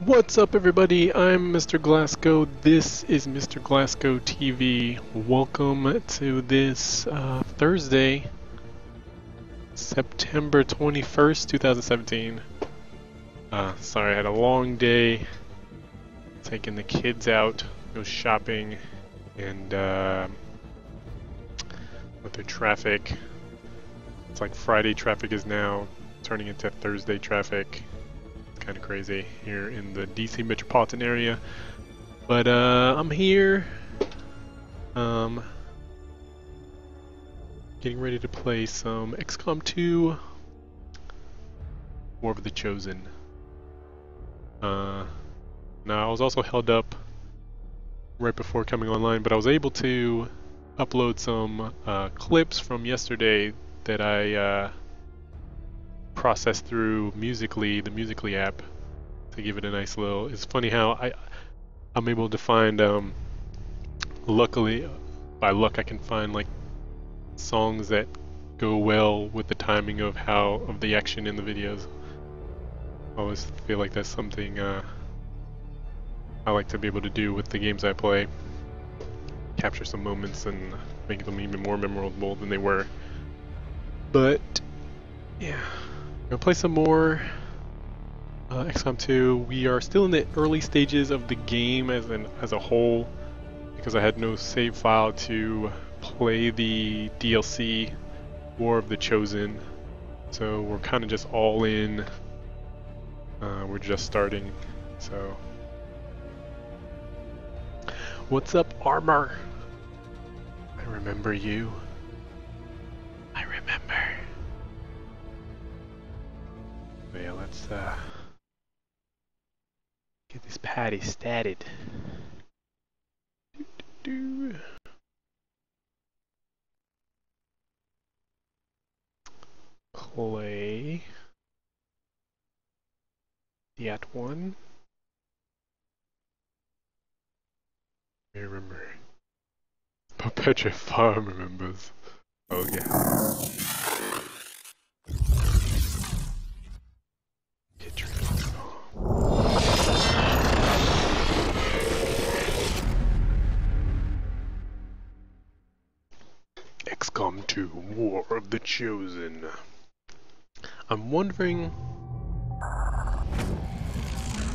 What's up, everybody? I'm Mr. Glasgow. This is Mr. Glasgow TV. Welcome to this Thursday, September 21st, 2017. Sorry, I had a long day taking the kids out, go shopping, and with the traffic. It's like Friday traffic is now turning into Thursday traffic. Kind of crazy here in the DC metropolitan area, but I'm here getting ready to play some XCOM 2 War of the Chosen. Now I was also held up right before coming online, but I was able to upload some clips from yesterday that I processed through Musically, the Musically app, to give it a nice little. It's funny how I'm able to find luckily, by luck, I can find like songs that go well with the timing of the action in the videos. I always feel like that's something I like to be able to do with the games I play. Capture some moments and make them even more memorable than they were. But yeah. I'm gonna play some more XCOM 2. We are still in the early stages of the game as a whole, because I had no save file to play the DLC War of the Chosen. So we're kind of just all in. We're just starting. So what's up, Armor? I remember you. I remember. But yeah, let's get this patty statted. Play the at one. I remember. Perpetua Farm remembers. Oh yeah. XCOM 2 War of the Chosen. I'm wondering,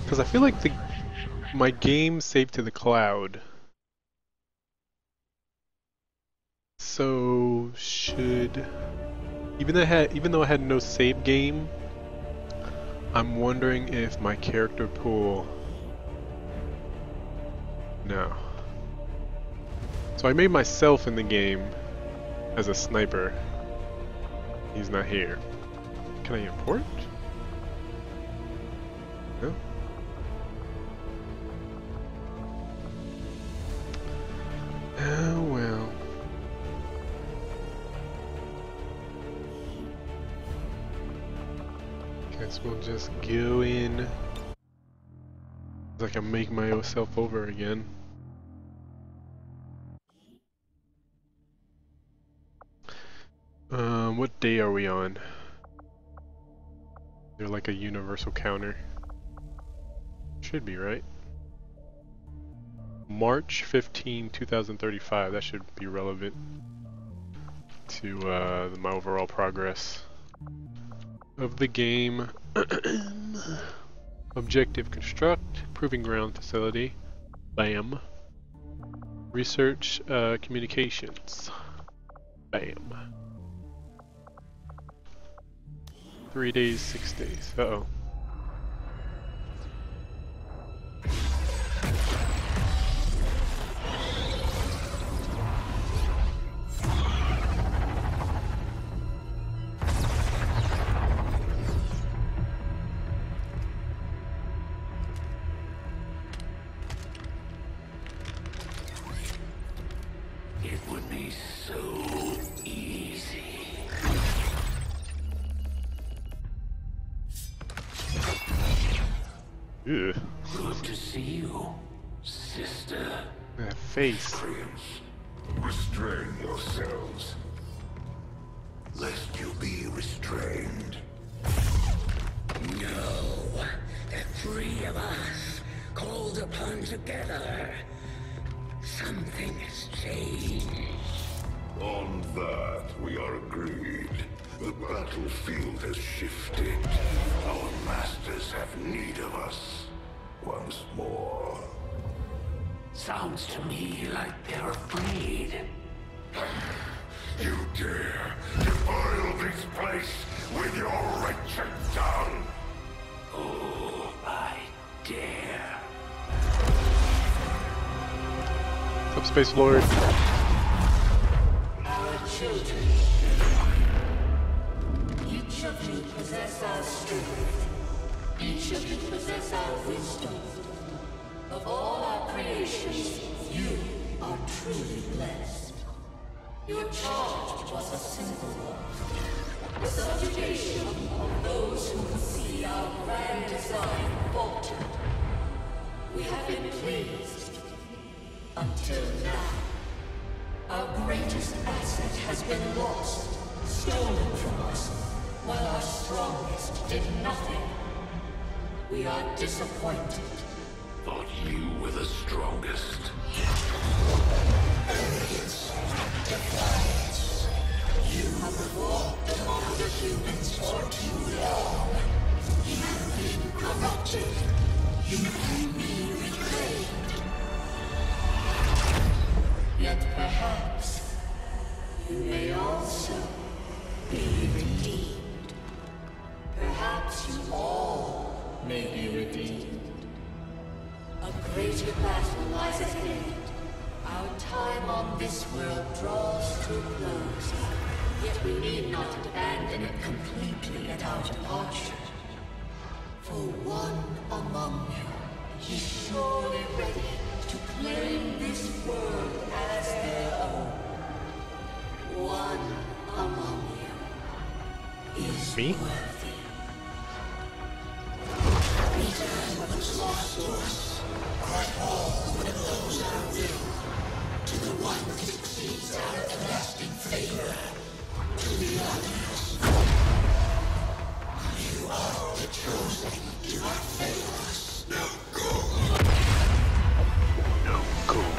because I feel like my game saved to the cloud. So even though I had no save game, I'm wondering if my character pool. No. So I made myself in the game as a sniper. He's not here. Can I import? No. Oh well. Guess we'll just go in. I can make myself over again. What day are we on? They're like a universal counter. Should be, right? March 15, 2035. That should be relevant to my overall progress of the game. Objective: construct proving ground facility. Bam. Research communications. Bam. 3 days, 6 days. Uh-oh. It would be so easy. Ugh. Good to see you, sister. That face. Prince, restrain yourselves, lest you be restrained. No, that 3 of us, called upon together. Something has changed. On that, we are agreed. The battlefield has shifted. Our masters have need of us. Once more. Sounds to me like they're afraid. You dare defile this place with your wretched tongue? Oh, I dare. What's up, Space Lord? Our children. Each of you possess our strength. Each of you possess our wisdom. Of all our creations, you are truly blessed. Your charge was a simple one. The subjugation of those who would see our grand design falter. We have been pleased. Until now. Our greatest asset has been lost, stolen from us, while our strongest did nothing. We are disappointed. Thought you were the strongest. Arrogance, defiance. You have walked among the humans for too long. You've been corrupted. You can be reclaimed. Yet perhaps you may also be redeemed. Perhaps you all may be redeemed. A greater battle lies ahead. Our time on this world draws to a close. Yet we need not abandon it completely at our departure. For one among you is surely ready to claim this world as their own. One among you is Me? worthy. Return what was lost to us. Grant all what those our will. To the one that exceeds our everlasting favor. To the others. You are the chosen. Do not fail us. Now go. No, cool.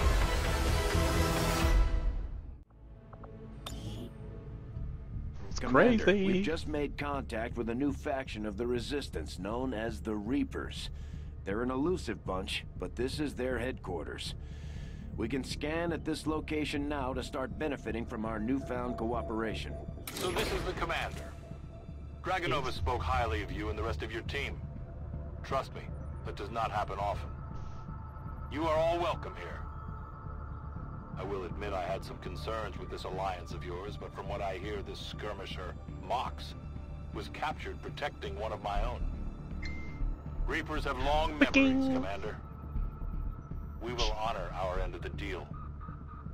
It's Commander, crazy. we've just made contact with a new faction of the Resistance known as the Reapers. They're an elusive bunch, but this is their headquarters. We can scan at this location now to start benefiting from our newfound cooperation. So this is the commander. Dragonova spoke highly of you and the rest of your team. Trust me, that does not happen often. You are all welcome here. I will admit I had some concerns with this alliance of yours, but from what I hear, this skirmisher, Mox, was captured protecting one of my own. Reapers have long memories, Commander. We will honor our end of the deal.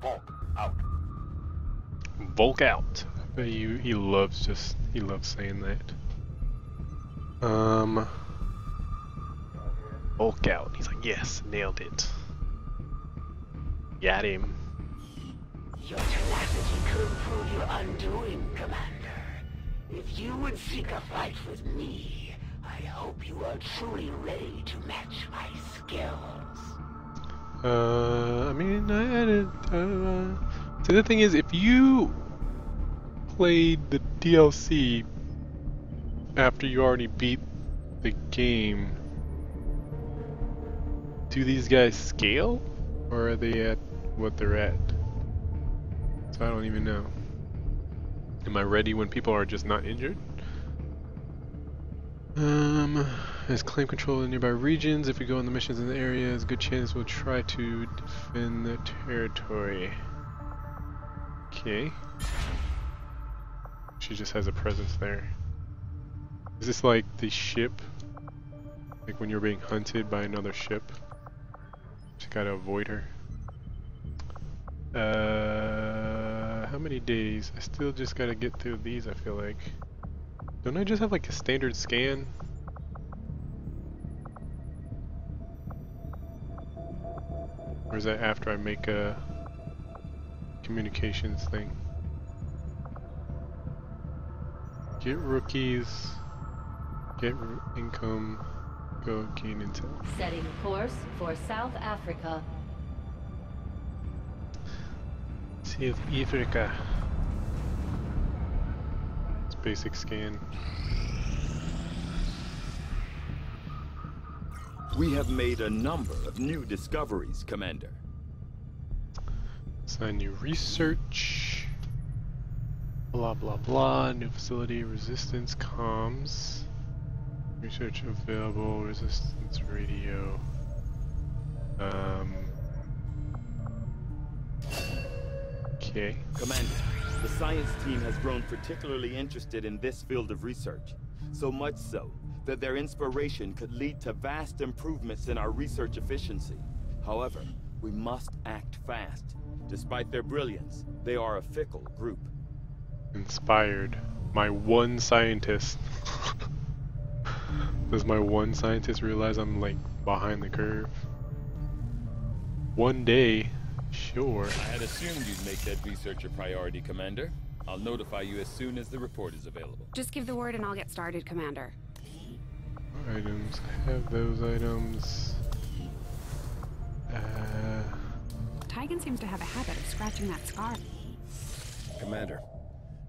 Volk, out. Volk out. He loves saying that. Volk out. He's like, yes, nailed it. Got him. Your tenacity could prove your undoing, Commander. If you would seek a fight with me, I hope you are truly ready to match my skills. I mean, see, the thing is, if you played the DLC after you already beat the game, do these guys scale? Or are they at what they're at? So I don't even know. Am I ready when people are just not injured? Has claim control in nearby regions. If we go on the missions in the area, there's a good chance we'll try to defend the territory. Okay. She just has a presence there. Is this like the ship? Like when you're being hunted by another ship? Just gotta avoid her. How many days? I still just gotta get through these, I feel like. Don't I just have like a standard scan? Or is that after I make a communications thing? Get rookies, get income, Go gain intel. Setting course for South Africa. South Africa. It's basic scan. We have made a number of new discoveries, Commander. Assign new research. Blah blah blah. New facility. Resistance comms. Research available. Resistance radio. Okay. Commander, the science team has grown particularly interested in this field of research. So much so that their inspiration could lead to vast improvements in our research efficiency. However, we must act fast. Despite their brilliance, they are a fickle group. Inspired. My one scientist. Does my one scientist realize I'm like behind the curve? One day, sure. I had assumed you'd make that research a priority, Commander. I'll notify you as soon as the report is available. Just give the word and I'll get started, Commander. Items. I have those items. Tigan seems to have a habit of scratching that scar. Commander,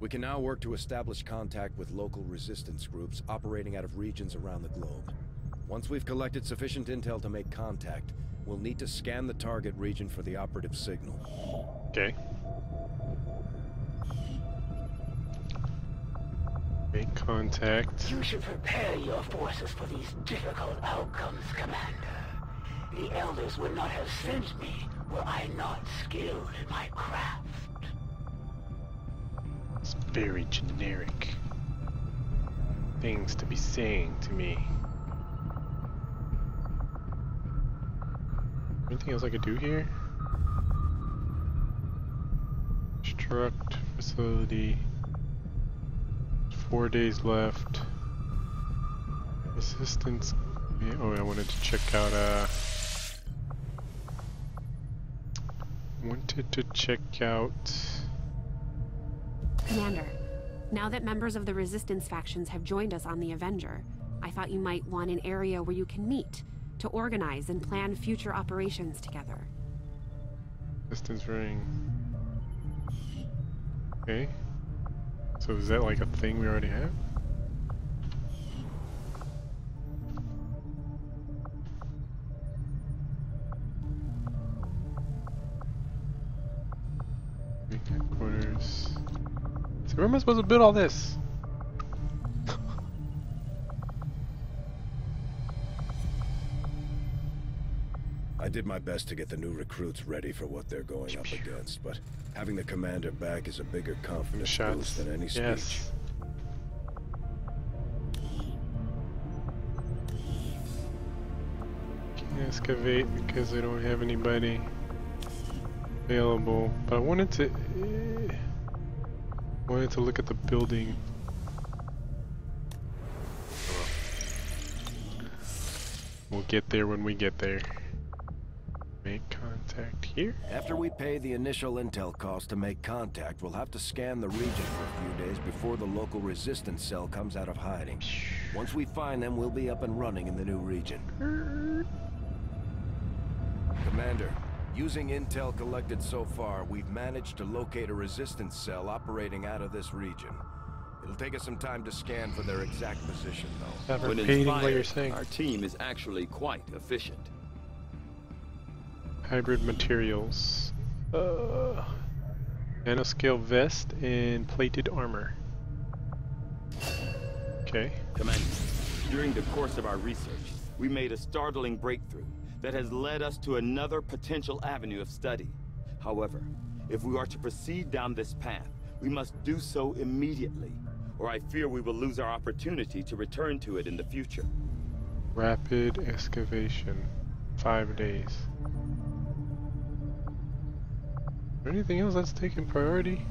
we can now work to establish contact with local resistance groups operating out of regions around the globe. Once we've collected sufficient intel to make contact, we'll need to scan the target region for the operative signal. Okay. Make contact. You should prepare your forces for these difficult outcomes, Commander. The Elders would not have sent me were I not skilled in my craft. It's very generic. Things to be saying to me. Anything else I could do here? Construct facility. 4 days left. Resistance. Oh, I wanted to check out. Commander, now that members of the Resistance factions have joined us on the Avenger, I thought you might want an area where you can meet, to organize and plan future operations together. Resistance ring. Okay. So is that like a thing we already have? Headquarters. So where am I supposed to build all this? I did my best to get the new recruits ready for what they're going up against, but having the commander back is a bigger confidence boost than any speech. Yes. Can't excavate because I don't have anybody available, but I wanted to look at the building. We'll get there when we get there. Make contact here. After we pay the initial intel cost to make contact, we'll have to scan the region for a few days before the local resistance cell comes out of hiding. Once we find them, we'll be up and running in the new region. Commander, using intel collected so far, we've managed to locate a resistance cell operating out of this region. It'll take us some time to scan for their exact position, though. When Repeating what you're inspired, saying. our team is actually quite efficient. Hybrid materials. Nanoscale vest and plated armor. Okay. Commander, during the course of our research, we made a startling breakthrough that has led us to another potential avenue of study. However, if we are to proceed down this path, we must do so immediately, or I fear we will lose our opportunity to return to it in the future. Rapid excavation. 5 days. Is there anything else that's taking priority?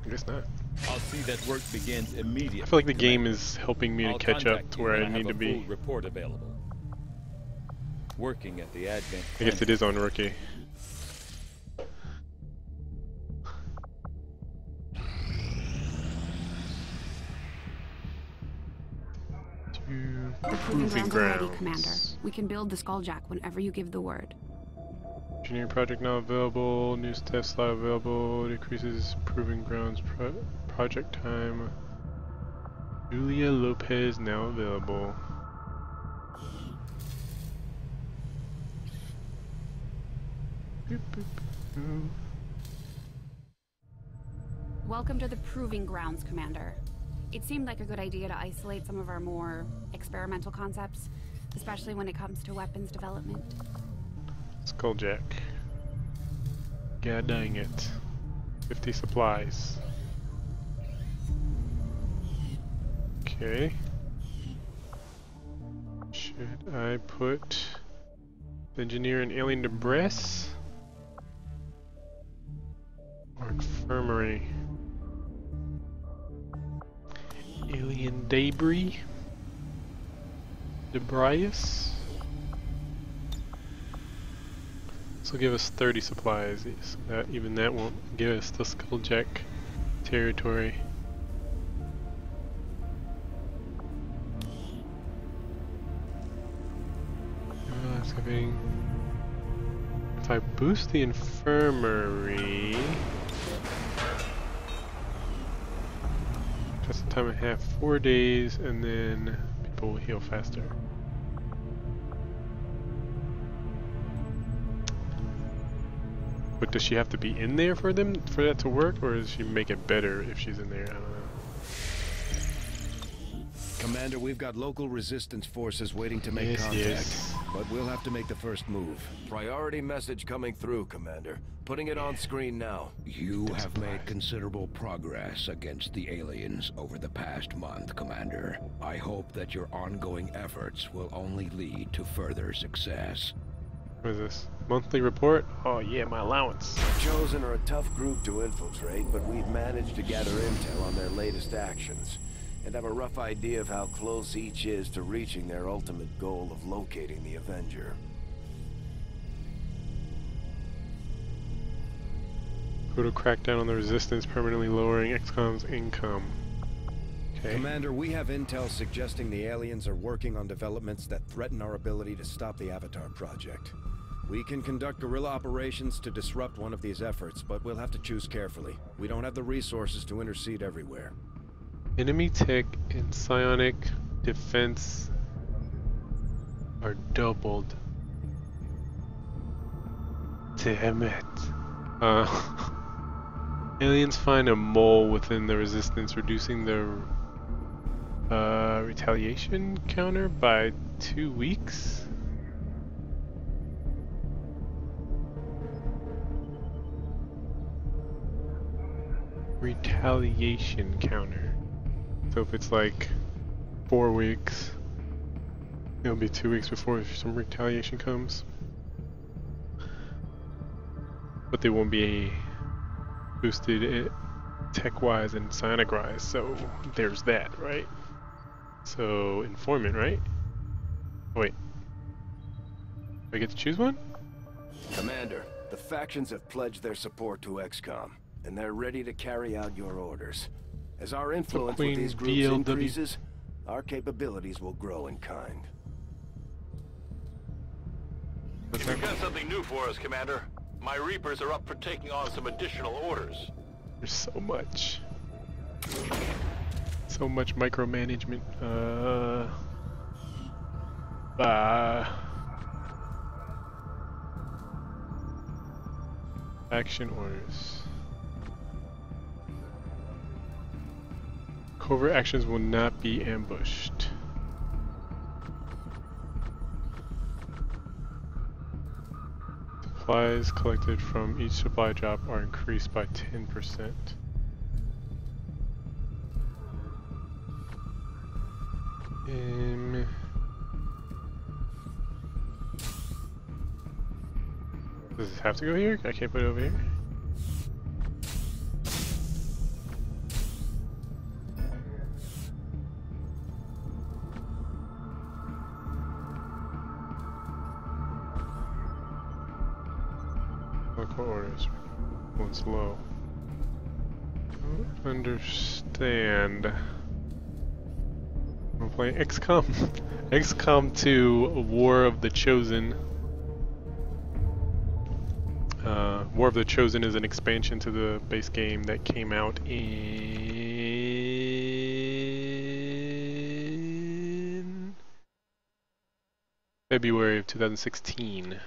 I guess not. I'll see that work begins immediately. I feel like the game is helping me to I'll catch up contact to you where when I need have to a be. full report available. Working at the Advent. I guess it is on rookie. Proving grounds are ready, Commander. We can build the Skulljack whenever you give the word. Engineering project now available. News test slot available. Decreases proving grounds project time. Julia Lopez now available. Boop, boop, boop. Welcome to the Proving Grounds, Commander. It seemed like a good idea to isolate some of our more experimental concepts, especially when it comes to weapons development. Skulljack. God dang it. 50 supplies. Okay. Should I put engineer and alien debris? Or infirmary? Alien debris? Debris? This will give us 30 supplies. So even that won't give us the Skulljack territory. If I boost the infirmary, just a time and a half, 4 days, and then people will heal faster. But does she have to be in there for that to work, or does she make it better if she's in there? I don't know. Commander, we've got local resistance forces waiting to make contact, but we'll have to make the first move. Priority message coming through, Commander. Putting it on screen now. You have made considerable progress against the aliens over the past month, Commander. I hope that your ongoing efforts will only lead to further success. What is this? Monthly report? Oh yeah, my allowance. The Chosen are a tough group to infiltrate, but we've managed to gather intel on their latest actions, and have a rough idea of how close each is to reaching their ultimate goal of locating the Avenger. Total crackdown on the resistance, permanently lowering XCOM's income. Okay. Commander, we have intel suggesting the aliens are working on developments that threaten our ability to stop the Avatar project. We can conduct guerrilla operations to disrupt one of these efforts, but we'll have to choose carefully. We don't have the resources to intercede everywhere. Enemy tech and psionic defense are doubled. Damn it. Aliens find a mole within the resistance, reducing the retaliation counter by 2 weeks. Retaliation counter. So if it's like 4 weeks, it'll be 2 weeks before some retaliation comes. But they won't be boosted tech-wise and psionic-wise, so there's that, right? So, informant, right? Oh, wait. Do I get to choose one? Commander, the factions have pledged their support to XCOM, and they're ready to carry out your orders. As our influence with these groups increases, our capabilities will grow in kind. If you've got something new for us, Commander, my Reapers are up for taking on some additional orders. There's so much. So much micromanagement. Action orders. Covert actions will not be ambushed. Supplies collected from each supply drop are increased by 10%. Does this have to go here? I can't put it over here? Local orders. One's low. Don't understand. We're playing XCOM. XCOM 2, War of the Chosen. War of the Chosen is an expansion to the base game that came out in February of 2016.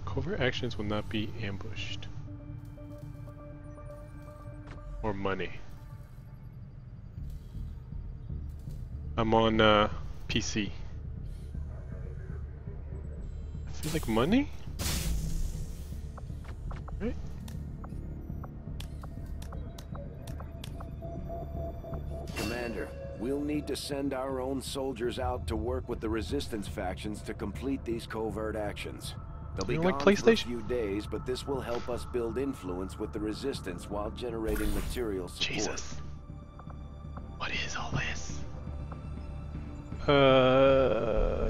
Covert actions will not be ambushed. Or money. I'm on PC. I feel like money? Right? Commander, we'll need to send our own soldiers out to work with the Resistance factions to complete these covert actions. They'll be gone for a few days, but this will help us build influence with the Resistance while generating material support. Jesus. What is all this?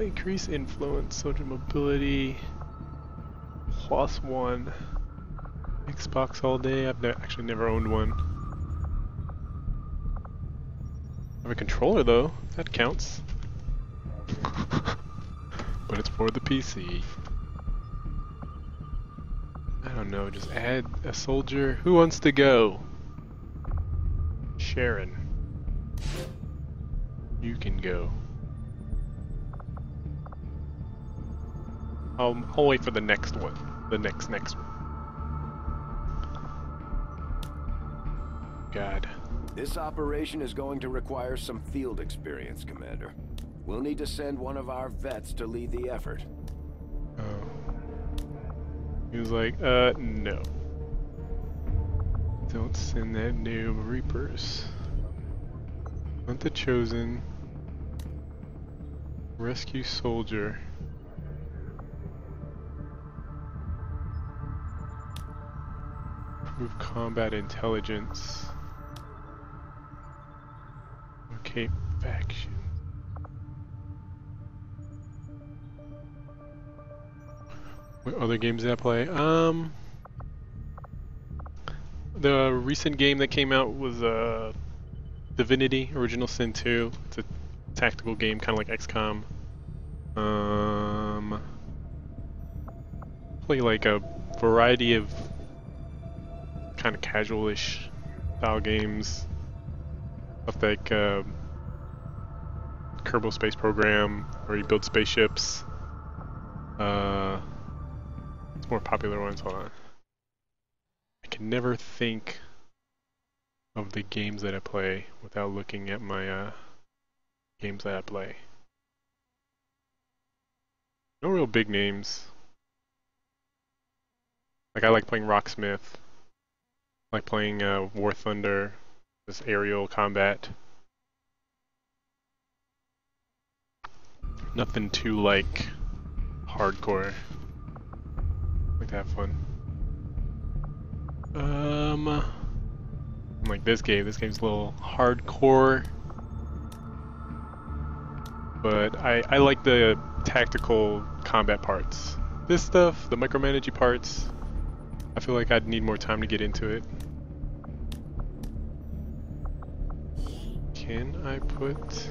Increase influence, soldier mobility, +1. Xbox all day. I've actually never owned one. I have a controller though. That counts. But it's for the PC. I don't know. Just add a soldier. Who wants to go? Sharon. You can go. I'll wait for the next one. The next one. God. This operation is going to require some field experience, Commander. We'll need to send one of our vets to lead the effort. Oh. He was like, no. Don't send that noob. Reapers. Hunt the Chosen. Rescue soldier. Improve combat intelligence. Locate faction. What other games did I play? The recent game that came out was Divinity: Original Sin 2. It's a tactical game, kind of like XCOM. Play like a variety of kind of casual-ish style games. Stuff like Kerbal Space Program, where you build spaceships. It's more popular ones. Hold on. I can never think of the games that I play without looking at my games that I play. No real big names. Like I like playing Rocksmith. I like playing War Thunder, this aerial combat. Nothing too like hardcore. I like to have fun. Like this game. This game's a little hardcore, but I like the tactical combat parts. This stuff, the micromanaging parts, I feel like I'd need more time to get into it. Can I put...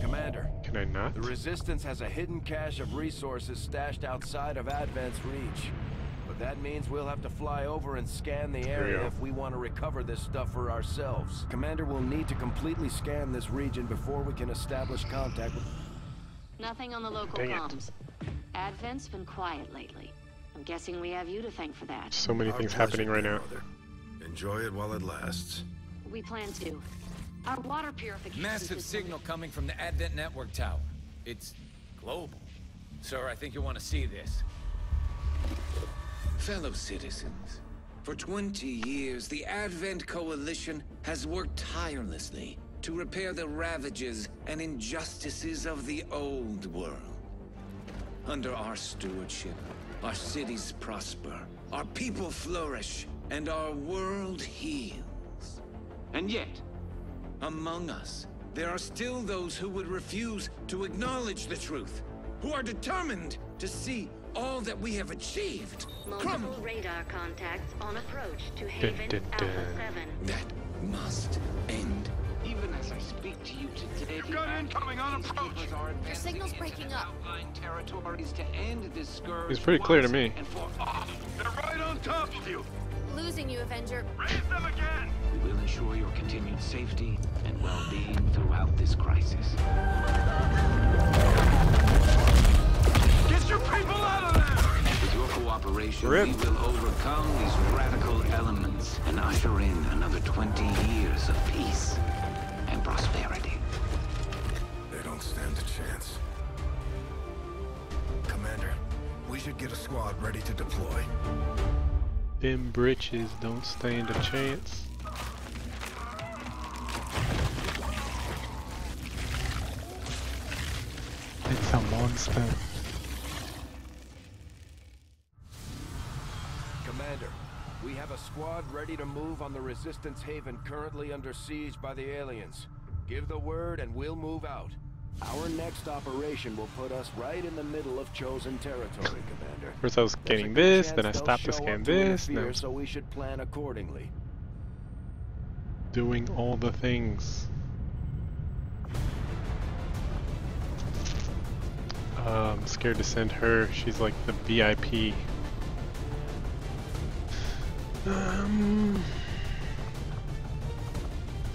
Commander. Can I not? The Resistance has a hidden cache of resources stashed outside of Advent's reach. But that means we'll have to fly over and scan the area if we want to recover this stuff for ourselves. Commander will need to completely scan this region before we can establish contact with... Nothing on the local comms. Advent's been quiet lately. I'm guessing we have you to thank for that. So many things happening right now. Enjoy it while it lasts. We plan to. Our water purification Massive signal coming from the Advent network tower. It's global. Sir, I think you'll want to see this. Fellow citizens, for 20 years, the Advent Coalition has worked tirelessly to repair the ravages and injustices of the old world. Under our stewardship, our cities prosper, our people flourish, and our world heals. And yet, among us, there are still those who would refuse to acknowledge the truth, who are determined to see all that we have achieved. Multiple radar contacts on approach to Haven Alpha 7. That must end. Even as I speak to you today, You've got incoming on approach. Your signal's breaking up. Territories to end this scourge. It's pretty clear to me. And for they're right on top of you. Losing you, Avenger. Raise them again. We will ensure your continued safety and well-being throughout this crisis. Get your people out of there! With your cooperation, Rip. we will overcome these radical elements and usher in another 20 years of peace and prosperity. They don't stand a chance. Commander, we should get a squad ready to deploy. Them britches don't stand a chance. It's a monster. Commander, we have a squad ready to move on the Resistance Haven currently under siege by the aliens. Give the word and we'll move out. Our next operation will put us right in the middle of chosen territory, Commander. First I was scanning this, then I stopped to scan this, now so we should plan accordingly. doing all the things. I'm scared to send her, she's like the VIP.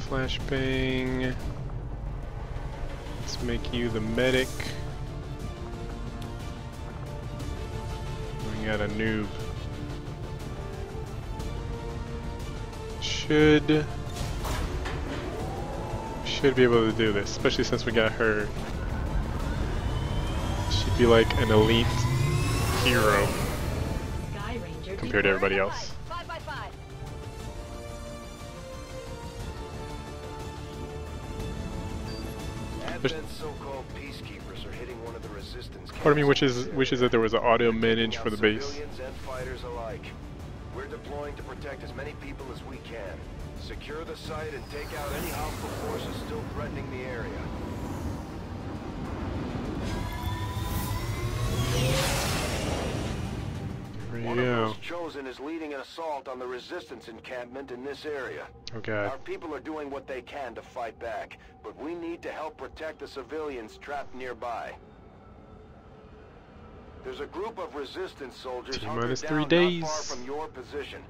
Flashbang. Let's make you the medic. We got a noob. Should be able to do this, especially since we got her. She'd be like an elite hero compared to everybody else. 5x5. Advent so-called peacekeepers are hitting one of the resistance. Part of me wishes that there was an auto manage for the base. Civilians and fighters alike. We're deploying to protect as many people as we can. Secure the site and take out any hostile forces still threatening the area. Here One we of go. those chosen is leading an assault on the resistance encampment in this area. Oh god. Our people are doing what they can to fight back, but we need to help protect the civilians trapped nearby. There's a group of resistance soldiers hunkered T-minus 3 down not days. far from your position.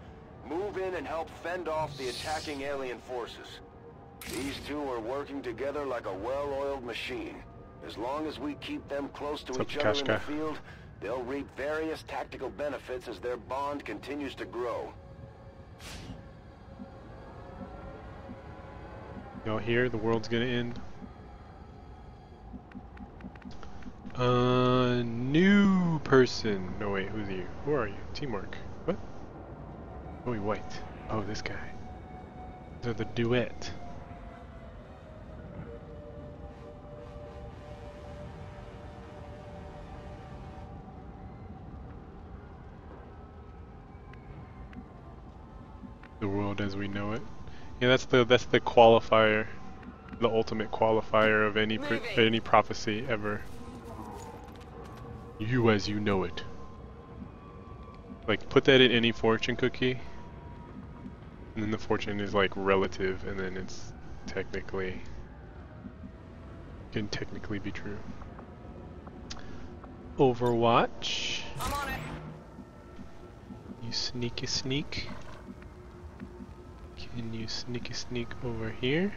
Move in and help fend off the attacking alien forces. These two are working together like a well-oiled machine. As long as we keep them close to What's each up, other in the Kashka? field, they'll reap various tactical benefits as their bond continues to grow. Y'all hear? The world's gonna end. New person. No wait, who's you? Who are you? Teamwork. What? Joey White. Oh, this guy. They're the duet. The world as we know it. Yeah, that's the qualifier, the ultimate qualifier of any prophecy ever. You as you know it. Like put that in any fortune cookie, and then the fortune is like relative, and then it's technically can technically be true. Overwatch. I'm on it. You sneaky sneak. Can you sneaky sneak over here?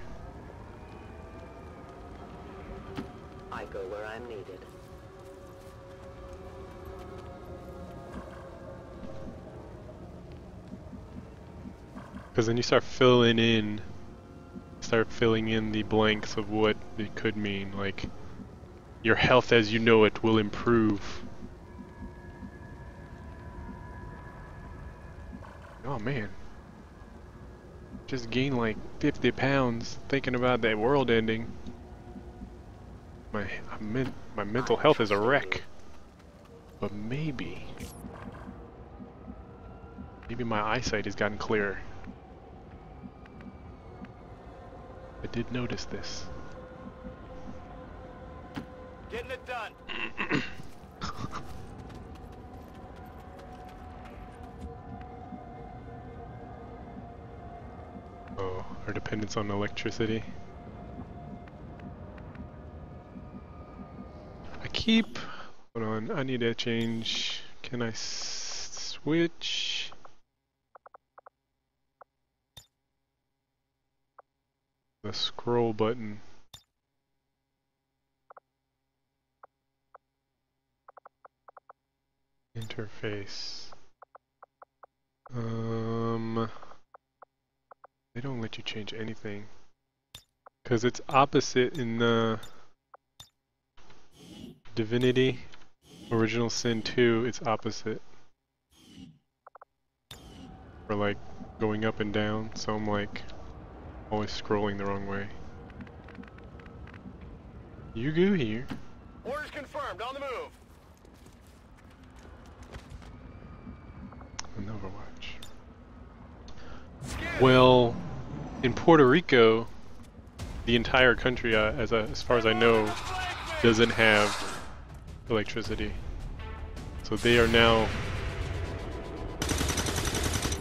I go where I'm needed. Because then you start filling in the blanks of what it could mean. Like, your health as you know it will improve. Oh man. Just gained like 50 pounds thinking about that world ending. My mental health is a wreck. But maybe my eyesight has gotten clearer. I did notice this. Getting it done. Oh, our dependence on electricity. Hold on, I need to change. Can I switch? The scroll button. Interface. They don't let you change anything. Because it's opposite in the Divinity. Original Sin 2, it's opposite. For like going up and down, so I'm like always scrolling the wrong way. You go here. Orders confirmed, on the move. An Overwatch. Well, in Puerto Rico, the entire country, as far as I know, doesn't have electricity. So they are now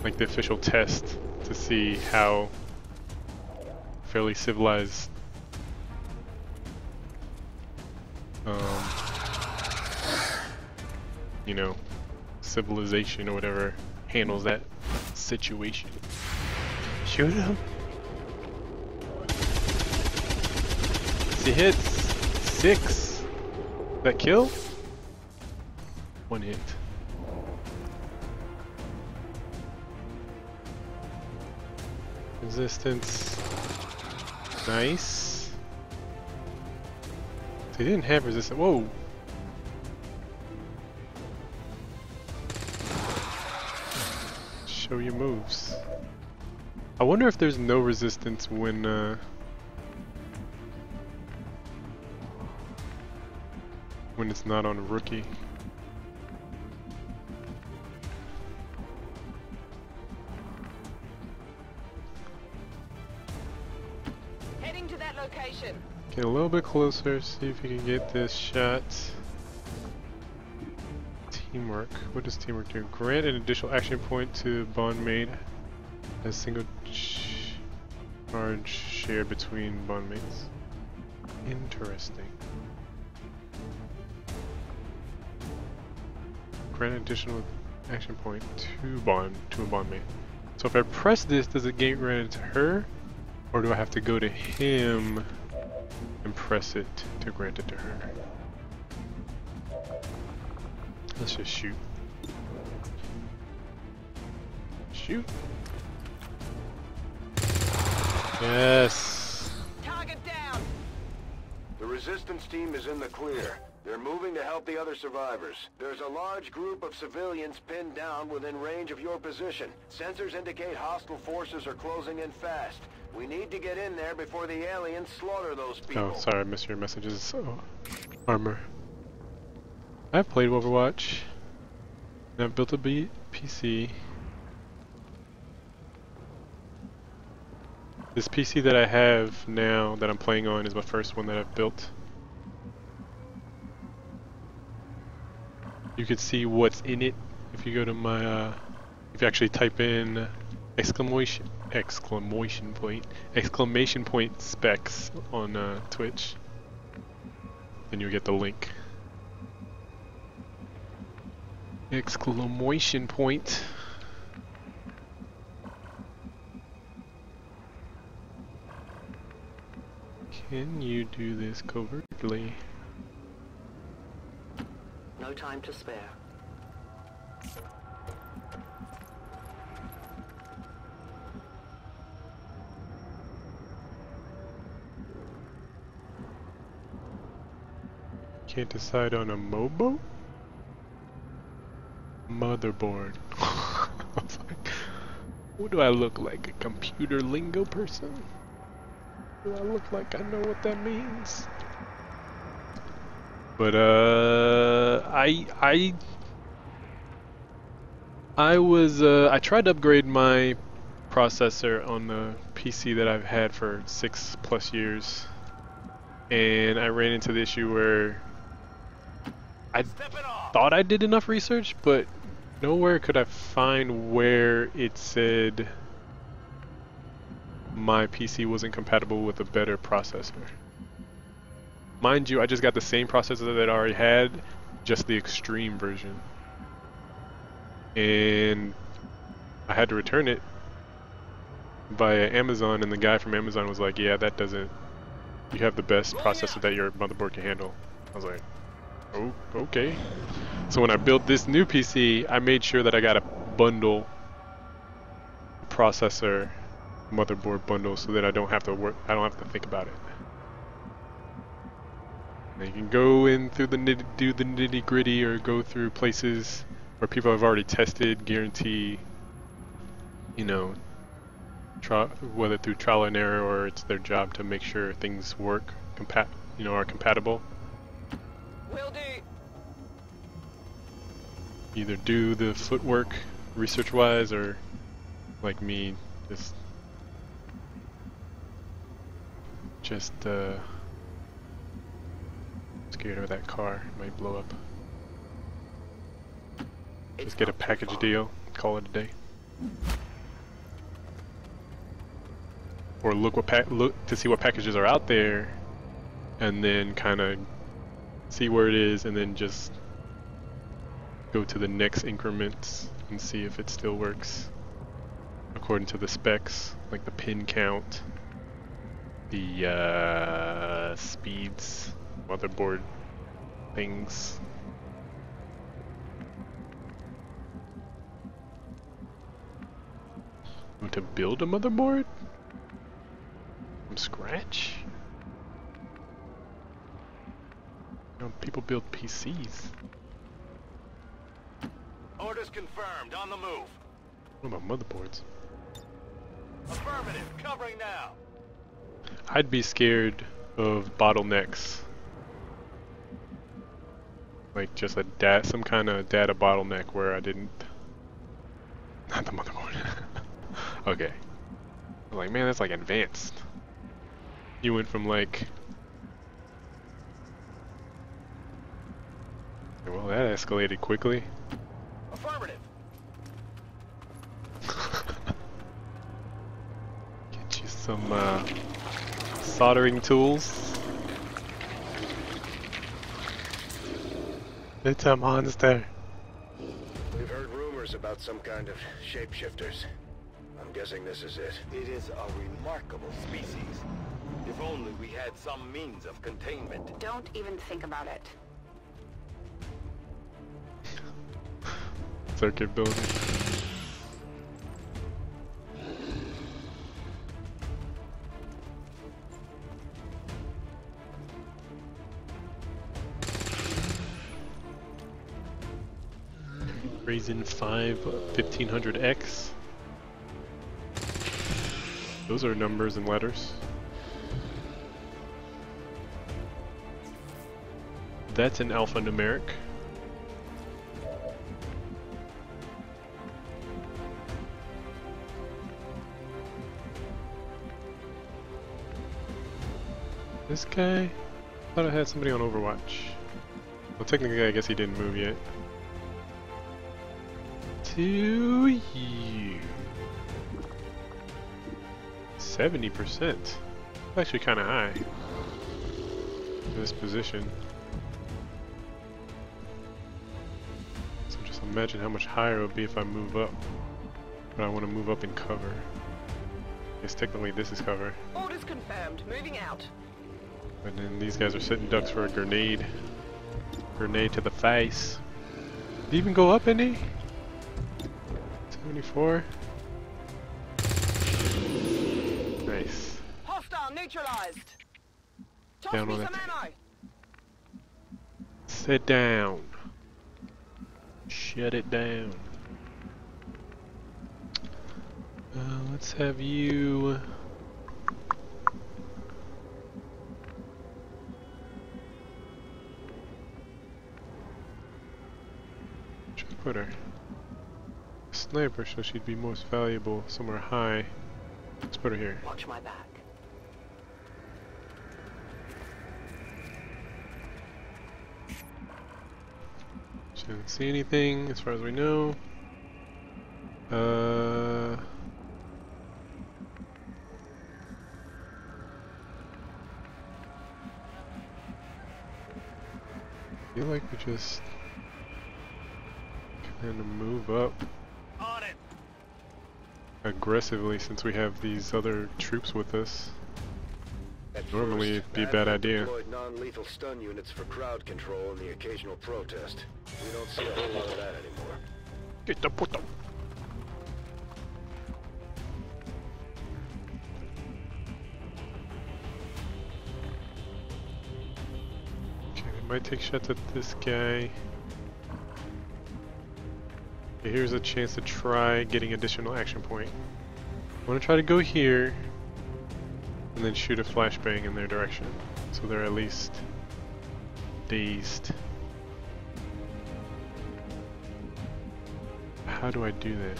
like the official test to see how fairly civilized you know, civilization or whatever handles that situation. Shoot him. He hits 6. That kill? 1 hit. Resistance. Nice. They didn't have resistance. Whoa. Show your moves. I wonder if there's no resistance when it's not on a rookie. Heading to that location. Get a little bit closer, see if you can get this shot. Teamwork. What does teamwork do? Grant an additional action point to bondmate as single charge shared between bondmates. Interesting. Grant an additional action point to a bondmate. So if I press this, does it get granted to her? Or do I have to go to him and press it to grant it to her? Let's just shoot. Shoot. Yes. Target down. The resistance team is in the clear. They're moving to help the other survivors. There's a large group of civilians pinned down within range of your position. Sensors indicate hostile forces are closing in fast. We need to get in there before the aliens slaughter those people. Oh, sorry, I missed your messages. Oh, armor. I've played Overwatch. And I've built a PC. This PC that I have now that I'm playing on is my first one that I've built. You can see what's in it if you go to my, if you actually type in exclamation point specs on Twitch, then you'll get the link. Exclamation point. Can you do this covertly? No time to spare. Can't decide on a MOBO? Motherboard. I was like, what do I look like? A computer lingo person? Do I look like I know what that means? But I tried to upgrade my processor on the PC that I've had for 6+ years, and I ran into the issue where I thought I did enough research, but nowhere could I find where it said my PC wasn't compatible with a better processor. Mind you, I just got the same processor that I already had, just the extreme version. And I had to return it via Amazon, and the guy from Amazon was like, yeah, that doesn't, you have the best processor that your motherboard can handle. I was like, oh, okay. So when I built this new PC, I made sure that I got a bundle processor motherboard bundle so that I don't have to think about it. And you can go in through the do the nitty gritty, or go through places where people have already tested, guarantee, you know, whether through trial and error or it's their job to make sure things work, are compatible. Will do. Either do the footwork research-wise, or like me, just scared of that car. It might blow up. Just get a package deal, call it a day. Or look to see what packages are out there, and then kind of see where it is, and then just go to the next increments and see if it still works according to the specs, like the pin count, the speeds, motherboard things. To build a motherboard from scratch? You know, people build PCs. Orders confirmed. On the move. What about motherboards? Affirmative. Covering now. I'd be scared of bottlenecks. Like just some kind of data bottleneck where I didn't... Not the motherboard. Okay. I'm like, man, that's like advanced. You went from like... Well, that escalated quickly. Affirmative. Get you some soldering tools. It's a monster. We've heard rumors about some kind of shapeshifters. I'm guessing this is it. It is a remarkable species. If only we had some means of containment. Don't even think about it. Circuit building. Ryzen 5 1500X. Those are numbers and letters. That's an alphanumeric. This guy? I thought I had somebody on Overwatch. Well, technically I guess he didn't move yet. To you. 70%. Actually kind of high for this position. So just imagine how much higher it would be if I move up. But I want to move up in cover. I guess technically this is cover. Orders confirmed. Moving out. But then these guys are setting ducks for a grenade. Grenade to the face. Did he even go up any? 74. Nice. Hostile neutralized. Toss Down me on some it. ammo. Sit down. Shut it down. Let's have you... Should I put her? Sniper, so she'd be most valuable somewhere high. Let's put her here. Watch my back. Didn't see anything as far as we know. I feel like we just kind of move up aggressively since we have these other troops with us. Normally it'd be a bad idea. Deployed non-lethal stun units for crowd control and the occasional protest. We don't see a whole lot of that anymore. Get the puto. Okay, we might take shots at this guy. Okay, here's a chance to try getting additional action point. I want to try to go here and then shoot a flashbang in their direction, so they're at least dazed. How do I do that?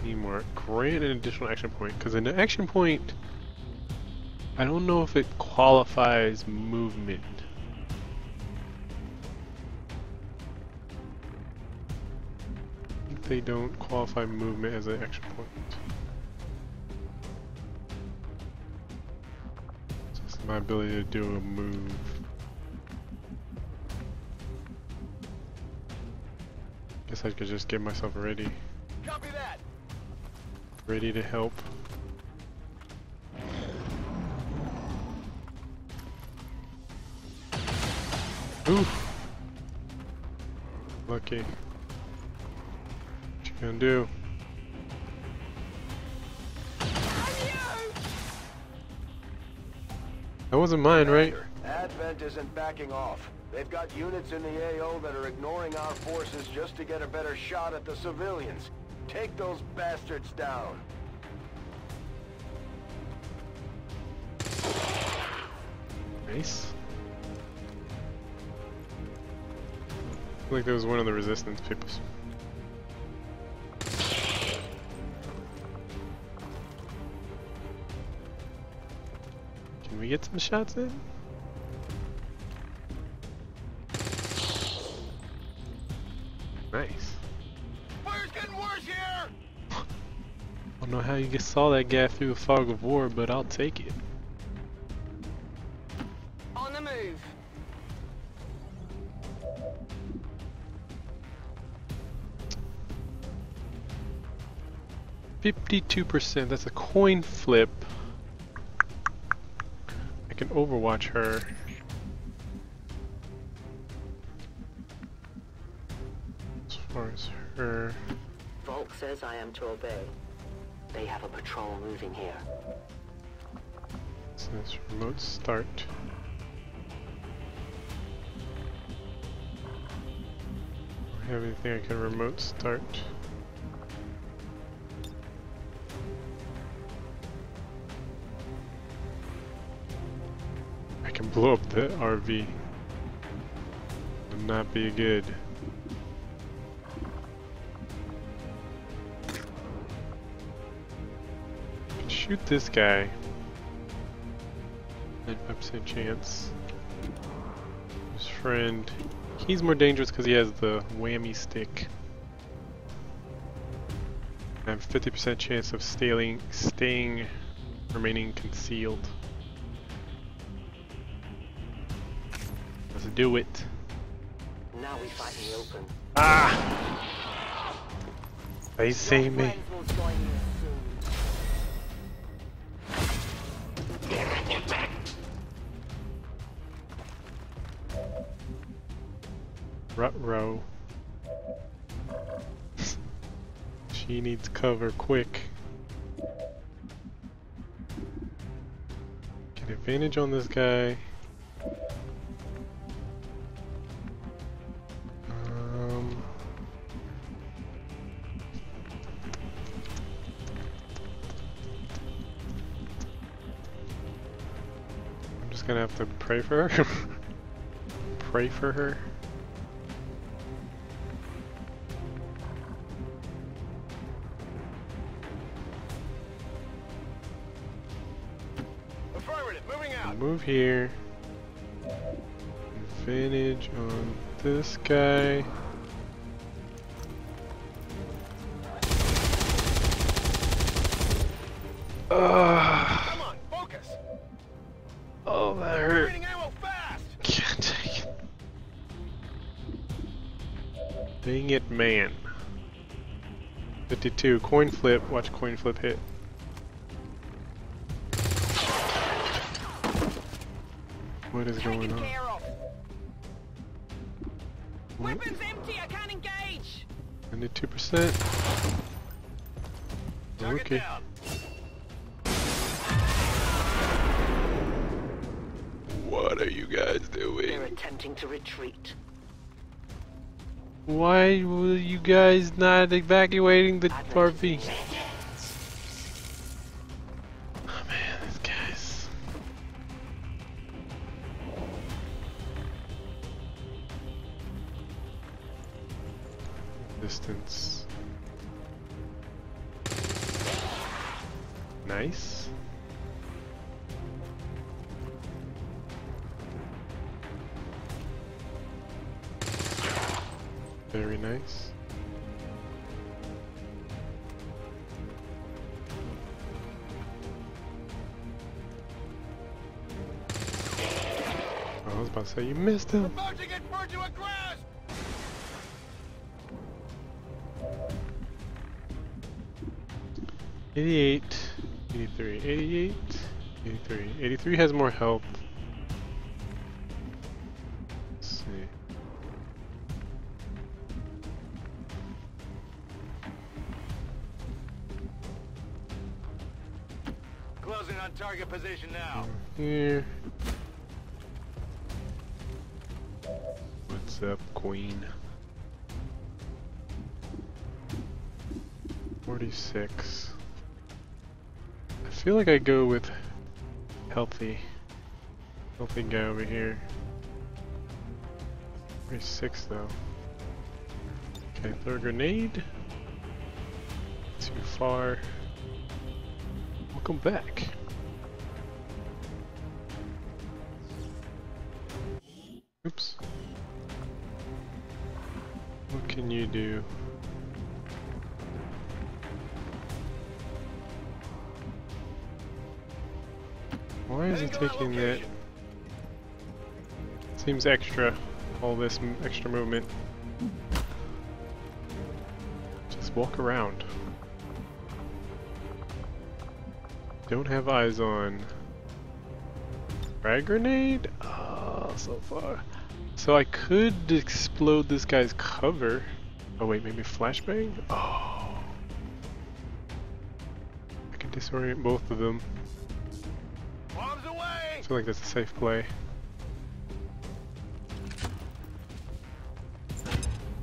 Teamwork. Grant an additional action point, because an action point, I don't know if it qualifies movement. They don't qualify movement as an action point. So it's my ability to do a move. Guess I could just get myself ready. Copy that. Ready to help. Oof. Lucky. Gonna do. That wasn't mine, right? Advent isn't backing off. They've got units in the AO that are ignoring our forces just to get a better shot at the civilians. Take those bastards down. Nice. I feel like there was one of the resistance people. Can we get some shots in? Nice. Fire's getting worse here! I don't know how you saw that guy through the fog of war, but I'll take it. On the move. %, that's a coin flip. I can Overwatch her. As far as her... Volk says I am to obey. They have a patrol moving here. So it's remote start. Do I have anything I can remote start? I can blow up the RV. Would not be good. Shoot this guy. 95% chance. His friend. He's more dangerous because he has the whammy stick. I have 50% chance of remaining concealed. Let's do it. Now we fight in the open. Ah! They see me. Ruh-roh. She needs cover quick. Get advantage on this guy. I'm just gonna have to pray for her. Pray for her. move here. Advantage on this guy. Come on, focus. Oh, that hurt. Reading ammo fast. Can't take it. Dang it, man. 52. Coin flip. Watch coin flip hit. What is going on? Weapons empty, I can't engage. 92%. Okay. What are you guys doing? They're attempting to retreat. Why were you guys not evacuating the RV? Oh man, these guys. Distance. Nice. Very nice. I was about to say you missed him. About to get burned to a grasp. $88, 83, 88, 83. 83 has more health. Let's see. Closing on target position now. Here. What's up, Queen? 46. I feel like I go with healthy guy over here. 46 though. Okay, throw a grenade. Too far. Welcome back. Oops. What can you do? Why is it taking that? Seems extra. All this extra movement. Just walk around. Don't have eyes on. Frag grenade? Oh, so far. So I could explode this guy's cover. Oh wait, maybe flashbang? Oh. I can disorient both of them. Bombs away! I feel like that's a safe play.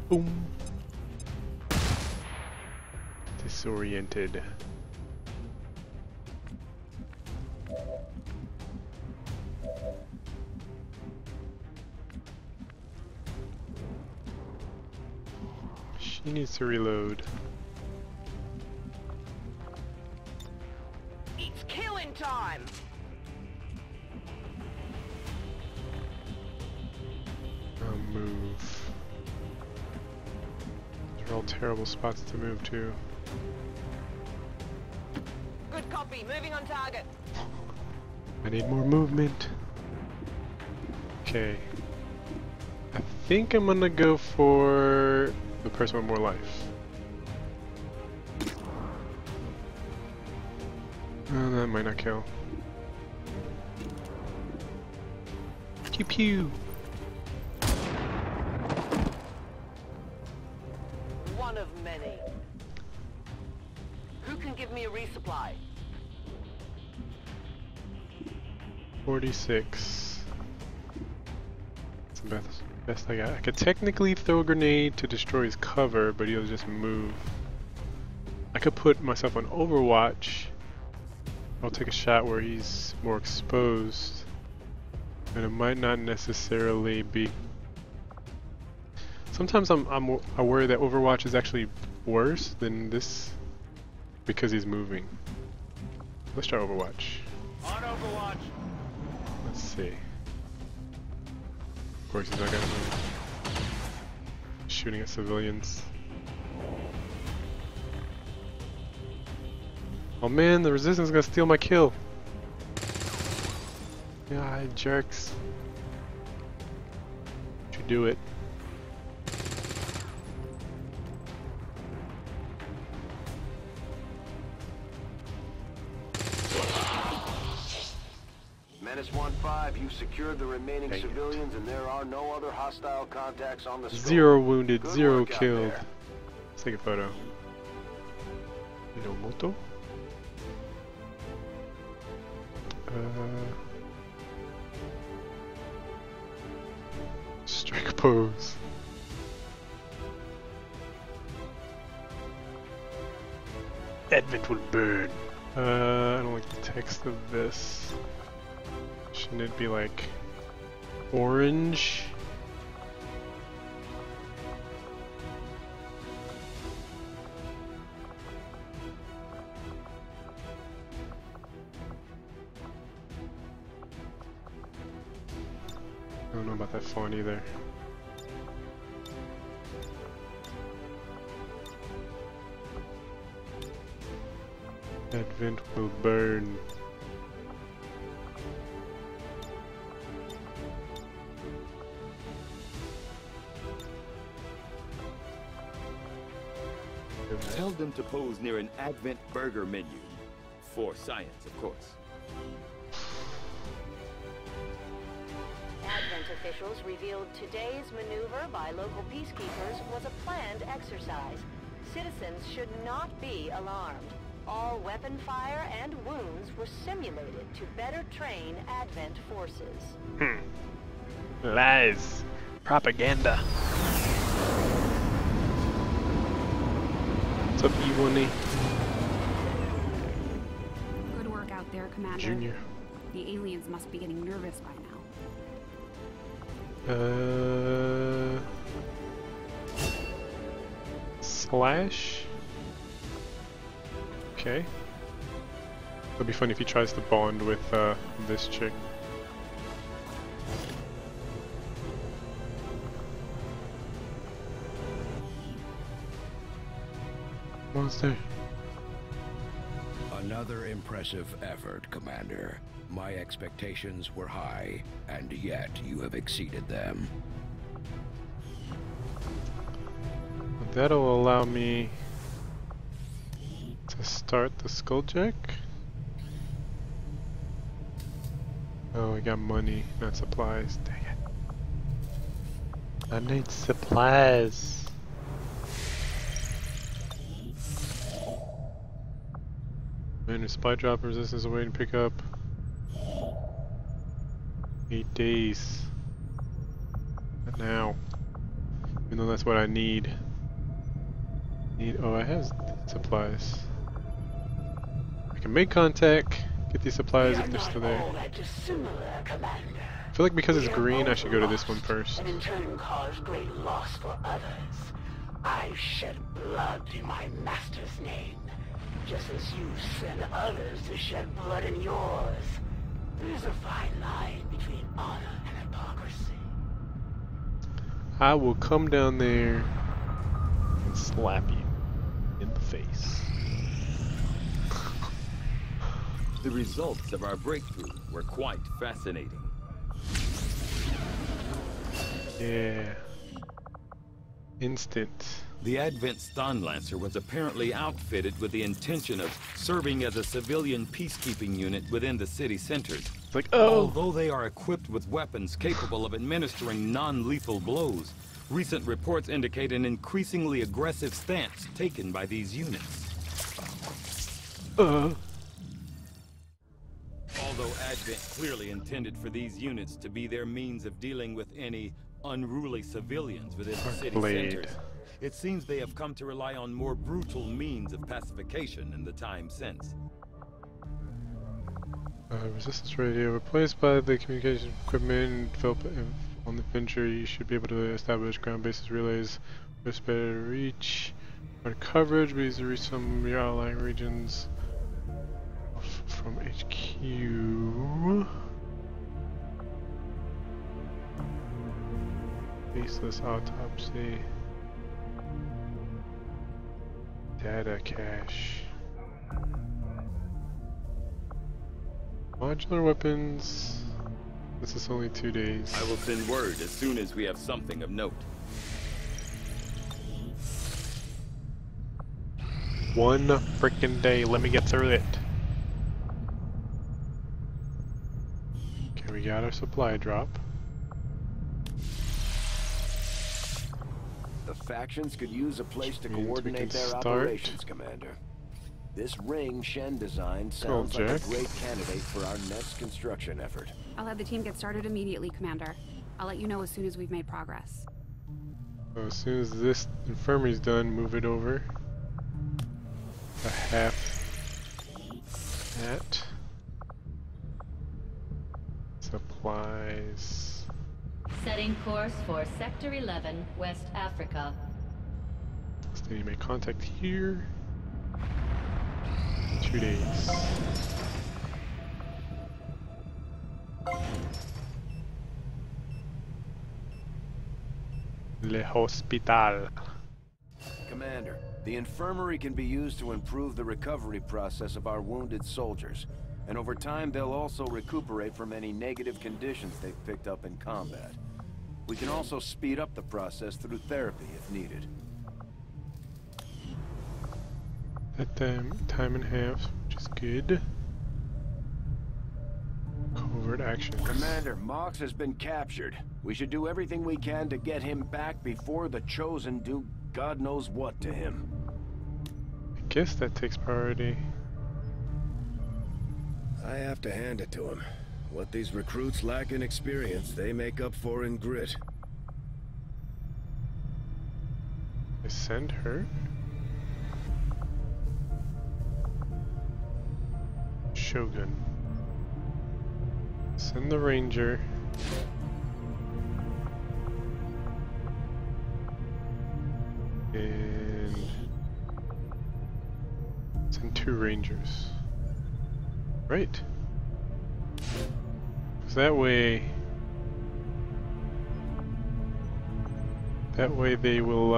Boom. Disoriented. She needs to reload. It's killing time. I'll move. These are all terrible spots to move to. Good copy, moving on target. I need more movement. Okay. I think I'm gonna go for the person with more life. That might not kill. Pew pew. One of many. Who can give me a resupply? 46. That's the best I got. I could technically throw a grenade to destroy his cover, but he'll just move. I could put myself on Overwatch. I'll take a shot where he's more exposed. And it might not necessarily be... Sometimes I worry that Overwatch is actually worse than this because he's moving. Let's try Overwatch. On Overwatch. Let's see. Of course he's not gonna move. Shooting at civilians. Oh man, the resistance is gonna steal my kill. Yeah, jerks. You do it. Menace 1-5, you've secured the remaining civilians and there are no other hostile contacts on the scope. 0 wounded, Good 0 work out killed. there. Let's take a photo. Hiromoto? Strike pose. Advent will burn. I don't like the text of this. Shouldn't it be like orange? I don't know about that font either. Advent will burn. Tell them to pose near an Advent burger menu. For science, of course. Advent officials revealed today's maneuver by local peacekeepers was a planned exercise. Citizens should not be alarmed. All weapon fire and wounds were simulated to better train Advent forces. Lies. Propaganda. What's up, E1E? Good work out there, Commander. Junior. The aliens must be getting nervous by now. Slash? Okay. It'll be funny if he tries to bond with this chick. Monster. Another impressive effort, Commander. My expectations were high, and yet you have exceeded them. That'll allow me to start the Skulljack. Oh, I got money, not supplies. Dang it. I need supplies. Man, supply drop resistance awaiting pickup. 8 days. Not now. Even though that's what I need. Oh, I have supplies. I can make contact, get these supplies if they're still there. I feel like because it's green, I should go to this one first. And in turn cause great loss for others. I shed blood in my master's name, just as you send others to shed blood in yours. There's a fine line between honor and hypocrisy. I will come down there and slap you in the face. The results of our breakthrough were quite fascinating. Yeah. Instant. The Advent Stun Lancer was apparently outfitted with the intention of serving as a civilian peacekeeping unit within the city centers. It's like, oh! Although they are equipped with weapons capable of administering non-lethal blows, recent reports indicate an increasingly aggressive stance taken by these units. Although Advent clearly intended for these units to be their means of dealing with any unruly civilians within the city centers, it seems they have come to rely on more brutal means of pacification in the time since. Resistance radio replaced by the communication equipment developed on the venture. You should be able to establish ground-based relays with better reach or coverage, but to reach some of your outlying regions from HQ. Faceless autopsy. Data cache. Modular weapons. This is only 2 days. I will send word as soon as we have something of note. One freaking day. Let me get through it. Okay, we got our supply drop. The factions could use a place to Which means we coordinate can their start. operations, Commander. This ring Shen designed sounds like a Jack. great candidate for our next construction effort. I'll have the team get started immediately, Commander. I'll let you know as soon as we've made progress. So as soon as this infirmary's done, move it over. A half that. Supplies. Setting course for Sector 11, West Africa. So you make contact here. 2 days. Le hospital. Commander, the infirmary can be used to improve the recovery process of our wounded soldiers. And over time, they'll also recuperate from any negative conditions they've picked up in combat. We can also speed up the process through therapy if needed. That time in half, which is good. Covert action. Commander, Mox has been captured. We should do everything we can to get him back before the Chosen do God knows what to him. I guess that takes priority. I have to hand it to him. What these recruits lack in experience, they make up for in grit. I send her. Shogun. Send the ranger. And send 2 rangers. Right. So that way they will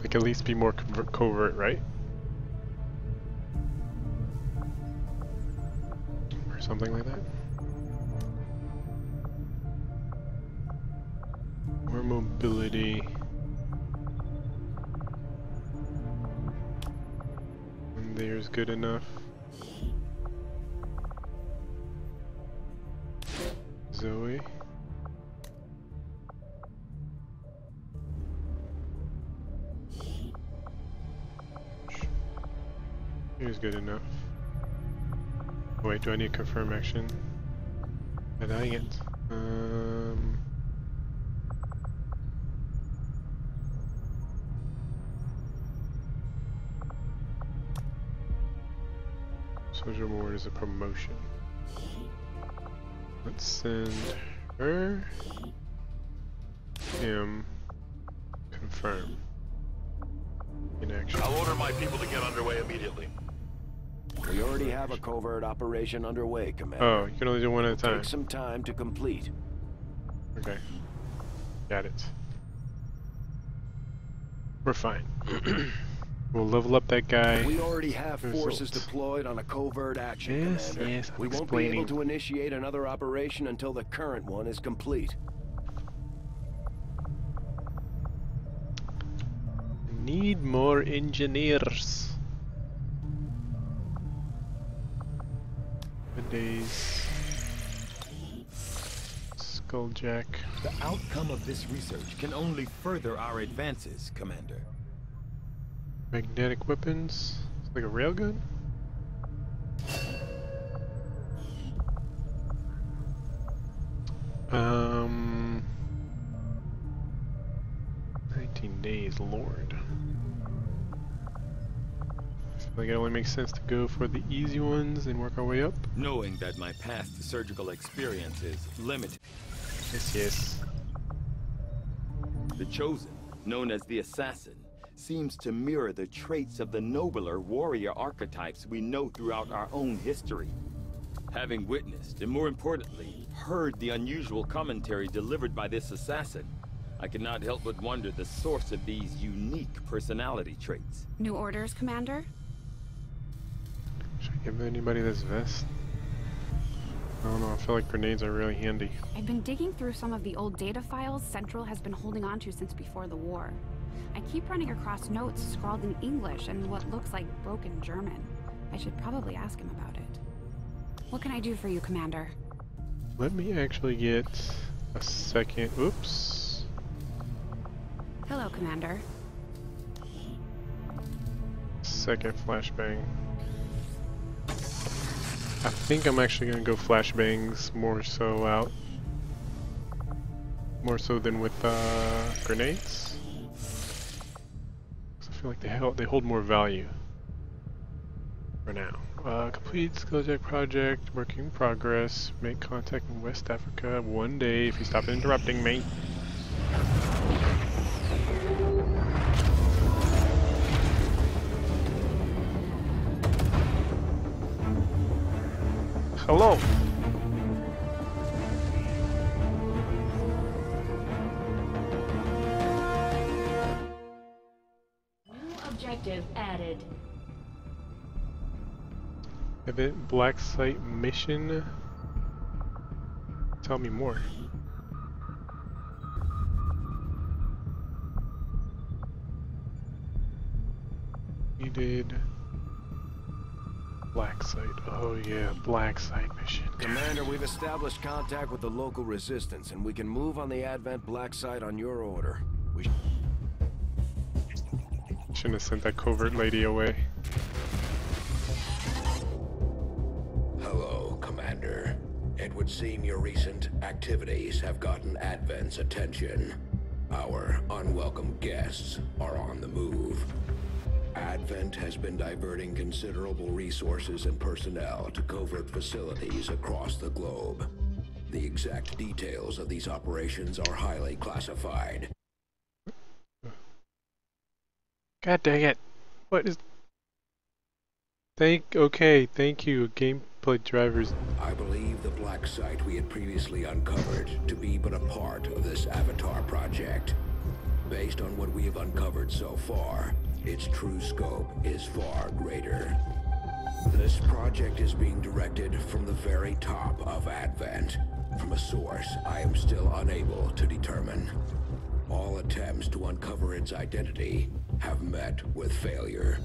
like at least be more covert, right? Or something like that. More mobility. And there's good enough. Zoe. Here's good enough. Oh, wait, do I need to confirm action? Dang it. Soldier reward is a promotion. Let's send her. Him. Confirm. In action. I'll order my people to get underway immediately. We already have a covert operation underway, Commander. Oh, you can only do one at a time. Take some time to complete. Okay. Got it. We're fine. We'll level up that guy. We already have forces Results. deployed on a covert action, Yes, Commander. yes, I'm we won't be able explaining. to initiate another operation until the current one is complete. Need more engineers. Days. Skulljack. The outcome of this research can only further our advances, Commander. Magnetic weapons. It's like a railgun. Um. 19 days, Lord. I feel like it only makes sense to go for the easy ones and work our way up. Knowing that my past surgical experience is limited. Yes, yes. The Chosen, known as the Assassin, seems to mirror the traits of the nobler warrior archetypes we know throughout our own history. Having witnessed, and more importantly, heard the unusual commentary delivered by this assassin, I cannot help but wonder the source of these unique personality traits. New orders, Commander? Should I give anybody this vest? I don't know, I feel like grenades are really handy. I've been digging through some of the old data files Central has been holding on to since before the war. I keep running across notes scrawled in English and what looks like broken German. I should probably ask him about it. What can I do for you, Commander? Let me actually get a second. Oops. Hello, Commander. Second flashbang. I think I'm actually gonna go flashbangs more so than with grenades. 'Cause I feel like they hold more value for now. Complete Skilljack project, work in progress. Make contact in West Africa one day if you stop interrupting me. Hello. New objective added. Event Black Site mission. Tell me more. You did Black Site. Oh yeah, Black Site mission. Commander, we've established contact with the local resistance, and we can move on the Advent Black Site on your order. We shouldn't have sent that covert lady away. Hello, Commander. It would seem your recent activities have gotten Advent's attention. Our unwelcome guests are on the move. Advent has been diverting considerable resources and personnel to covert facilities across the globe. The exact details of these operations are highly classified. God dang it. What is... Okay, thank you, gameplay drivers. I believe the Black Site we had previously uncovered to be but a part of this Avatar project. Based on what we have uncovered so far, its true scope is far greater. This project is being directed from the very top of Advent, from a source I am still unable to determine. All attempts to uncover its identity have met with failure.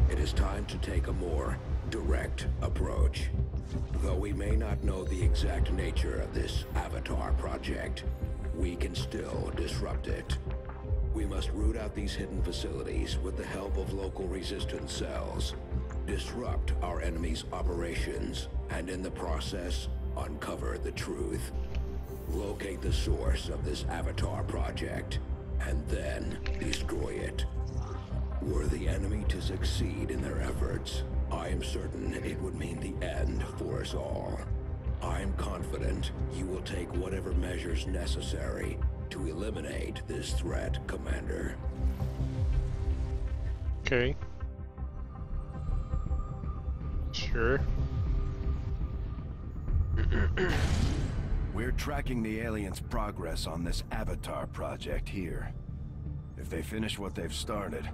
It is time to take a more direct approach. Though we may not know the exact nature of this Avatar project, we can still disrupt it. We must root out these hidden facilities with the help of local resistance cells, disrupt our enemy's operations, and in the process, uncover the truth. Locate the source of this Avatar project, and then destroy it. Were the enemy to succeed in their efforts, I am certain it would mean the end for us all. I am confident you will take whatever measures necessary to eliminate this threat, Commander. Okay. Sure. We're tracking the aliens' progress on this Avatar project here. If they finish what they've started,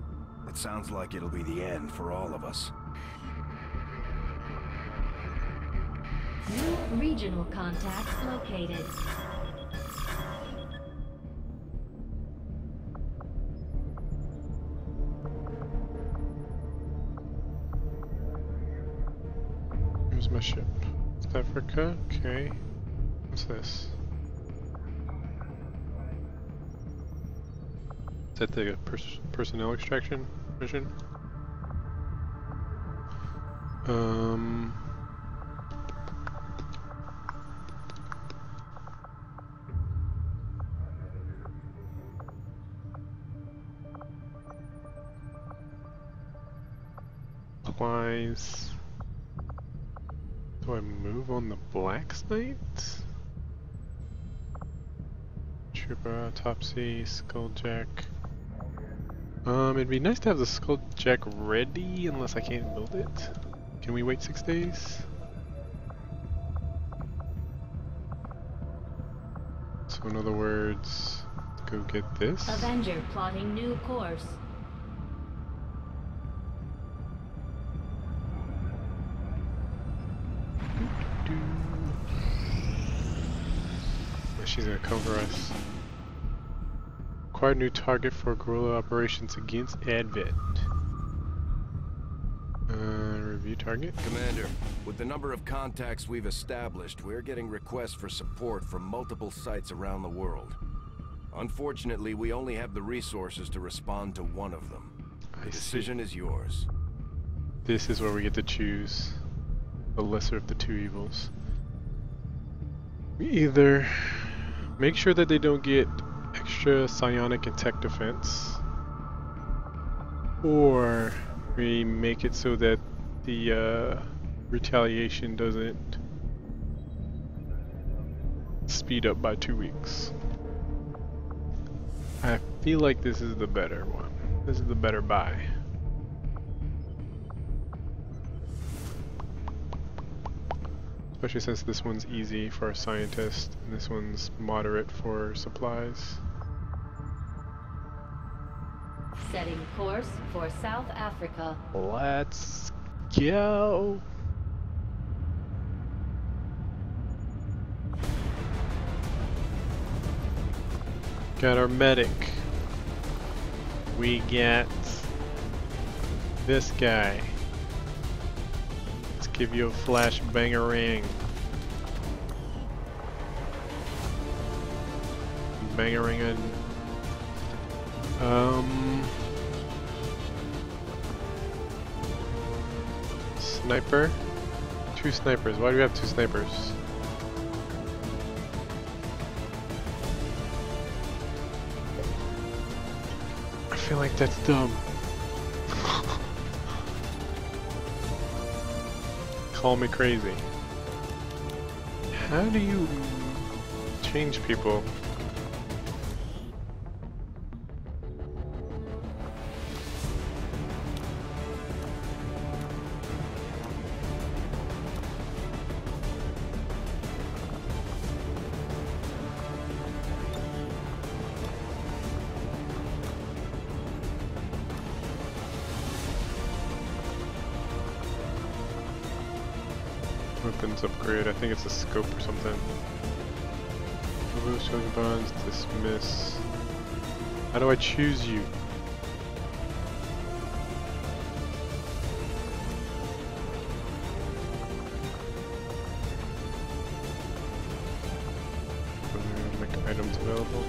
it sounds like it'll be the end for all of us. New regional contacts located. Here's my ship. West Africa, okay. What's this? Is that the personnel extraction mission? Supplies. Do I move on the Black Site? Trooper, Autopsy, Skulljack. It'd be nice to have the Skulljack ready, unless I can't build it. Can we wait 6 days? So in other words, go get this. Avenger plotting new course. Yeah, she's gonna come for us. Acquire new target for guerrilla operations against Advent. Review target. Commander, with the number of contacts we've established, we're getting requests for support from multiple sites around the world. Unfortunately, we only have the resources to respond to one of them. The decision is yours. This is where we get to choose the lesser of the two evils. We either make sure that they don't get extra psionic and tech defense, or we make it so that the retaliation doesn't speed up by 2 weeks. I feel like this is the better one. This is the better buy. Especially since this one's easy for a scientist and this one's moderate for supplies. Setting course for South Africa. Let's go! Got our medic. We get this guy. Let's give you a flash bangerang. Bangerang. Sniper? 2 snipers. Why do we have 2 snipers? I feel like that's dumb. Call me crazy. How do you change people? Weapons upgrade, I think it's a scope or something. Remove chosen bonds, dismiss. How do I choose you? Make items available.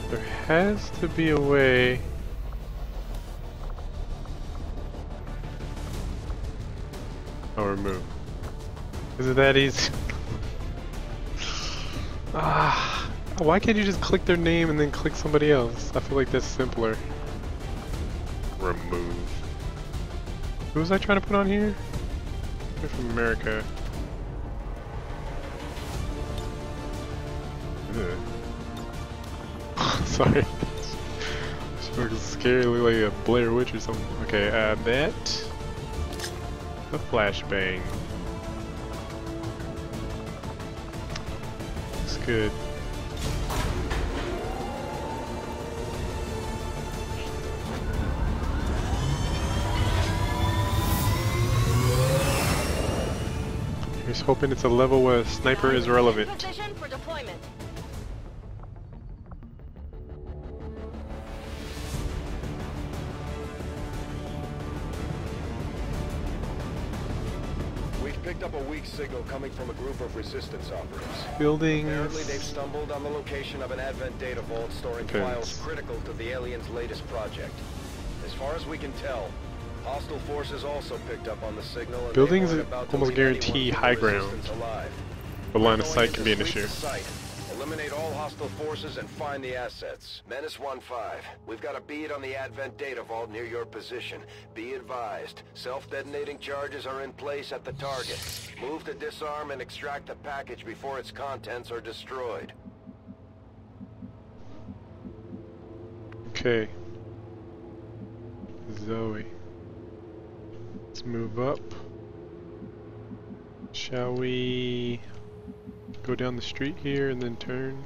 There has to be a way. Oh, remove. Is it that easy? Why can't you just click their name and then click somebody else? I feel like that's simpler. Remove. Who was I trying to put on here? They're from America. Sorry. She looks scary, look like a Blair Witch or something. Okay, that. The flashbang. Looks good. Here's hoping it's a level where a sniper is relevant. Position for deployment. Picked up a weak signal coming from a group of resistance operatives. Buildings. Apparently they've stumbled on the location of an Advent data vault storing files critical to the aliens' latest project. As far as we can tell, hostile forces also picked up on the signal. And buildings almost guarantee high ground, but line of sight can be an issue. Eliminate all hostile forces and find the assets. Menace 1-5. We've got a bead on the Advent data vault near your position. Be advised, self-detonating charges are in place at the target. Move to disarm and extract the package before its contents are destroyed. Okay. Zoe. Let's move up. Shall we go down the street here and then turn?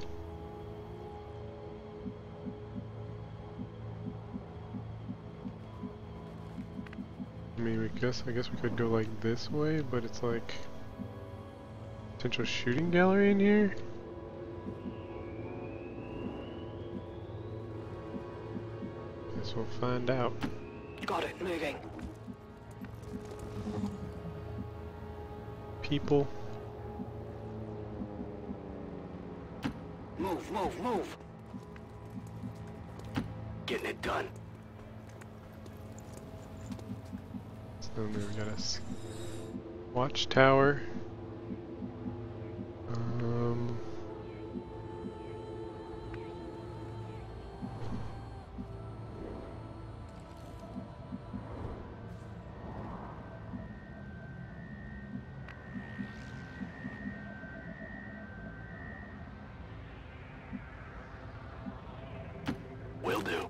I mean, I guess we could go like this way, but it's like potential shooting gallery in here. Guess we'll find out. Got it, moving. People. Move, move, move. Getting it done. So then we got a watchtower. Will do.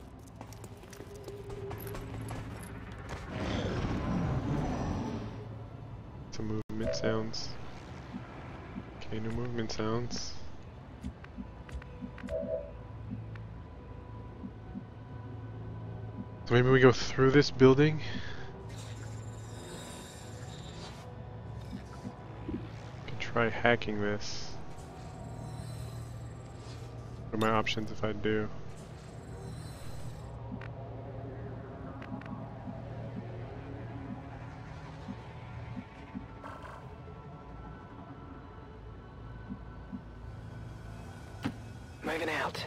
Some movement sounds. Okay, no movement sounds. So maybe we go through this building? Could try hacking this. What are my options if I do? Moving out.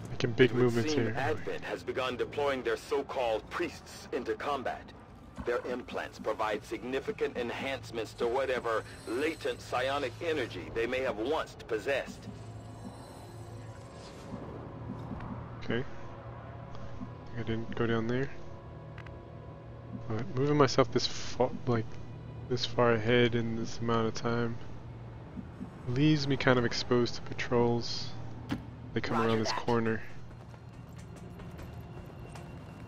Making big It would movements seem here. Advent has begun deploying their so-called priests into combat. Their implants provide significant enhancements to whatever latent psionic energy they may have once possessed. Okay. I didn't go down there. But moving myself this far, this far ahead in this amount of time leaves me kind of exposed to patrols. They come around this corner.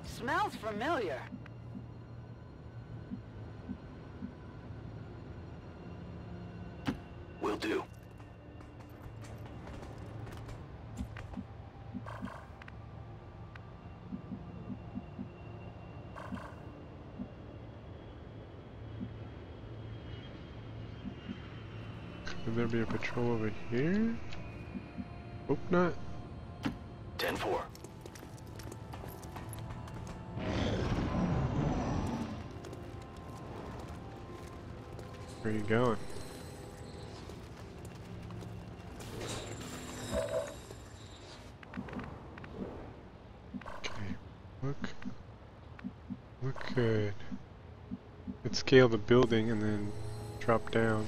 Smells familiar. Will do. Could there be a patrol over here? Hope not. 10-4. Where are you going? Okay, look good. Let's scale the building and then drop down.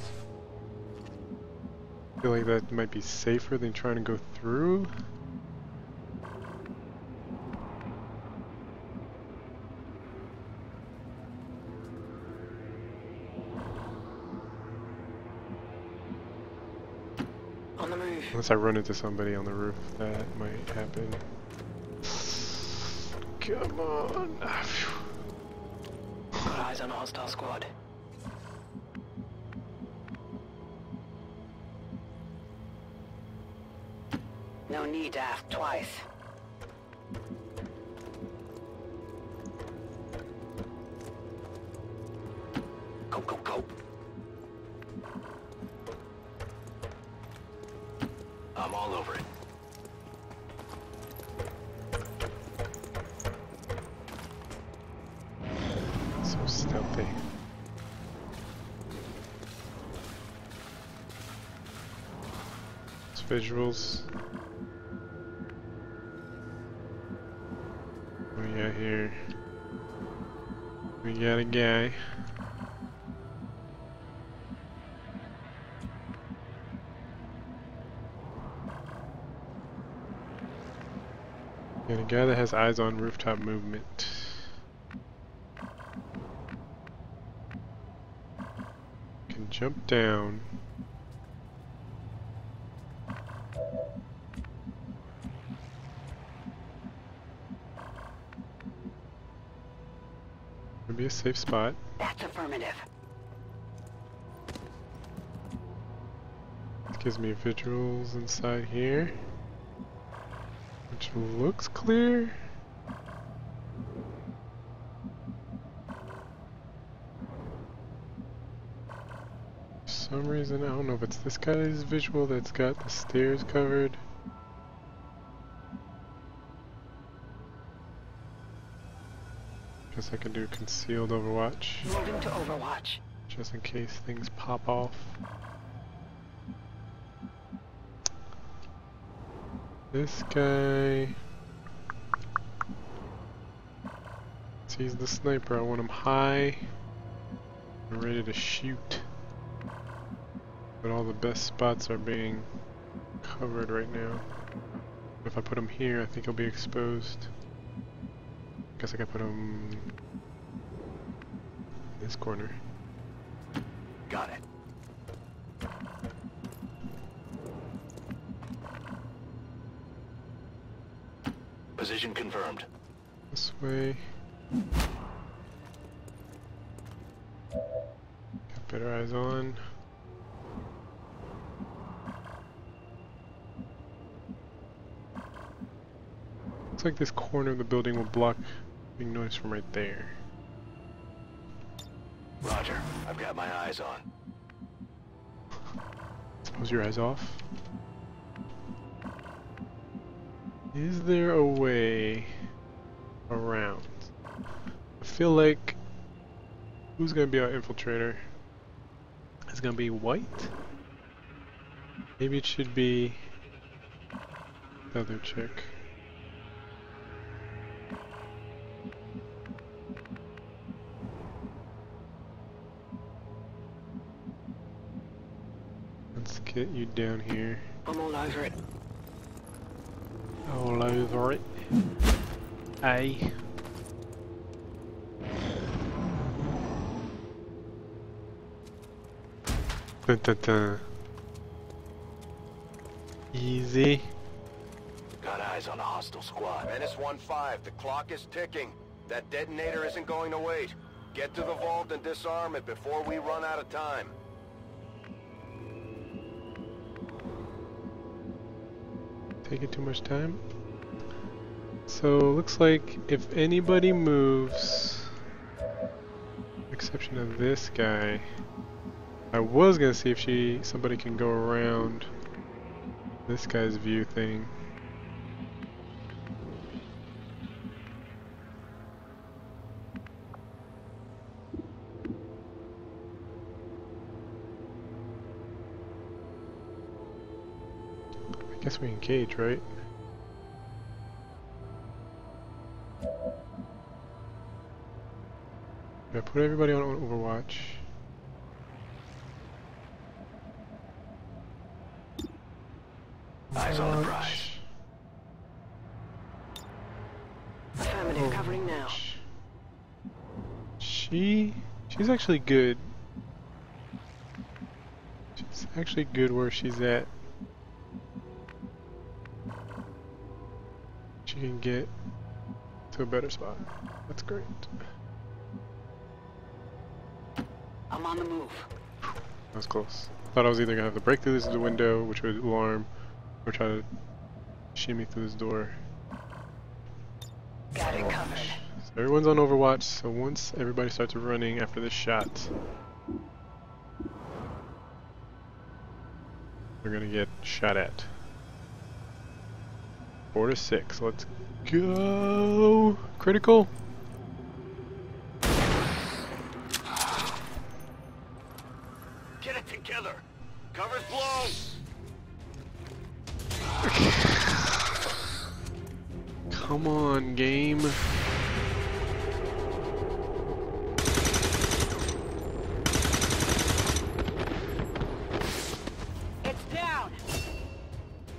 I feel like that might be safer than trying to go through. On the move. Unless I run into somebody on the roof, that might happen. Come on. Got eyes on hostile squad. No need to ask twice. Go, go, go. I'm all over it. So stealthy. It's visuals. What we got here? We got a guy. Got a guy that has eyes on rooftop movement. Can jump down. be a safe spot. That's affirmative. It gives me visuals inside here, which looks clear. For some reason, I don't know if it's this guy's visual that's got the stairs covered. Guess I can do concealed Overwatch. Moving to Overwatch. Just in case things pop off. This guy. He's the sniper. I want him high and ready to shoot. But all the best spots are being covered right now. If I put him here, I think he'll be exposed. Guess I can put him in this corner. Got it. Position confirmed. This way. Got better eyes on. Looks like this corner of the building will block being noise from right there. Roger. I've got my eyes on. Suppose your eyes off. Is there a way around? I feel like who's gonna be our infiltrator? It's gonna be white? Maybe it should be the other chick. Let's get you down here. I'm all over it. All over it. Aye. Dun, dun, dun. Easy. Got eyes on a hostile squad. Menace 1-5, the clock is ticking. That detonator isn't going to wait. Get to the vault and disarm it before we run out of time. Taking too much time. So looks like if anybody moves, exception of this guy, I was gonna see if somebody can go around this guy's view thing. I guess we engage, right? I put everybody on Overwatch. Eyes on the prize. Affirmative, covering now. She's actually good. She's actually good where she's at. She can get to a better spot. That's great. I'm on the move. That was close. I thought I was either gonna have to break through this window, which would alarm, or try to shimmy through this door. Got it covered. So everyone's on Overwatch, so once everybody starts running after this shot, we're gonna get shot at. 4 to 6, let's go! Critical! Get it together! Cover's blown! Come on, game. It's down.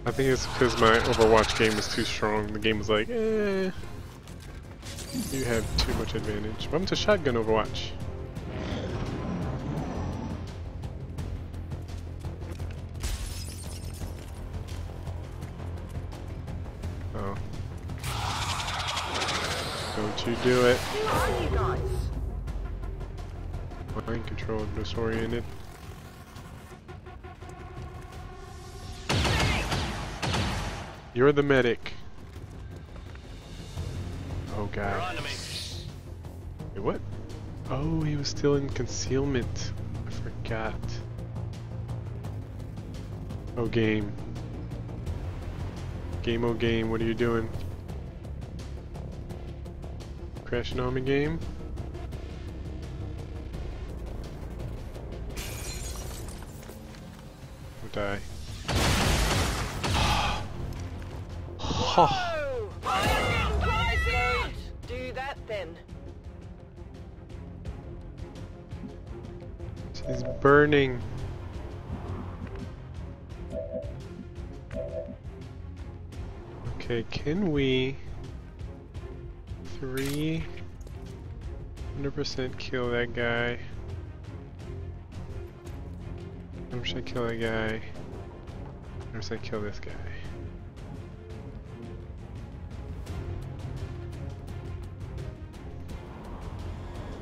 I think it's because my Overwatch game is too strong. The game is like, eh. You have too much advantage. Welcome to Shotgun Overwatch. Oh. Don't you do it. Who are you guys? Mind control, disoriented. You're the medic. Oh god. Wait, what? Oh, he was still in concealment. I forgot. Oh, game. Game, oh game, what are you doing? Crashing on me, game? I'll die. Whoa! Do that then. She's burning. Okay, can we 300% kill that guy? How much should I kill that guy? How much should I kill this guy?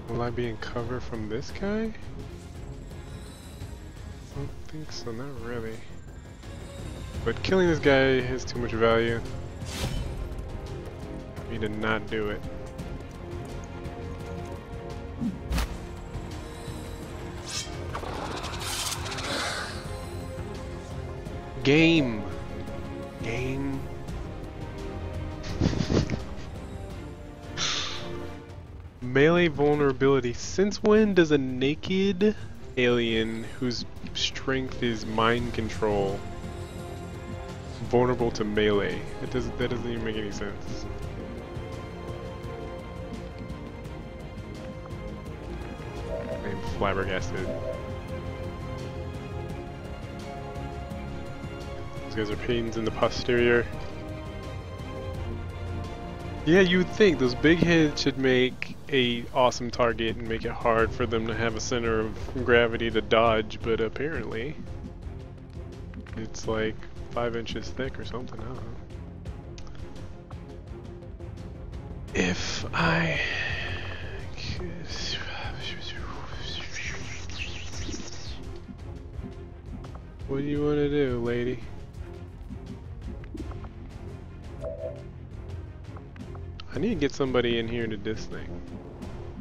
Will I be in cover from this guy? I don't think so, not really. But killing this guy has too much value for me to not do it. Game! Game! Melee vulnerability. Since when does a naked alien whose strength is mind control vulnerable to melee? That doesn't even make any sense. I'm flabbergasted. These guys are pains in the posterior. Yeah, you would think those big heads should make a awesome target and make it hard for them to have a center of gravity to dodge, but apparently it's like 5 inches thick or something. I don't know. If I could... What do you want to do, lady? I need to get somebody in here to this thing.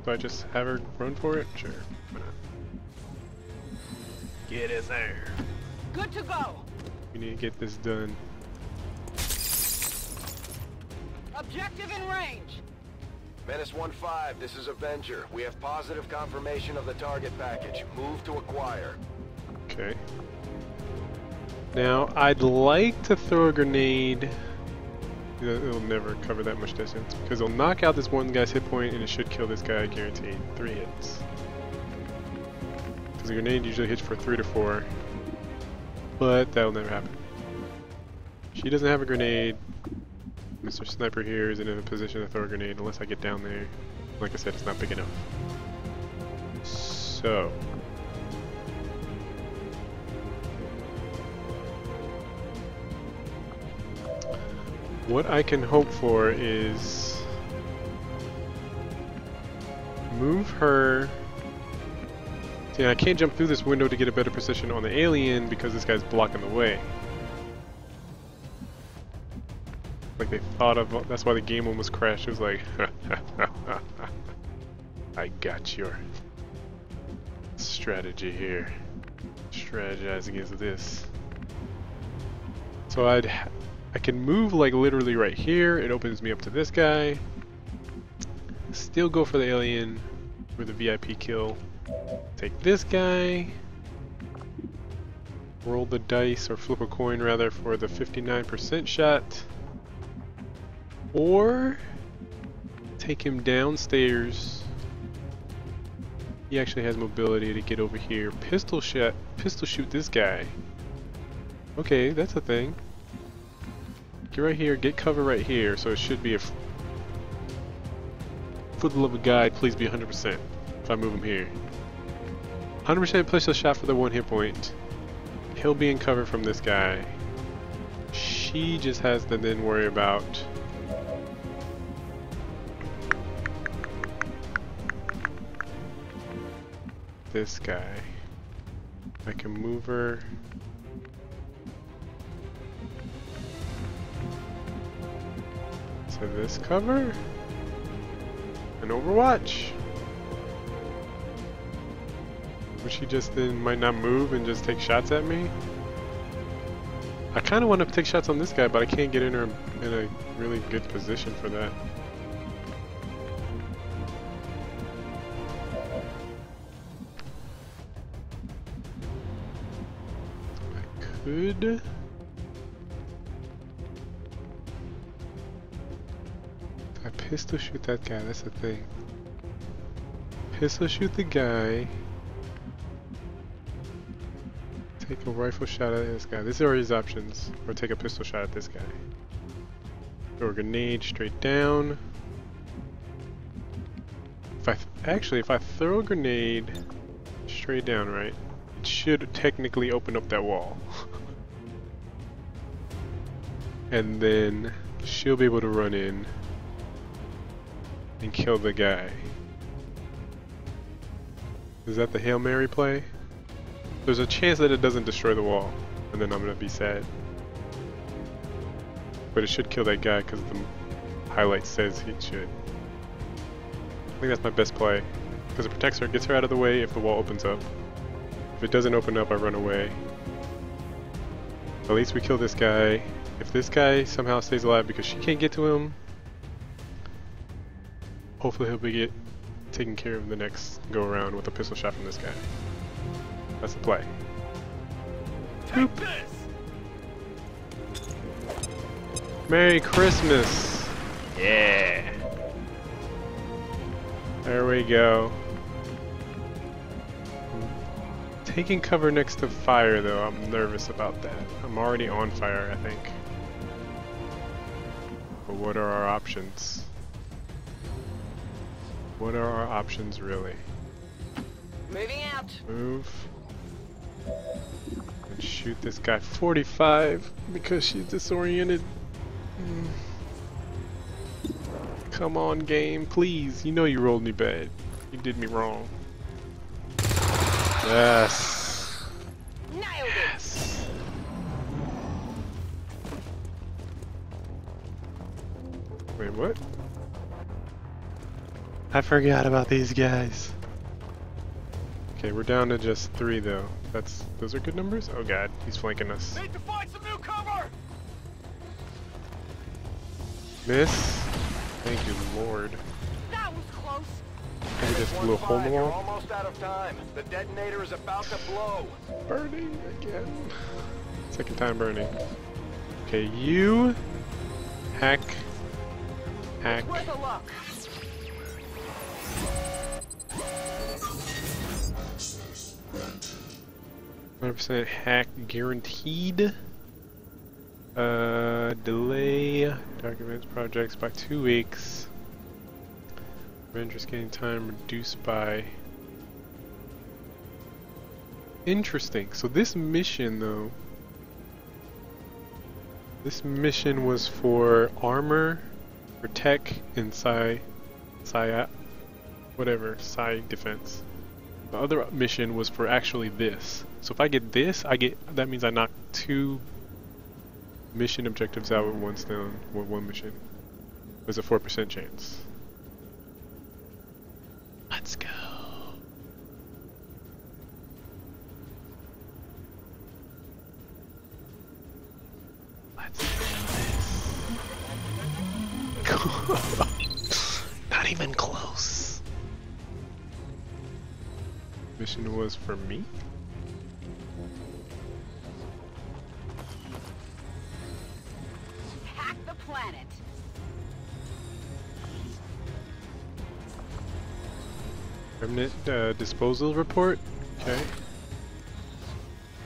Do I just have her run for it? Sure. Why not? Get us there. Good to go. We need to get this done. Objective in range. Menace 1-5, this is Avenger. We have positive confirmation of the target package. Move to acquire. Okay. Now, I'd like to throw a grenade. It'll never cover that much distance because it'll knock out this one guy's hit point and it should kill this guy guaranteed. 3 hits. Because the grenade usually hits for 3 to 4. But that'll never happen. She doesn't have a grenade. Mr. Sniper here isn't in a position to throw a grenade unless I get down there. Like I said, it's not big enough. So... what I can hope for is move her. See, I can't jump through this window to get a better position on the alien because this guy's blocking the way. Like they thought of, that's why the game almost crashed. It was like, I got your strategy here. Strategize against this. So I can move like literally right here. It opens me up to this guy. Still go for the alien with a VIP kill. Take this guy. Roll the dice or flip a coin rather for the 59% shot. Or take him downstairs. He actually has mobility to get over here. Pistol shoot this guy. Okay, that's a thing. Get right here, get cover right here, so it should be a... For the love of God, please be 100% if I move him here. 100% push the shot for the 1 hit point. He'll be in cover from this guy. She just has to then worry about... this guy. I can move her. To this cover? An Overwatch? Which she just then might not move and just take shots at me? I kind of want to take shots on this guy, but I can't get in her in a really good position for that. I could... I pistol shoot that guy, that's the thing. Pistol shoot the guy. Take a rifle shot at this guy. These are his options. Or take a pistol shot at this guy. Throw a grenade straight down. If I throw a grenade straight down, right, it should technically open up that wall. And then she'll be able to run in and kill the guy. Is that the Hail Mary play? There's a chance that it doesn't destroy the wall, and then I'm gonna be sad. But it should kill that guy because the highlight says it should. I think that's my best play. Because it protects her, gets her out of the way if the wall opens up. If it doesn't open up, I run away. At least we kill this guy. If this guy somehow stays alive because she can't get to him, hopefully he'll be taken care of the next go around with a pistol shot from this guy. That's the play. Take this! Merry Christmas! Yeah! There we go. Taking cover next to fire though, I'm nervous about that. I'm already on fire, I think. But what are our options? What are our options really? Moving out. Move. And shoot this guy 45 because she's disoriented. Come on, game, please. You know you rolled me bad. You did me wrong. Yes. Nailed it. Yes. Wait, what? I forgot about these guys. Okay, we're down to just 3 though. Those are good numbers? Oh god, he's flanking us. Need to find some new cover! Miss? Thank you, Lord. That was close. I just blew a hole in the You're wall. almost out of time. The detonator is about to blow. Burning again. Second time burning. Okay, you hack. It's worth a look. 100% hack guaranteed. Delay documents projects by 2 weeks. Avenger scanning time reduced by. Interesting. So this mission though. This mission was for armor, for tech, and psi defense. The other mission was for actually this. So if I get this, that means I knock 2 mission objectives out with one mission. There's a 4% chance. Let's go. Let's do this. Not even close. Mission was for me? Hack the planet. Remnant disposal report? Okay.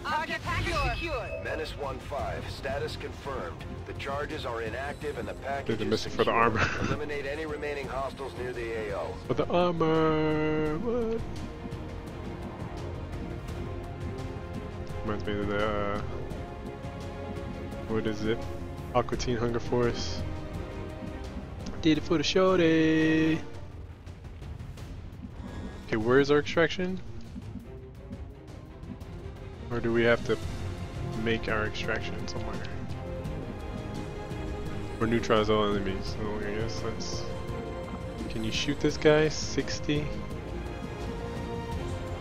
Target package secured. Menace 1-5, status confirmed. The charges are inactive and the package They're is missing for the secure. armor. Eliminate any remaining hostiles near the AO. For the armor! What? Reminds me of the, what is it? Aqua Teen Hunger Force. Did it for the shorty! Okay, where is our extraction? Or do we have to make our extraction somewhere? Or neutralize all enemies? Oh, I guess that's... Can you shoot this guy? 60?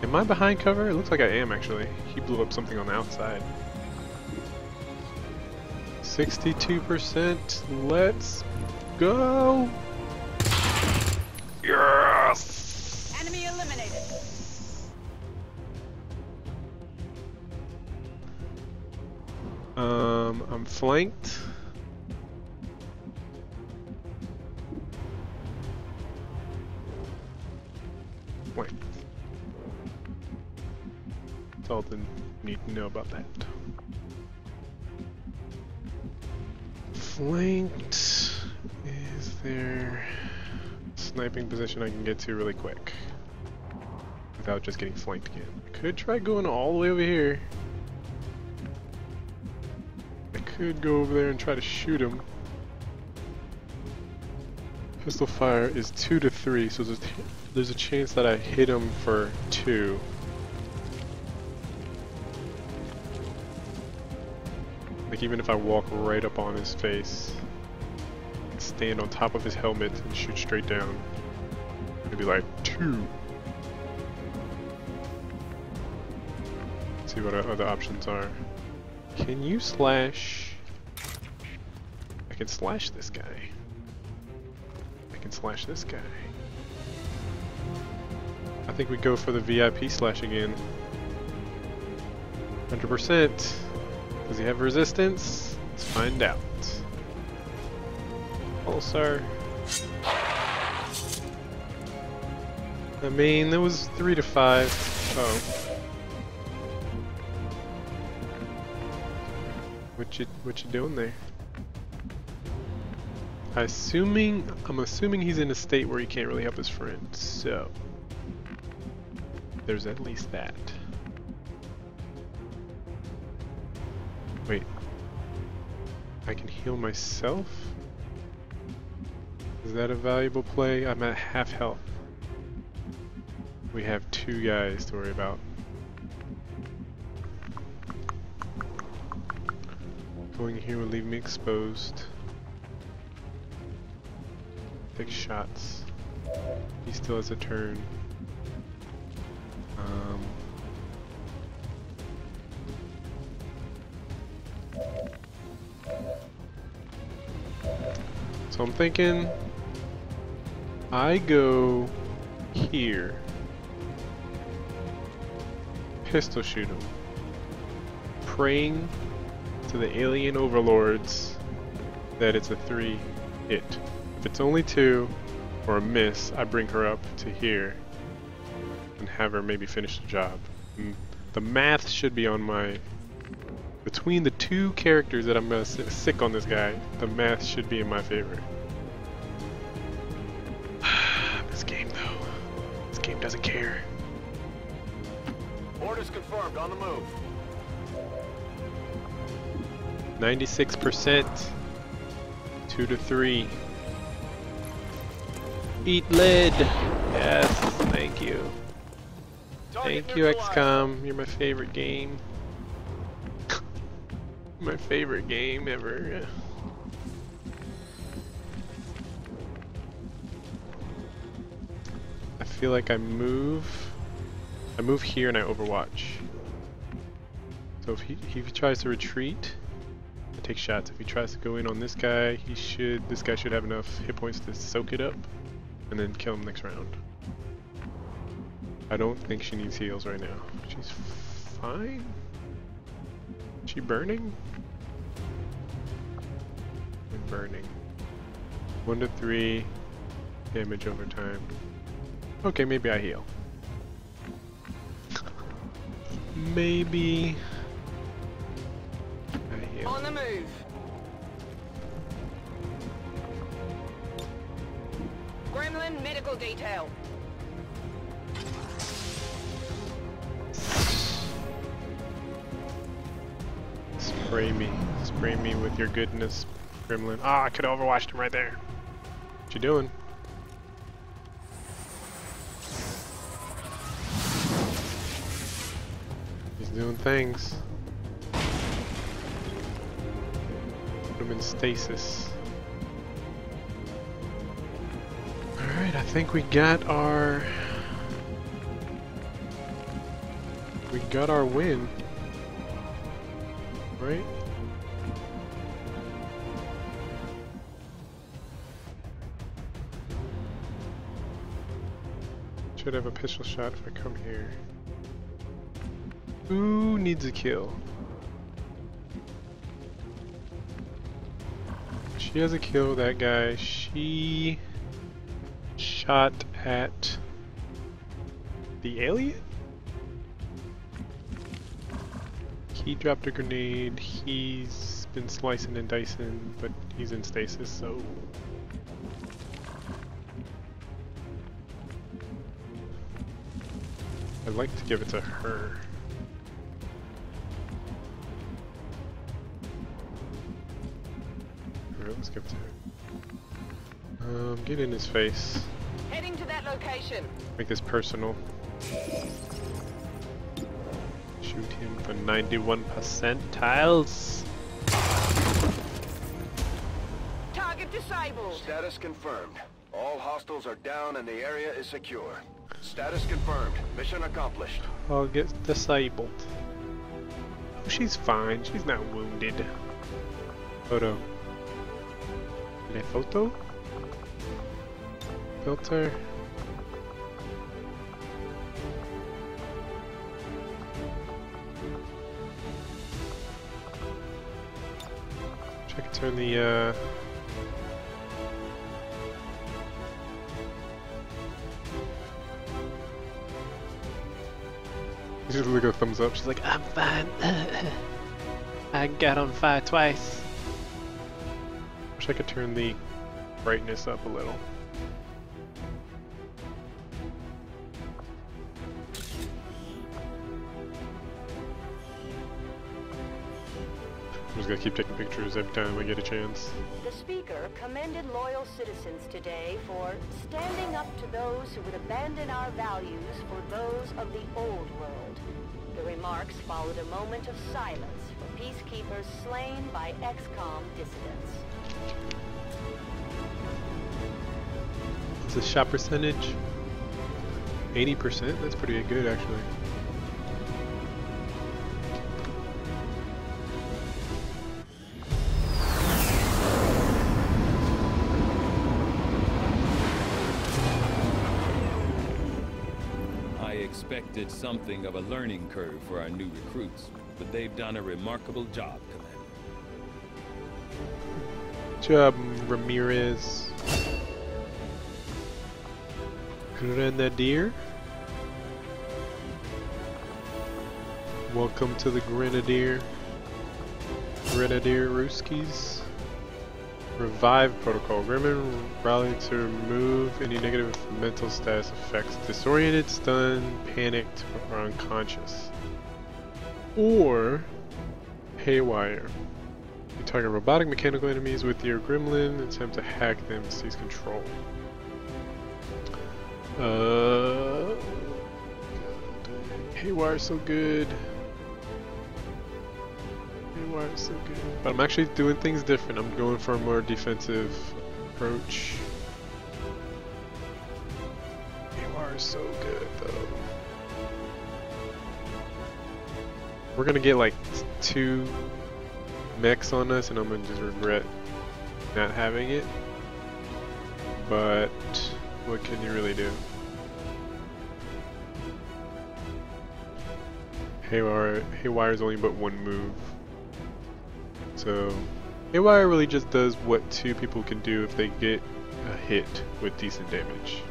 Am I behind cover? It looks like I am actually. He blew up something on the outside. 62%. Let's go! Yes! Enemy eliminated. I'm flanked. Flanked. That's all the need to know about that. Flanked. Is there a sniping position I can get to really quick without just getting flanked again? I could try going all the way over here. I could go over there and try to shoot him. Pistol fire is 2 to 3, so there's a chance that I hit him for 2. Like even if I walk right up on his face, stand on top of his helmet and shoot straight down, it'd be like 2. Let's see what our other options are. Can you slash? I can slash this guy. I can slash this guy. I think we go for the VIP slash again. 100%. Does he have resistance? Let's find out. Oh, sir. I mean, there was 3 to 5. Oh. What you doing there? I'm assuming he's in a state where he can't really help his friend, so there's at least that. Wait, I can heal myself? Is that a valuable play? I'm at half health. We have 2 guys to worry about. Going here will leave me exposed. Take shots. He still has a turn. So I'm thinking I go here. Pistol shoot him. Praying to the alien overlords that it's a 3 hit. If it's only 2 or a miss, I bring her up to here and have her maybe finish the job. And the math should be on my... Between the 2 characters that I'm gonna sick on this guy, the math should be in my favor. This game though, this game doesn't care. Orders confirmed, on the move. 96%. 2 to 3. Eat lead. Yes, thank you. Thank you, XCOM. You're my favorite game. My favorite game ever. I feel like I move here and I Overwatch. So if he tries to retreat, I take shots. If he tries to go in on this guy, this guy should have enough hit points to soak it up and then kill him next round. I don't think she needs heals right now. She's fine. Is she burning? Burning. 1 to 3 damage over time. Okay, maybe I heal. Maybe I heal. On the move. Gremlin medical detail. Spray me with your goodness, Gremlin. Ah, I could have overwatched him right there. What you doing? He's Doing things. Put him in stasis. Alright, I think we got our win. Right? Should have a pistol shot if I come here. Who needs a kill? She has a kill, that guy. She shot at the alien? He dropped a grenade. He's been slicing and dicing, but he's in stasis, so... I'd like to give it to her. Alright, let's give it to her. Get in his face. Heading to that location. Make this personal. Shoot him for 91 percentiles. Target disabled. Status confirmed. All hostiles are down and the area is secure. Status confirmed. Mission accomplished. Target disabled. Oh, she's fine. She's not wounded. Photo. Le photo? Filter. Check to turn the She just look a thumbs up. She's like, I'm fine. I got on fire twice. Wish I could turn the brightness up a little. I'm just gonna keep taking pictures every time I get a chance. The speaker commended loyal citizens today for standing up to those who would abandon our values for those of the old world. The remarks followed a moment of silence for peacekeepers slain by XCOM dissidents. What's the shot percentage? 80%? That's pretty good actually. Expected something of a learning curve for our new recruits, but they've done a remarkable job, Commander. Good job, Ramirez. Grenadier. Welcome to the Grenadier. Grenadier Ruskies. Revive protocol. Gremlin rally to remove any negative mental status effects. Disoriented, stunned, panicked, or unconscious. Or haywire. You target robotic mechanical enemies with your gremlin and attempt to hack them to seize control. Haywire's so good. Haywire's so good. But I'm actually doing things different. I'm going for a more defensive approach. Haywire's so good though. We're gonna get like 2 mechs on us and I'm gonna just regret not having it. But what can you really do? Haywire's only but 1 move. So Haywire really just does what 2 people can do if they get a hit with decent damage.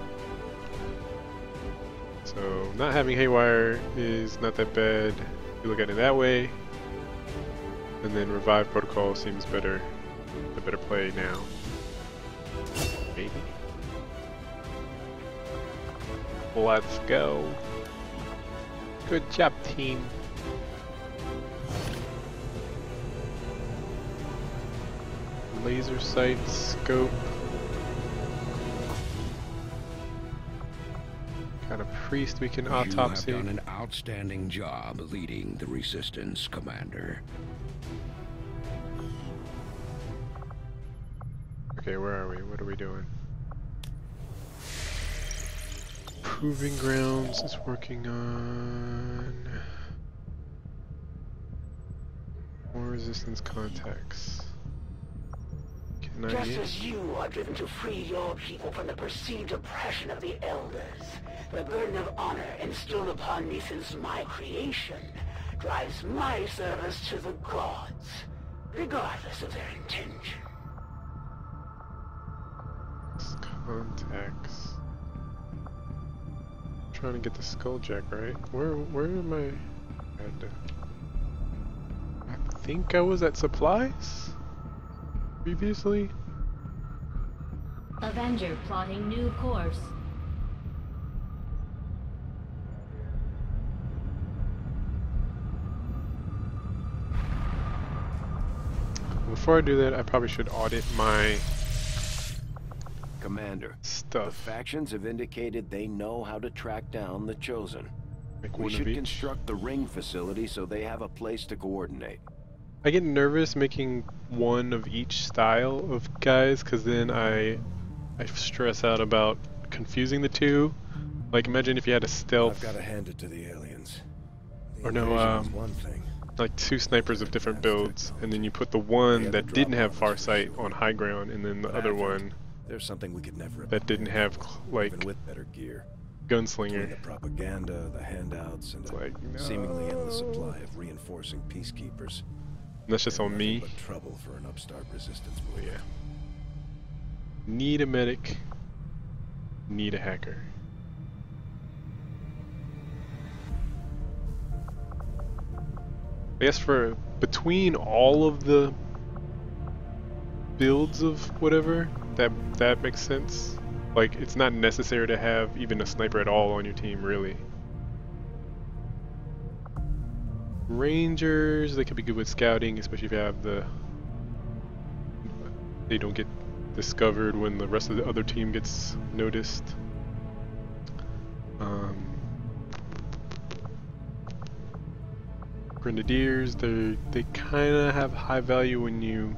So not having Haywire is not that bad if you look at it that way. And then Revive Protocol seems better, the better play now. Maybe. Let's go. Good job, team. Laser sight, scope. Got a priest we can You autopsy. have done an outstanding job leading the Resistance, Commander. Okay, where are we? What are we doing? Proving Grounds is working on more Resistance contacts. Can I Just get... as you are driven to free your people from the perceived oppression of the Elders, the burden of honor instilled upon me since my creation drives my service to the gods, regardless of their intention. Contacts. I'm trying to get the Skulljack right. Where am I? I think I was at supplies previously. Avenger plotting new course. Before I do that, I probably should audit my Commander, stuff. The factions have indicated they know how to track down the Chosen. Like We one of should each. construct the ring facility so they have a place to coordinate. I get nervous making one of each style of guys, because then I stress out about confusing the two. Like imagine if you had a stealth. I've got to hand it to the aliens. Or no, one thing. like two snipers of different builds, and then you put the one that didn't have Farsight on high ground, and then the other one There's something we could never that didn't have like even with better gear. gunslinger. Between the propaganda, the handouts, and a Like, seemingly endless supply of reinforcing peacekeepers. And that's just on me. But trouble for an upstart resistance move. Yeah. Need a medic. Need a hacker. I guess for between all of the builds of whatever, that makes sense. Like it's not necessary to have even a sniper at all on your team, really. Rangers, they could be good with scouting, especially if you have they don't get discovered when the rest of the other team gets noticed. Grenadiers, they kind of have high value when you,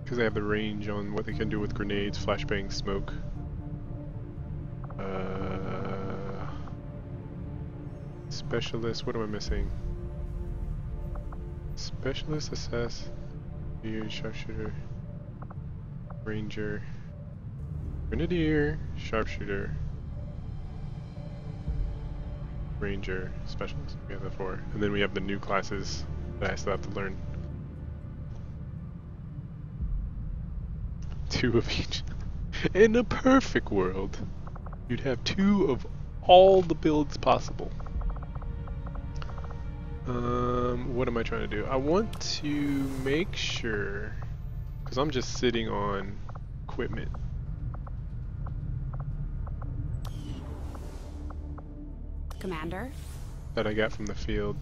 because they have the range on what they can do with grenades, flashbang, smoke. Specialist, what am I missing? Specialist, assess, sharpshooter, ranger, grenadier, sharpshooter, ranger, specialist. We have the four, and then we have the new classes that I still have to learn. Two of each. In a perfect world, you'd have two of all the builds possible. What am I trying to do? I want to make sure, because I'm just sitting on equipment. Commander? That I got from the field.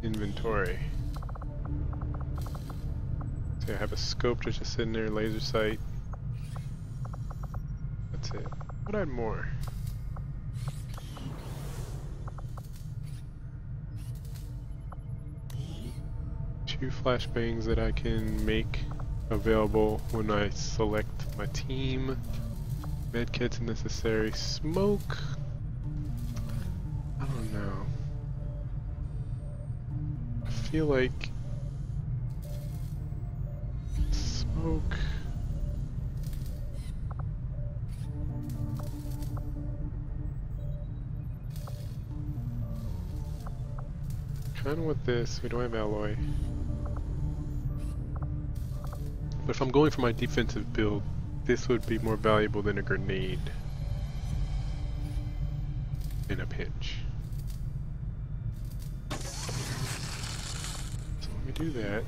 Inventory. So I have a scope just sitting there, laser sight. That's it. What I had more? Two flashbangs that I can make available when I select my team. Medkits necessary. Smoke. I don't know. I feel like smoke. Kind of with this, we don't have alloy. But if I'm going for my defensive build, this would be more valuable than a grenade in a pinch. So let me do that.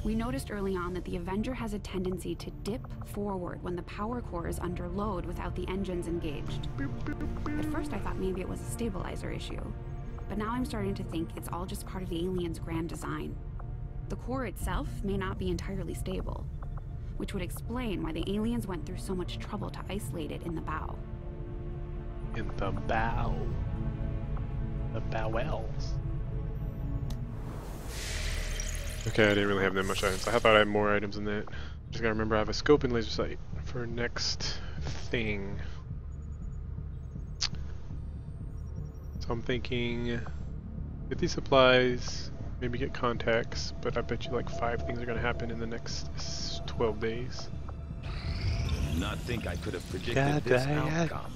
We noticed early on that the Avenger has a tendency to dip forward when the power core is under load without the engines engaged. At first I thought maybe it was a stabilizer issue, but now I'm starting to think it's all just part of the alien's grand design. The core itself may not be entirely stable, which would explain why the aliens went through so much trouble to isolate it in the bow. In the bow. The bowels. Okay, I didn't really have that much items. I thought I had more items than that. Just gotta remember I have a scope and laser sight for next thing. So I'm thinking 50 supplies, maybe get contacts, but I bet you like 5 things are gonna happen in the next 12 days. I did not think I could have predicted this outcome,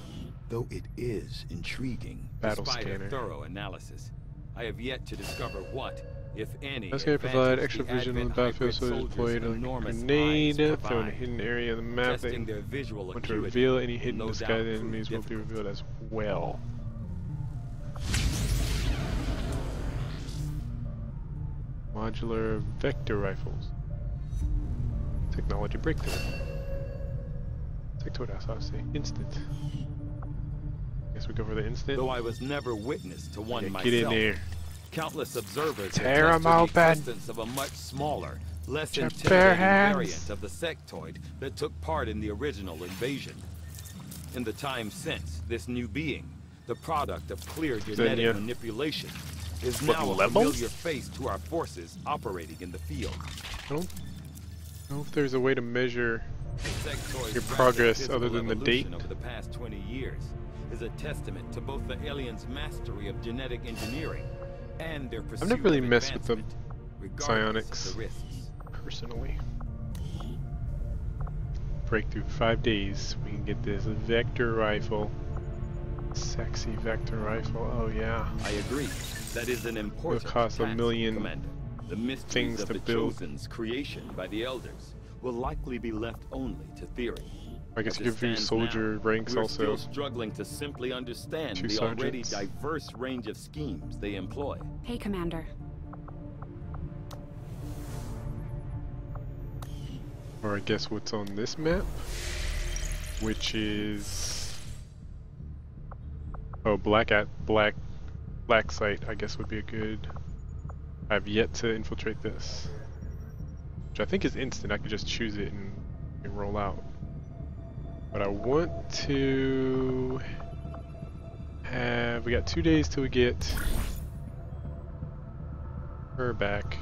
though it is intriguing. Battle Despite scanner. a thorough analysis, I have yet to discover what, if any, That's going to provide advantage extra the vision on the Advent battlefield, hybrid so deployed soldiers' a enormous grenade eyes thrown in a provide. hidden area of the map. They Testing their visual want to acuity reveal any will hidden no disguised doubt prove enemies will be difficult. revealed as well. Modular vector rifles. Technology breakthrough. Sector say instant. Guess we go for the instant. Though I was never witness to one myself, get in there. countless observers Tear attest 'em to the open. existence of a much smaller, less Your bare intimidating hands. variant of the sectoid that took part in the original invasion. In the time since, this new being, the product of clear genetic manipulation, is What, now a levels? familiar face to our forces operating in the field. I don't know if there's a way to measure Sectoid's your rapid progress physical other than the date. evolution over the past 20 years is a testament to both the aliens' mastery of genetic engineering and their pursuit I've never really of messed with the advancement, regardless of psionics the risks. personally. Breakthrough 5 days. We can get this vector rifle. Sexy vector rifle. Oh yeah. I agree. That is an important It'll cost a task, million Commander. The mysteries things of to the build. Chosen's creation by the Elders will likely be left only to theory. I guess As you it could view stands soldier now, ranks we're also. still struggling to simply understand 2 the already sergeants. diverse range of schemes they employ. Hey, Commander. Or I guess what's on this map, which is black site. I guess would be a good. I've yet to infiltrate this, which I think is instant. I could just choose it and roll out. But I want to have. We got 2 days till we get her back.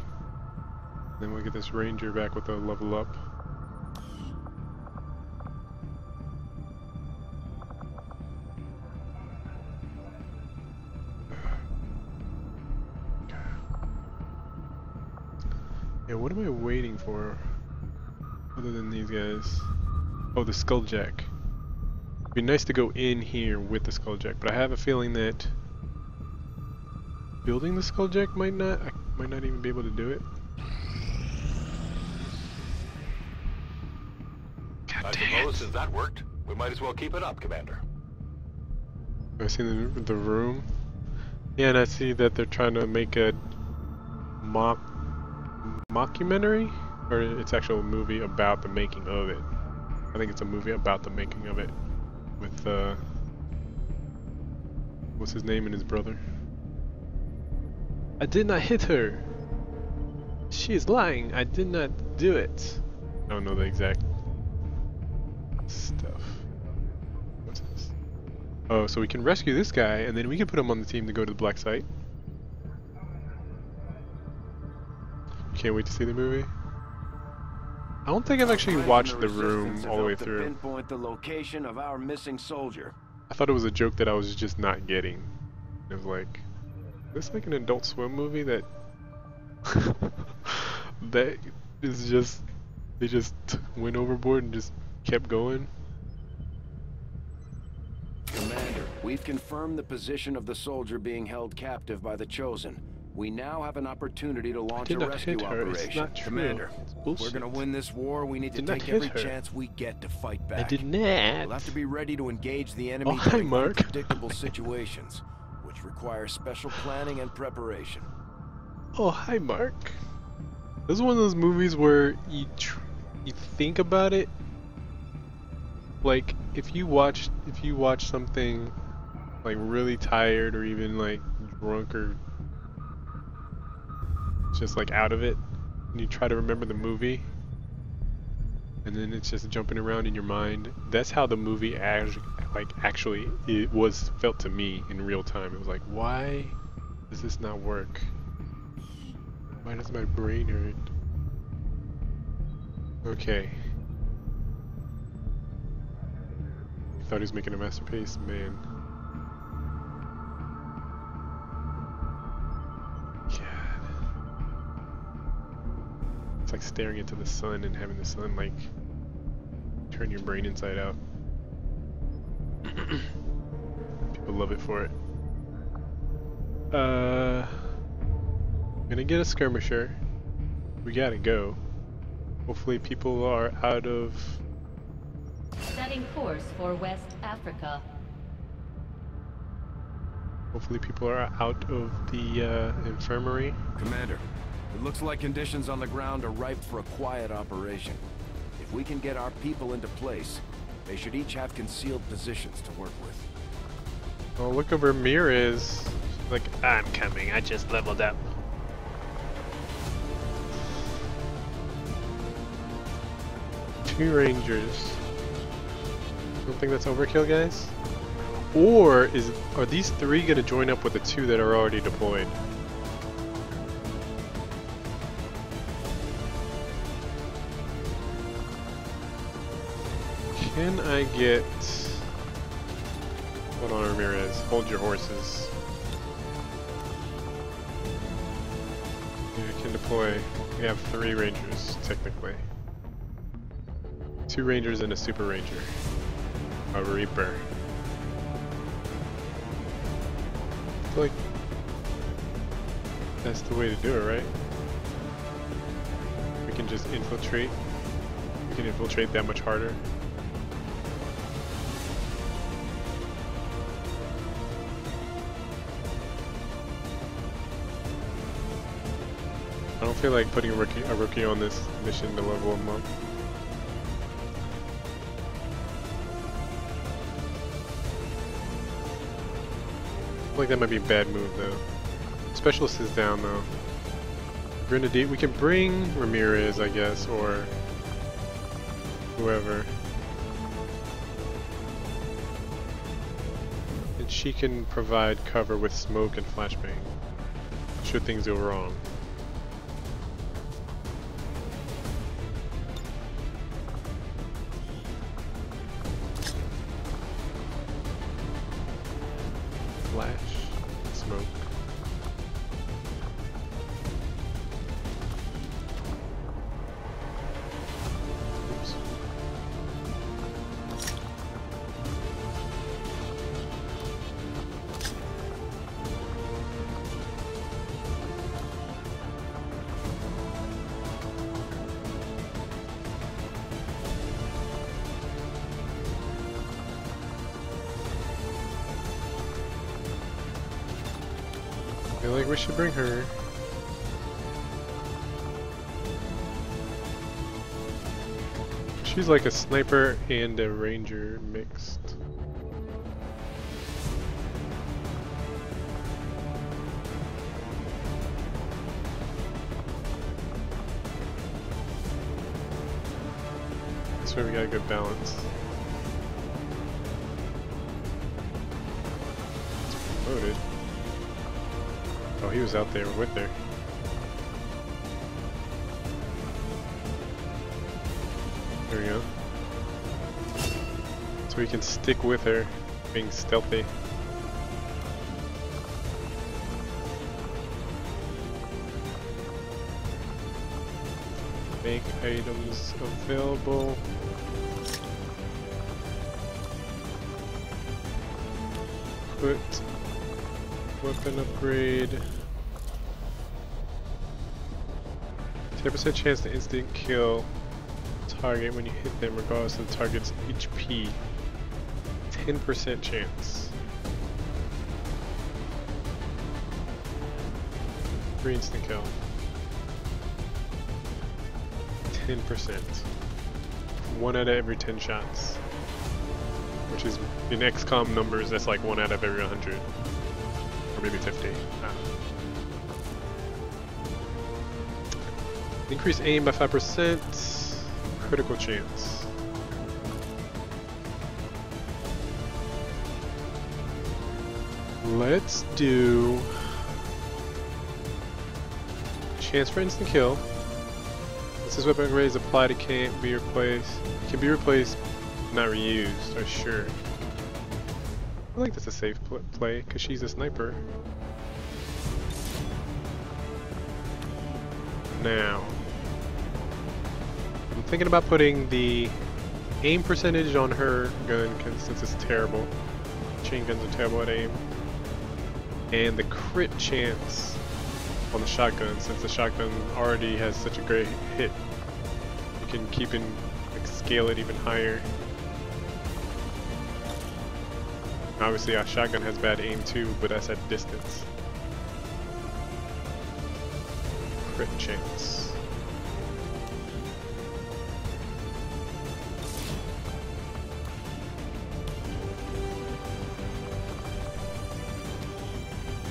Then we'll get this ranger back with a level up. Yeah, what am I waiting for? Other than these guys. Oh, the Skulljack. It'd be nice to go in here with the Skulljack, but I have a feeling that building the Skulljack I might not even be able to do it. I suppose since that worked, we might as well keep it up, Commander. I've seen the room. Yeah, and I see that they're trying to make a mockumentary, or it's actually a movie about the making of it. I think it's a movie about the making of it with what's his name and his brother. I did not hit her. She is lying. I did not do it. I don't know the exact stuff. What's this? Oh, so we can rescue this guy and then we can put him on the team to go to the black site. Can't wait to see the movie. I don't think I've actually watched The Room all the way through. Pinpoint the location of our missing soldier. I thought it was a joke that I was just not getting. It was like, is this like an Adult Swim movie that that is just they just went overboard and just kept going? Commander, we've confirmed the position of the soldier being held captive by the Chosen. We now have an opportunity to launch a rescue operation. It's not true. Commander, It's we're gonna win this war. We need to Did not take hit every her. chance we get to fight back. I did not. We'll have to be ready to engage the enemy hi, during Mark. unpredictable situations, which require special planning and preparation. Oh, hi, Mark. This is one of those movies where you think about it. Like if you watch something like really tired or even like drunk or just like out of it, and you try to remember the movie, and then it's just jumping around in your mind. That's how the movie actually it was felt to me in real time. It was like, why does this not work? Why does my brain hurt? Okay. Thought he was making a masterpiece, man. God. It's like staring into the sun and having the sun like turn your brain inside out. People love it for it. I'm gonna get a skirmisher. We gotta go. Hopefully people are out of... Setting course for West Africa. Hopefully people are out of the infirmary. Commander, it looks like conditions on the ground are ripe for a quiet operation. If we can get our people into place, they should each have concealed positions to work with. Oh, look over Ramirez. Like, I'm coming, I just leveled up. Two Rangers. Don't think that's overkill, guys? Or are these three gonna join up with the two that are already deployed? Can I get... Hold on, Ramirez. Hold your horses. Yeah, I can deploy. We have 3 Rangers, technically. 2 Rangers and a Super Ranger. A Reaper. I feel like that's the way to do it, right? We can just infiltrate. We can infiltrate that much harder. I don't feel like putting a rookie on this mission to level him up. I feel like that might be a bad move though. Specialist is down though. Grenadier, we can bring Ramirez, I guess, or whoever. And she can provide cover with smoke and flashbang, should things go wrong. Smoke. Oops. I feel like we should bring her. She's like a sniper and a ranger mixed. That's where we got a good balance. It's promoted. Oh, he was out there with her. There we go. So we can stick with her, being stealthy. Make items available. Put weapon upgrade. 10% chance to instant kill target when you hit them regardless of the target's HP. 10% chance. 3 instant kill. 10%. 1 out of every 10 shots. Which is, in XCOM numbers, that's like 1 out of every 100. Or maybe 50. I don't know. Increase aim by 5%. critical chance. Let's do chance for instant kill. This is weapon upgrades applied. It can't be replaced. It can be replaced, not reused. Or sure. I think that's a safe play because she's a sniper. Now, I'm thinking about putting the aim percentage on her gun since it's terrible. Chain guns are terrible at aim. And the crit chance on the shotgun, since the shotgun already has such a great hit. You can keep in, like, scale it even higher. Obviously our shotgun has bad aim too, but that's at distance. Crit chance.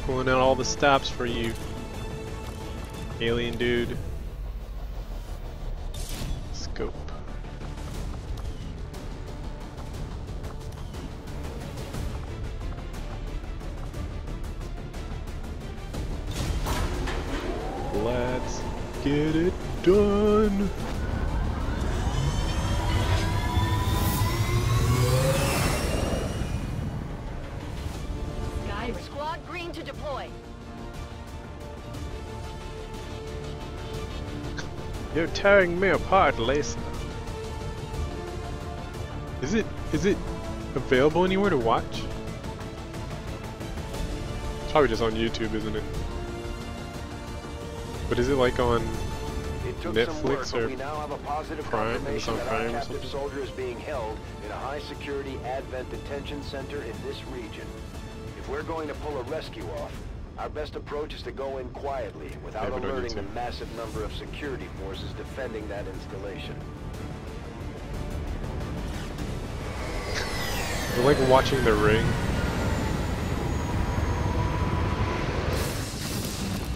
Pulling out all the stops for you, alien dude. Scope. Let's get it done. Squad green to deploy. You're tearing me apart, Lisa. Is it available anywhere to watch? It's probably just on YouTube, isn't it? But is it like on Netflix or we now have a positive Prime? It's on confirmation that Prime our or captive something? soldier is being held in a high-security Advent detention center in this region. If we're going to pull a rescue off, our best approach is to go in quietly without alerting the massive number of security forces defending that installation. We're like watching The Ring.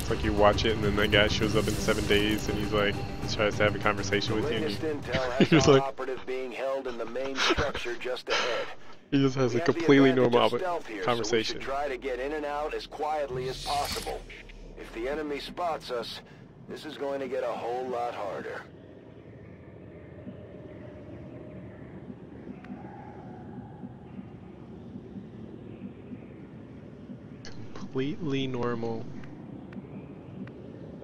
It's like you watch it and then that guy shows up in 7 days and he's like, he tries to have a conversation with you. Latest intel He's has like, operative being held in the main structure just ahead. he just has We a have the completely advantage normal of stealth here, conversation. So we should try to get in and out as quietly as possible. If the enemy spots us, this is going to get a whole lot harder. Completely normal.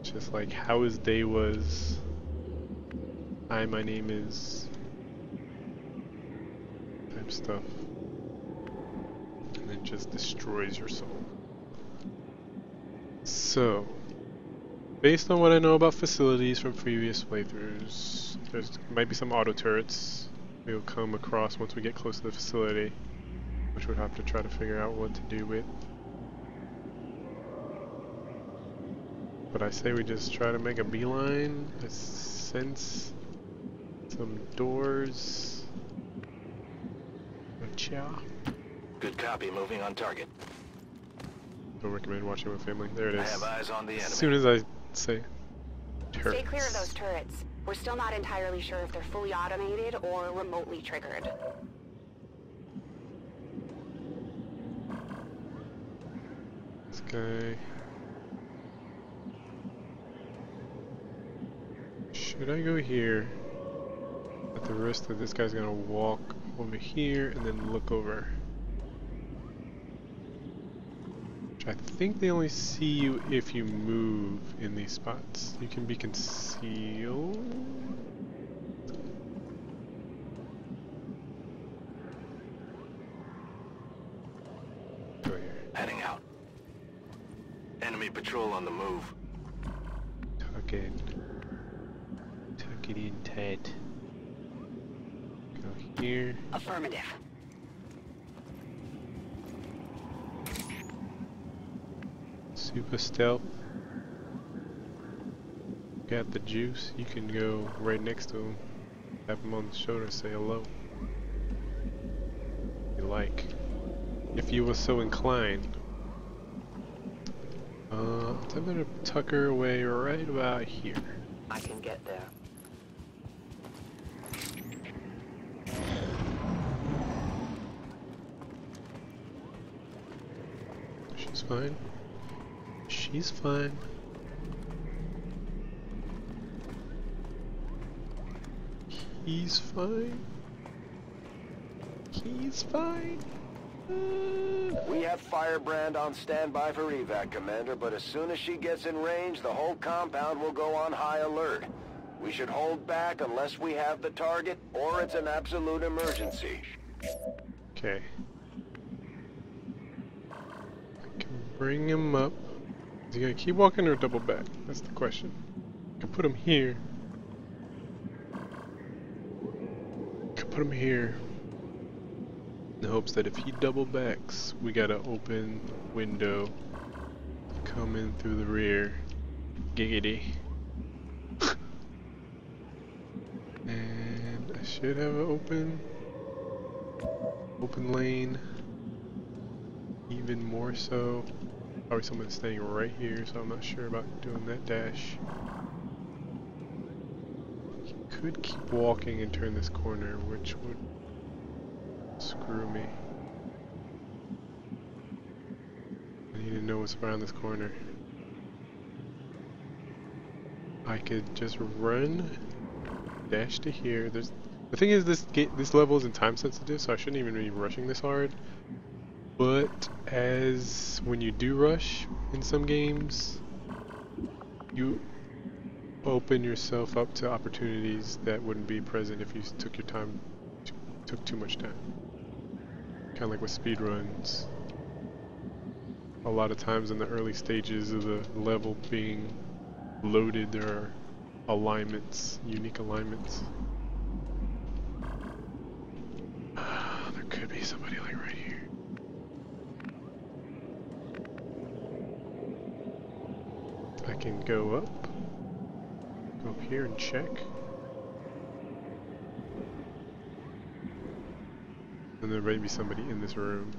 Just like how his day was. Hi, my name is... type stuff. And it just destroys your soul. So, based on what I know about facilities from previous playthroughs, there might be some auto turrets we'll come across once we get close to the facility, which we'll have to try to figure out what to do with. But I say we just try to make a beeline. I sense some doors. Cha. Good copy, moving on target. Don't recommend watching with family. There it is. I have eyes on the enemy. As soon as I say turrets. Stay clear of those turrets. We're still not entirely sure if they're fully automated or remotely triggered. This guy. Should I go here? At the risk that this guy's gonna walk over here and then look over. Which I think they only see you if you move in these spots. You can be concealed. Go here. Heading out. Enemy patrol on the move. Tuck in. Tuck it in tight. Go here. Affirmative. Super stealth. Got the juice. You can go right next to him. Tap him on the shoulder and say hello. You like. If you were so inclined. I'm gonna tuck her away right about here. I can get there. He's fine. She's fine. He's fine. He's fine. We have Firebrand on standby for evac, Commander, but as soon as she gets in range, the whole compound will go on high alert. We should hold back unless we have the target, or it's an absolute emergency. Okay. I can bring him up. Is he gonna keep walking or double back? That's the question. I can put him here. Put him here in the hopes that if he double backs, we got an open window to come in through the rear. Giggity. And I should have an open lane. Even more so. Probably someone's staying right here, so I'm not sure about doing that dash. Could keep walking and turn this corner, which would screw me. I need to know what's around this corner. I could just run, dash to here. The thing is, this level isn't time sensitive, so I shouldn't even be rushing this hard. But when you do rush in some games, you open yourself up to opportunities that wouldn't be present if you took too much time. Kind of like with speedruns. A lot of times in the early stages of the level being loaded, there are alignments, unique alignments. There could be somebody like right here. I can go up. Go up here and check. And there may be somebody in this room.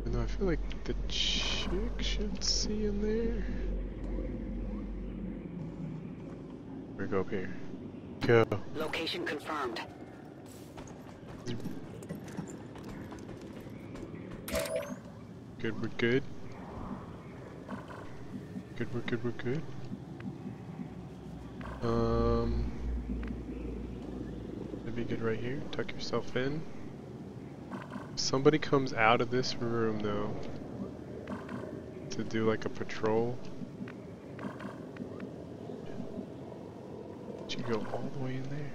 And I feel like the chick should see in there. We're gonna go up here. Go. Location confirmed. Good, we're good. Good, we're good, we're good. Maybe get right here, tuck yourself in. If somebody comes out of this room though, to do like a patrol, you go all the way in there.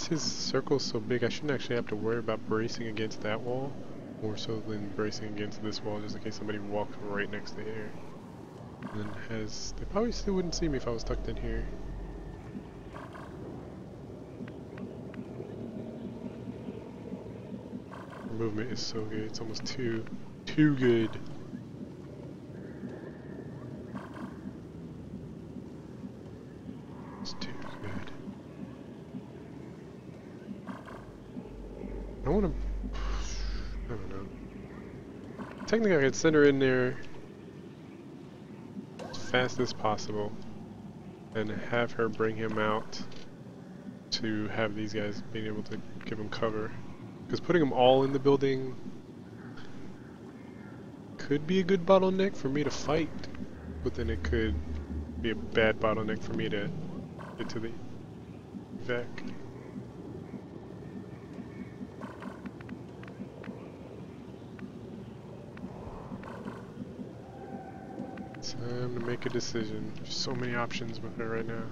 His circle's so big, I shouldn't actually have to worry about bracing against that wall, more so than bracing against this wall, just in case somebody walks right next to here. And then they probably still wouldn't see me if I was tucked in here. Her movement is so good, it's almost too good. It's too good. I don't know. Technically I could send her in there as fast as possible and have her bring him out to have these guys being able to give him cover. Because putting them all in the building could be a good bottleneck for me to fight, but then it could be a bad bottleneck for me to get to the evac. Time to make a decision. There's so many options with her right now.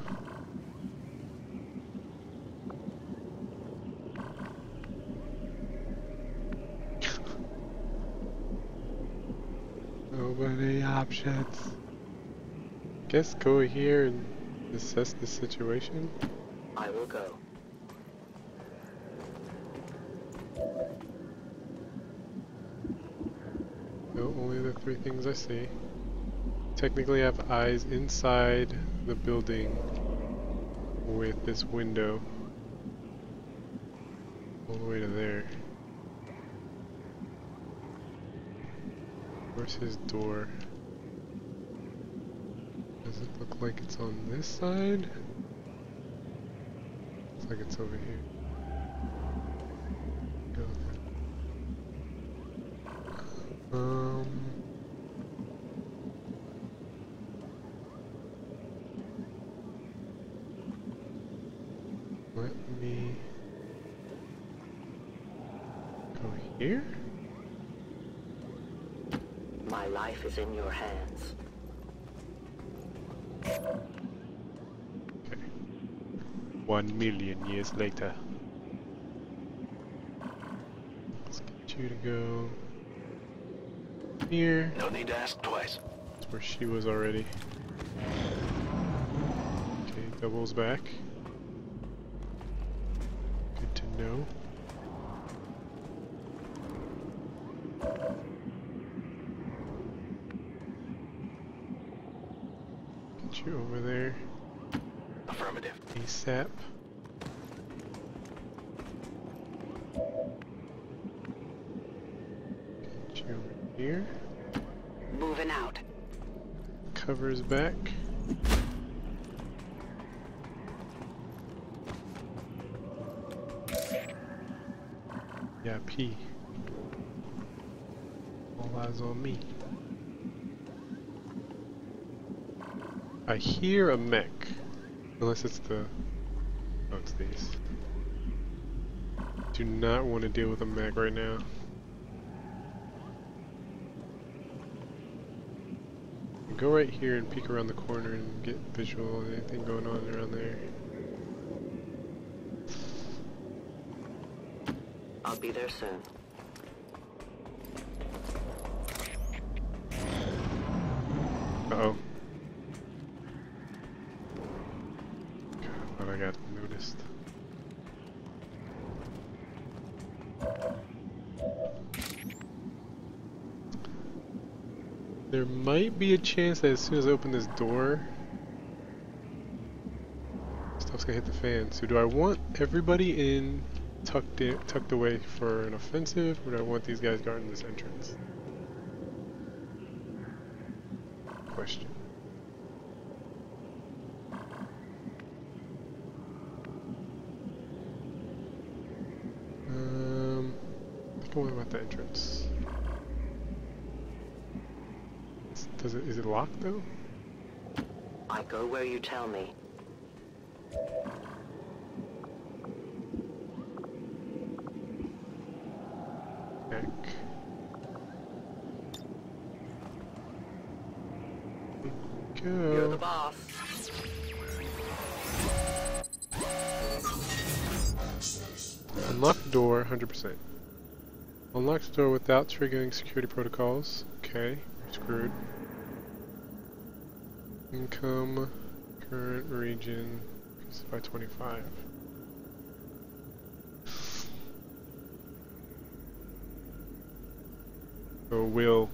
So many options. Guess go here and assess the situation. I will go. No, only the three things I see. Technically I have eyes inside the building with this window all the way to there. Where's his door? Does it look like it's on this side? Looks like it's over here. Go there. Let me go here? My life is in your hands. Okay. 1 million years later. Let's get you to go here. No need to ask twice. That's where she was already. Okay, doubles back. Good to know. Get you over there. Affirmative. ASAP. Get you over here. Moving out. Covers back. Yeah, P. All eyes on me. I hear a mech. Unless it's the... Oh, it's these. Do not want to deal with a mech right now. Go right here and peek around the corner and get visual on anything going on around there. I'll be there soon. Uh-oh. God, I got noticed. There might be a chance that as soon as I open this door, stuff's gonna hit the fan. So do I want everybody in tucked away for an offensive, or do I want these guys guarding this entrance? Question. I think I want about the entrance. Is it locked though? I go where you tell me. Heck. Go. You're the boss. Unlock the door, 100%. Unlock the door without triggering security protocols. Okay, we're screwed. Income, current region, increases by 25. So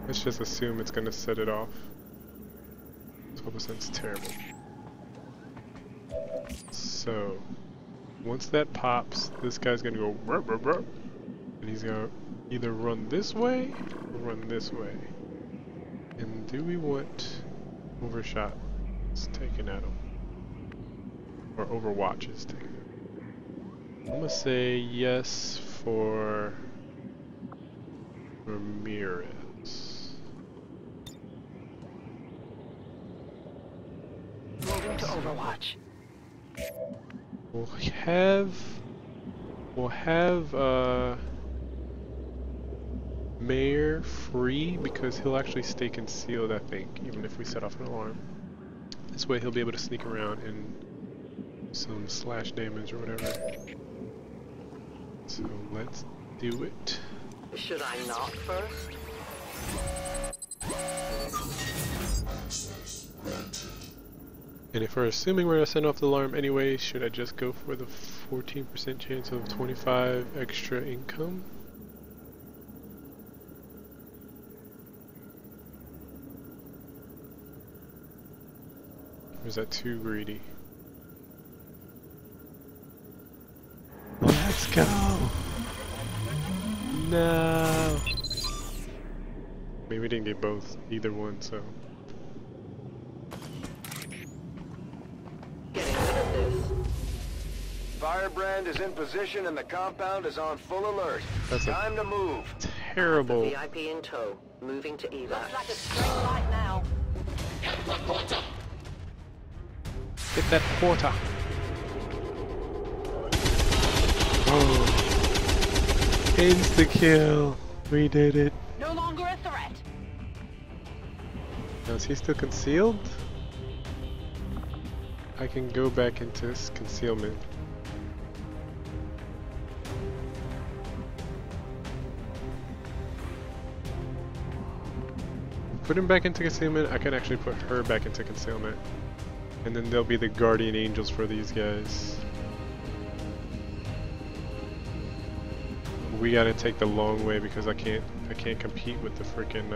let's just assume it's going to set it off. 12%'s terrible. So, once that pops, this guy's going to go burp, burp, burp, and he's going to either run this way or run this way. And do we want Overshot is taken at him? Or Overwatch is taken at him? I'm gonna say yes for Ramirez. Moving to Overwatch. We'll have Mayor free because he'll actually stay concealed, I think, even if we set off an alarm. This way he'll be able to sneak around and some slash damage or whatever. So let's do it. Should I knock first? And if we're assuming we're gonna send off the alarm anyway, should I just go for the 14% chance of 25 extra income? Or is that too greedy? Let's go! No! mean, we didn't get both, either one, so. Getting rid of this. Firebrand is in position and the compound is on full alert. That's Time to move. Terrible. VIP in tow. Moving to evac. Looks like a straight light now. Get that porter. Oh. Insta-kill. We did it. No longer a threat. Now, is he still concealed? I can go back into his concealment. Put him back into concealment, I can actually put her back into concealment. And then they'll be the guardian angels for these guys. We gotta take the long way because I can't compete with the freaking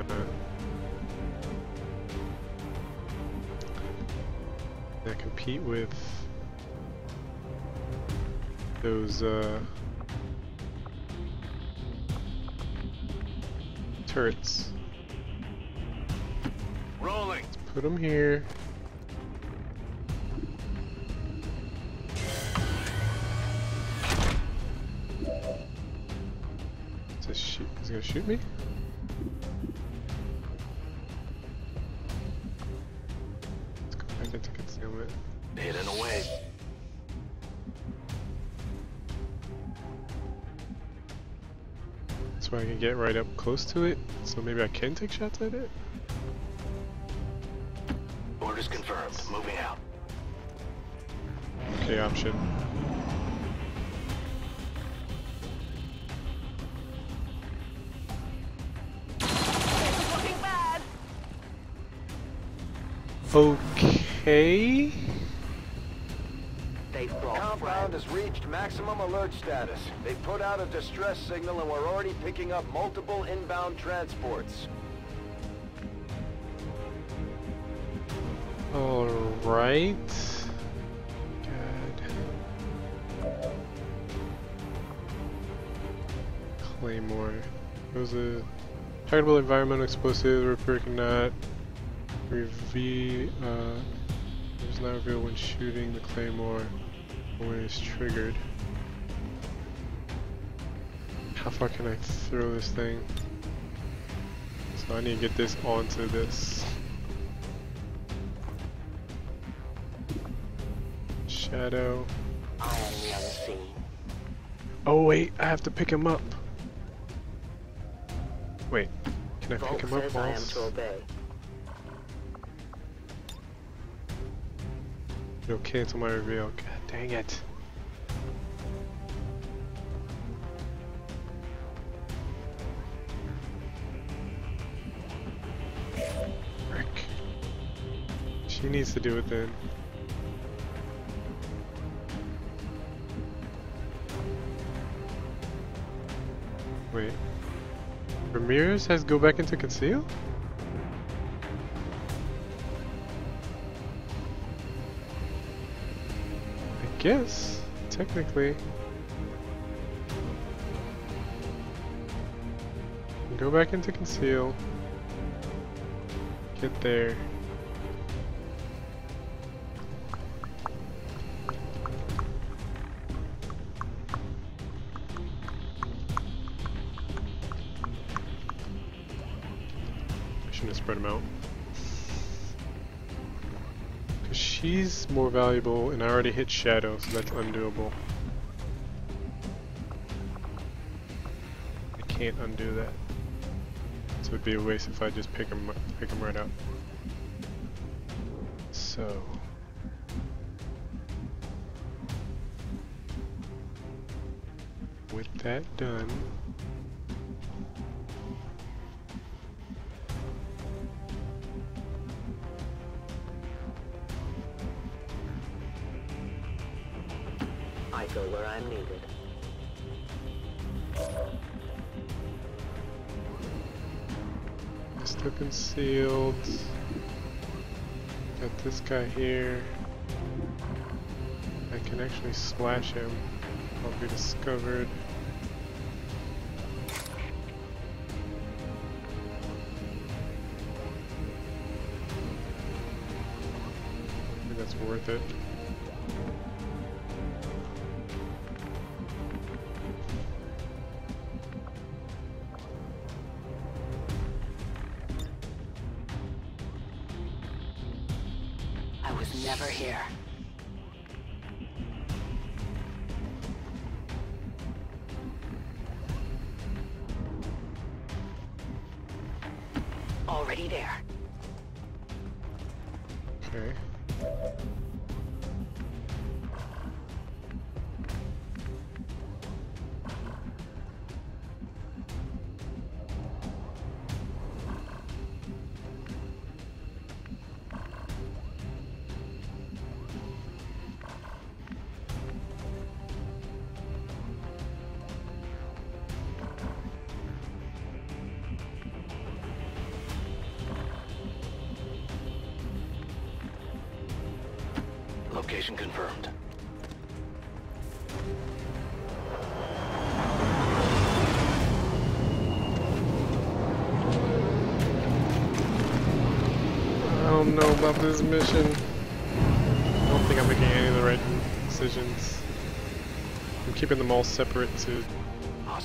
I compete with those turrets. Rolling. Let's put them here. He's gonna shoot me? Let's go back into concealment. Hidden away. So I can get right up close to it, so maybe I can take shots at it? Orders confirmed. Moving out. Okay, option. Looking bad. Okay. They've brought Compound has reached maximum alert status. They put out a distress signal and we're already picking up multiple inbound transports. Alright. Good. Claymore. It was a targetable environmental explosive. The repair cannot reveal. It was not revealed when shooting the claymore or when it's triggered. How far can I throw this thing? So I need to get this onto this. Shadow. I am the unseen. Oh wait, I have to pick him up. Wait, can I pick him up says I am whilst? to obey. It'll cancel my reveal. God dang it. Frick. She needs to do it then. Wait. Ramirez has go back into conceal? I guess, technically. Go back into conceal. Get there. Shouldn't have spread them out. Because she's more valuable, and I already hit Shadow, so that's undoable. I can't undo that. So it'd be a waste if I just pick them right up. So. With that done. I go where I'm needed. Still concealed. Got this guy here. I can actually slash him. I'll be discovered. worth it. I was never here. Already there. Okay. Location confirmed. I don't know about this mission. I don't think I'm making any of the right decisions. I'm keeping them all separate to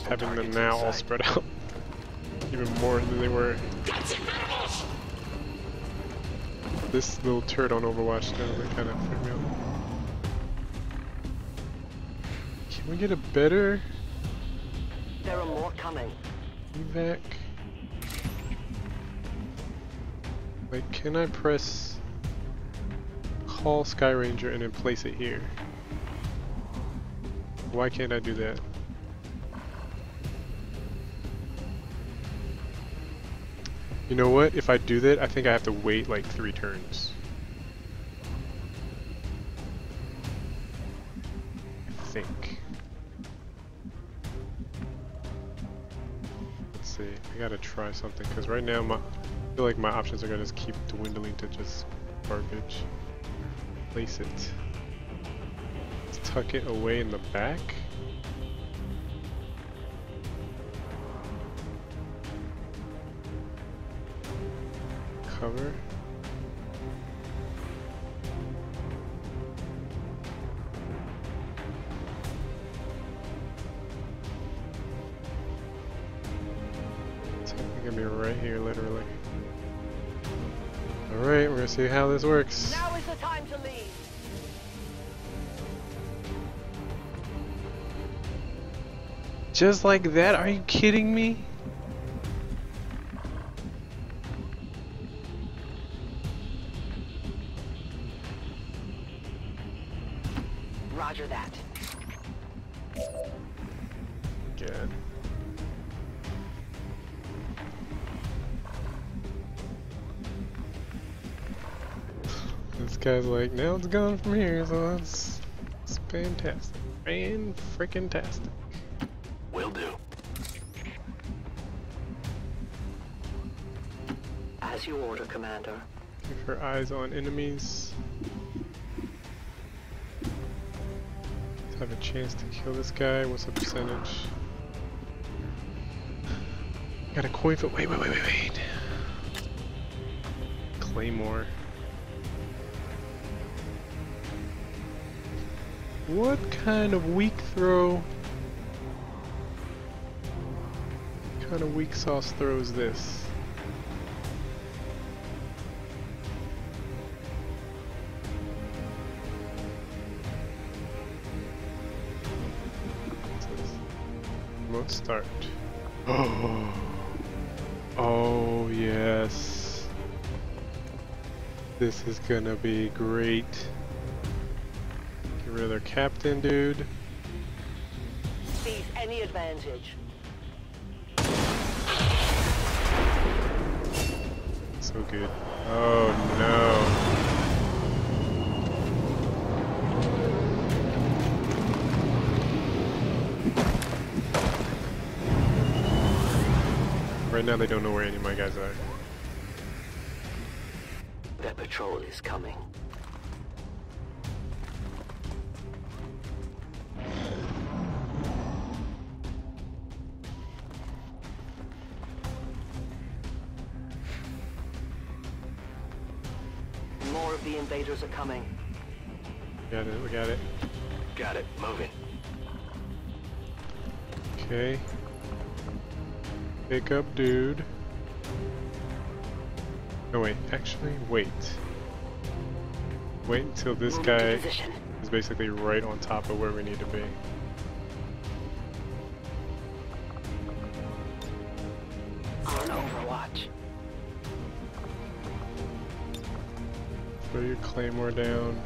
having them now all spread out even more than they were. This little turd on Overwatch now, that kind of freaked me out. Can we get a better There are more coming. evac? Like, can I press call Sky Ranger and then place it here? Why can't I do that? You know what? If I do that, I think I have to wait like 3 turns. I think. Let's see. I gotta try something because right now I feel like my options are gonna just keep dwindling to just garbage. Place it. Let's tuck it away in the back. Cover. It's gonna be right here, literally. Alright, we're gonna see how this works. Now is the time to leave. Just like that? Are you kidding me? Roger that. Good. This guy's like, now it's gone from here, so it's fantastic. Fan-frickin-tastic. Will do. As you order, Commander. Keep her eyes on enemies. Have a chance to kill this guy. What's the percentage? Got a coin flip. Wait. Claymore. What kind of weak throw? What kind of weak sauce throw is this? Remote start. Oh yes. This is gonna be great. Get rid of their captain, dude. Seize any advantage. So good. Oh no. Right now they don't know where any of my guys are. Their patrol is coming. More of the invaders are coming. Got it, we got it. Got it. Moving. Okay. Pick up, dude. No, wait. Actually, wait. Wait until this guy is basically right on top of where we need to be. On Overwatch. Throw your claymore down.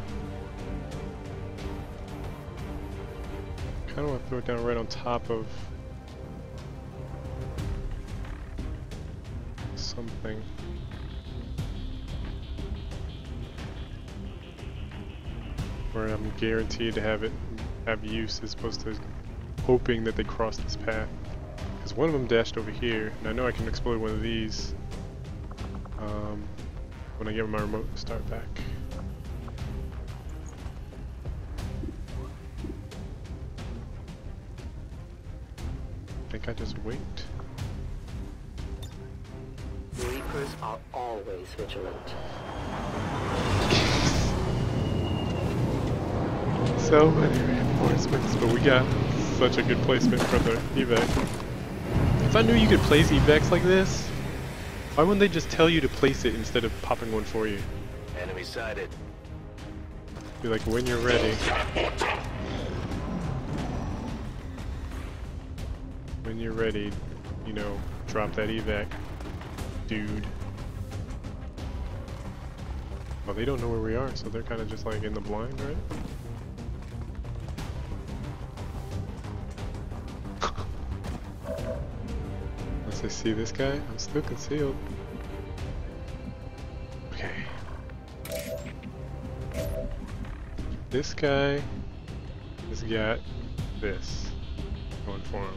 Kinda wanna throw it down right on top of something. Where I'm guaranteed to have use as opposed to hoping that they cross this path. Because one of them dashed over here, and I know I can explode one of these when I get my remote to start back. I think I just wait. Reapers are always vigilant. So many reinforcements, but we got such a good placement for the evac. If I knew you could place evacs like this, why wouldn't they just tell you to place it instead of popping one for you? Enemy sighted. Be like, when you're ready. When you're ready, you know, drop that evac, dude. Well, they don't know where we are, so they're kind of just like in the blind, right? Unless I see this guy, I'm still concealed. Okay. This guy has got this going for him.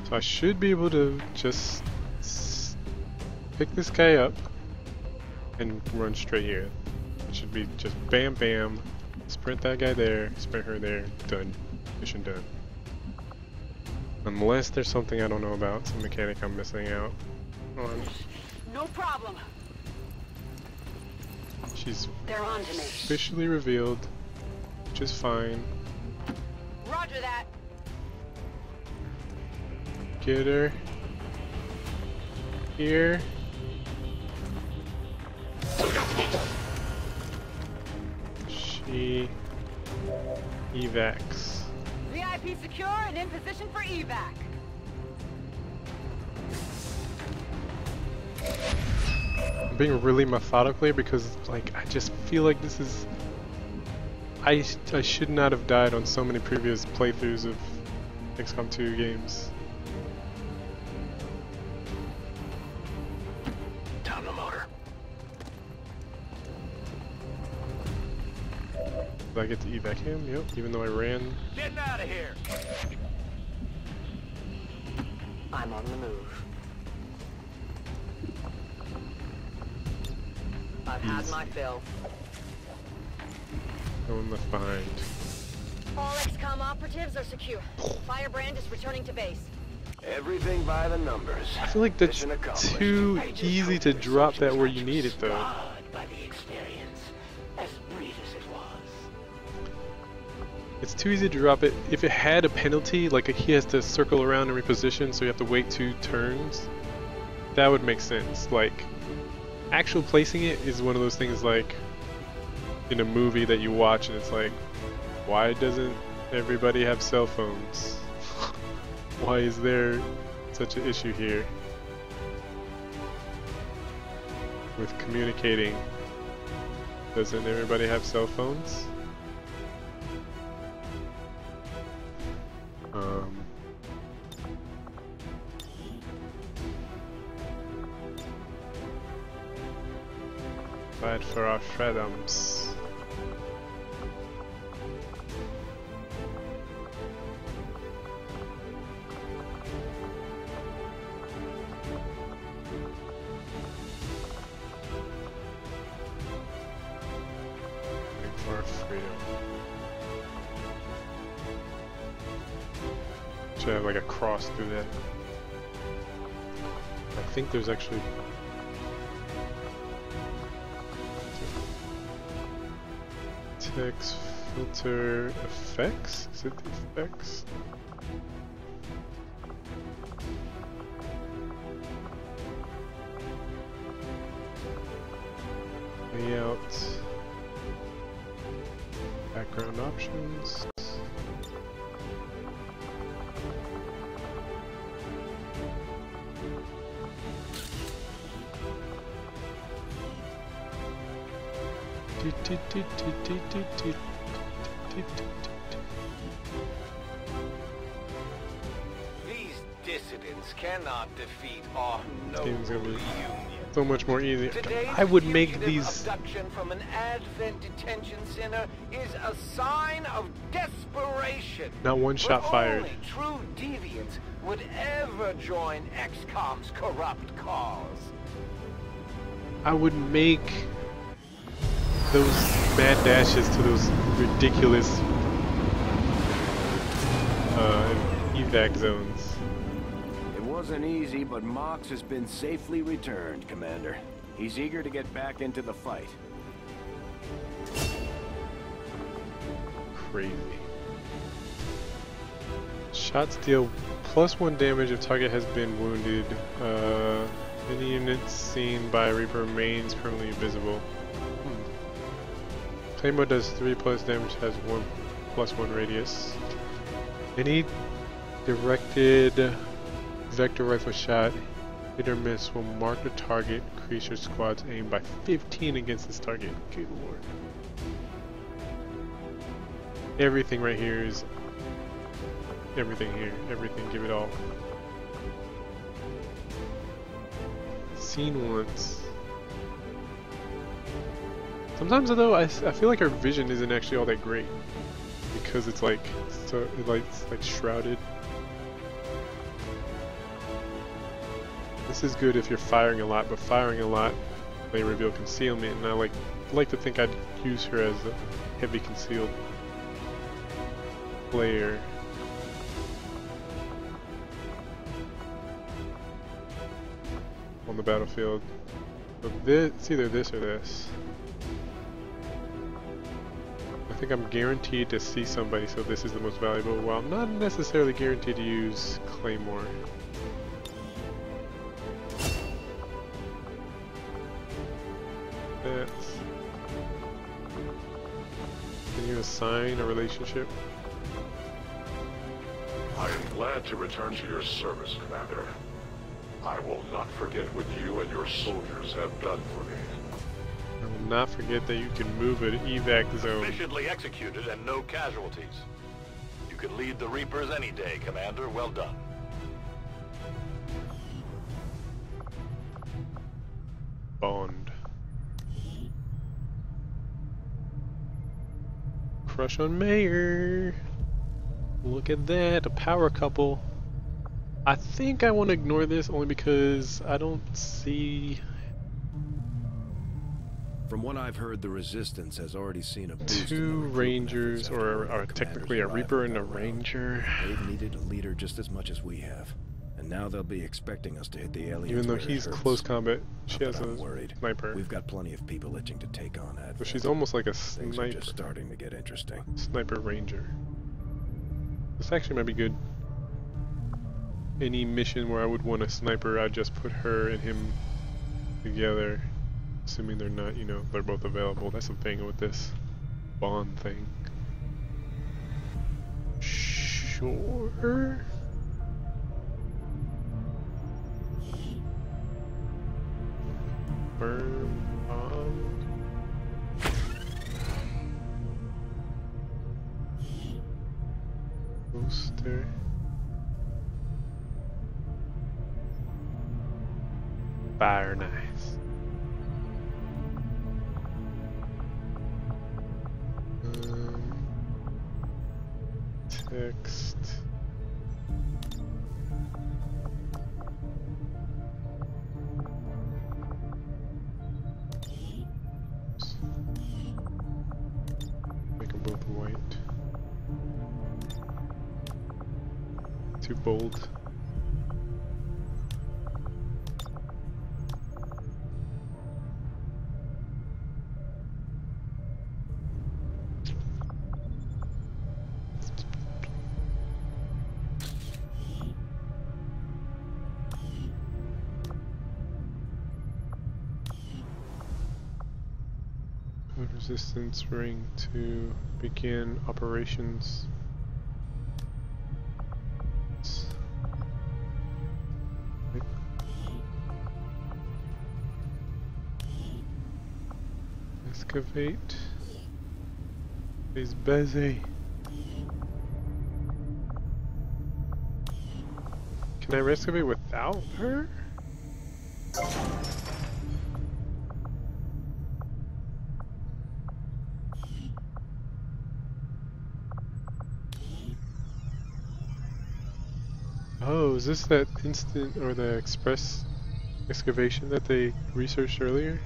So I should be able to just pick this guy up and run straight here. It should be just bam bam, sprint that guy there, sprint her there, done. Mission done. Unless there's something I don't know about, some mechanic I'm missing out on. No problem. She's They're on to me. officially revealed, which is fine. Roger that. Get her. Here. She evacs. VIP secure and in position for evac. I'm being really methodical here because, like, I just feel like this is... I should not have died on so many previous playthroughs of XCOM 2 games. Down the motor. Did I get to evac him? Yep, even though I ran. Getting out of here. I'm on the move. I've had my fill. No one left behind. All XCOM operatives are secure. Firebrand is returning to base. Everything by the numbers. I feel like that's too easy to drop that where you need it, though. By the experience, as brief as it was. It's too easy to drop it. If it had a penalty, like he has to circle around and reposition, so you have to wait 2 turns, that would make sense. Like, actual placing it is one of those things like in a movie that you watch and it's like, why doesn't everybody have cell phones? Why is there such an issue here with communicating? Doesn't everybody have cell phones? Fight for our freedoms. Fighting for our freedom. Should have like a cross through that. Like think there's actually... Text filter effects? Is it the effects? Layout. Background options. These dissidents cannot defeat our noble Game's gonna be union. so much more easier. Today's I would make fugitive these. abduction from an Advent detention center is a sign of desperation. Not one shot fired. Only true deviants would ever join XCOM's corrupt cause. I would make those mad dashes to those ridiculous evac zones. It wasn't easy, but Mox has been safely returned, Commander. He's eager to get back into the fight. Crazy. Shots deal +1 damage if target has been wounded. Any units seen by Reaper remains permanently invisible. Claymore does 3+ damage, has 1+1 radius. Any directed vector rifle shot, hit or miss, will mark the target, increase your squad's aim by 15 against this target. Good lord. Everything right here is... everything here. Everything, give it all. Seen once. Sometimes though, I feel like our vision isn't actually all that great. Because it's like, so it's like shrouded. This is good if you're firing a lot, but firing a lot may reveal concealment, and I like to think I'd use her as a heavy concealed player. On the battlefield. But it's either this or this. I think I'm guaranteed to see somebody, so this is the most valuable, while I'm not necessarily guaranteed to use Claymore. That's... Can you assign a relationship? I am glad to return to your service, Commander. I will not forget what you and your soldiers have done for me. I will not forget that you can move an evac zone. Efficiently executed and no casualties. You can lead the Reapers any day, Commander. Well done. Bond. Crush on Mayor. Look at that, a power couple. I think I want to ignore this only because I don't see... From what I've heard, the Resistance has already seen a boost two Rangers, or technically a Reaper and a Ranger. They've needed a leader just as much as we have. And now they'll be expecting us to hit the aliens. Even though he's close combat, she has a sniper. We've got plenty of people itching to take on Advent. So she's almost like a Things sniper. are just starting to get interesting. Sniper Ranger. This actually might be good. Any mission where I would want a sniper, I'd just put her and him together. Assuming they're not, you know, they're both available. That's the thing with this bond thing. Sure. Burn bond. Poster. Fire nice. Text. Make them both white. Too bold. Resistance ring to begin operations. Excavate. He's busy. Can I excavate without her? Oh, is this that instant or the express excavation that they researched earlier?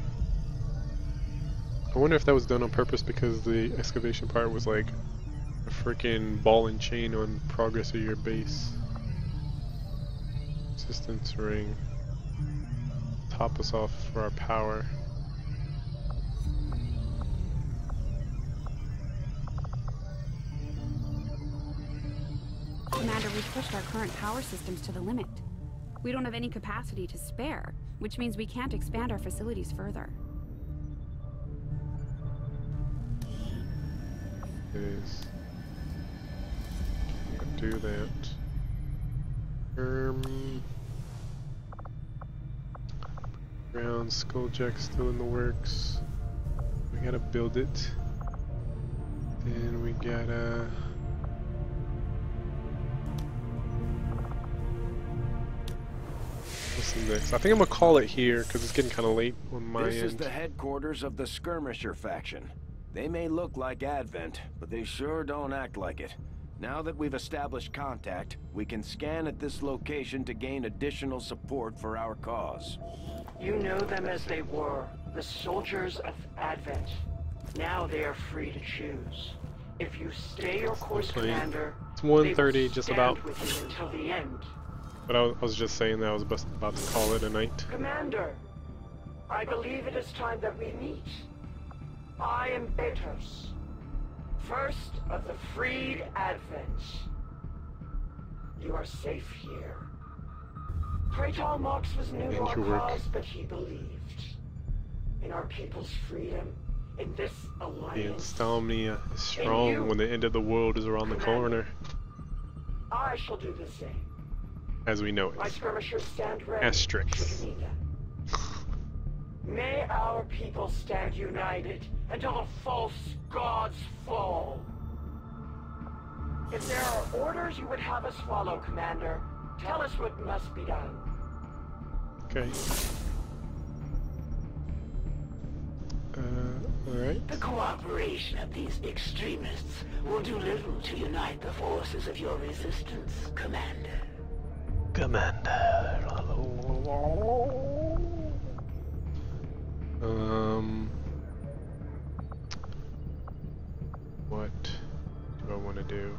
I wonder if that was done on purpose because the excavation part was like a freaking ball and chain on progress of your base. Resistance ring. Top us off for our power. Commander, we've pushed our current power systems to the limit. We don't have any capacity to spare, which means we can't expand our facilities further. Is can't do that. Ground skulljack still in the works. We gotta build it. Then we gotta what's the next? I think I'm gonna call it here because it's getting kind of late on my end. This is the headquarters of the Skirmisher faction. They may look like Advent, but they sure don't act like it. Now that we've established contact, we can scan at this location to gain additional support for our cause. You know them as they were, the soldiers of Advent. Now they are free to choose. If you stay your course, Commander, it's 1:30 just about. with you until the end. But I was just saying that I was about to call it a night. Commander, I believe it is time that we meet. I am Betos, first of the freed Advent. You are safe here. Praetor Mox was new to our cause, but he believed in our people's freedom, in this alliance. The insomnia is strong when the end of the world is around the corner. I shall do the same. As we know it. My skirmishers stand ready. Asterix. May our people stand united until the false gods fall. If there are orders you would have us follow, Commander, tell us what must be done. Okay. Alright. The cooperation of these extremists will do little to unite the forces of your resistance, Commander. What do I want to do?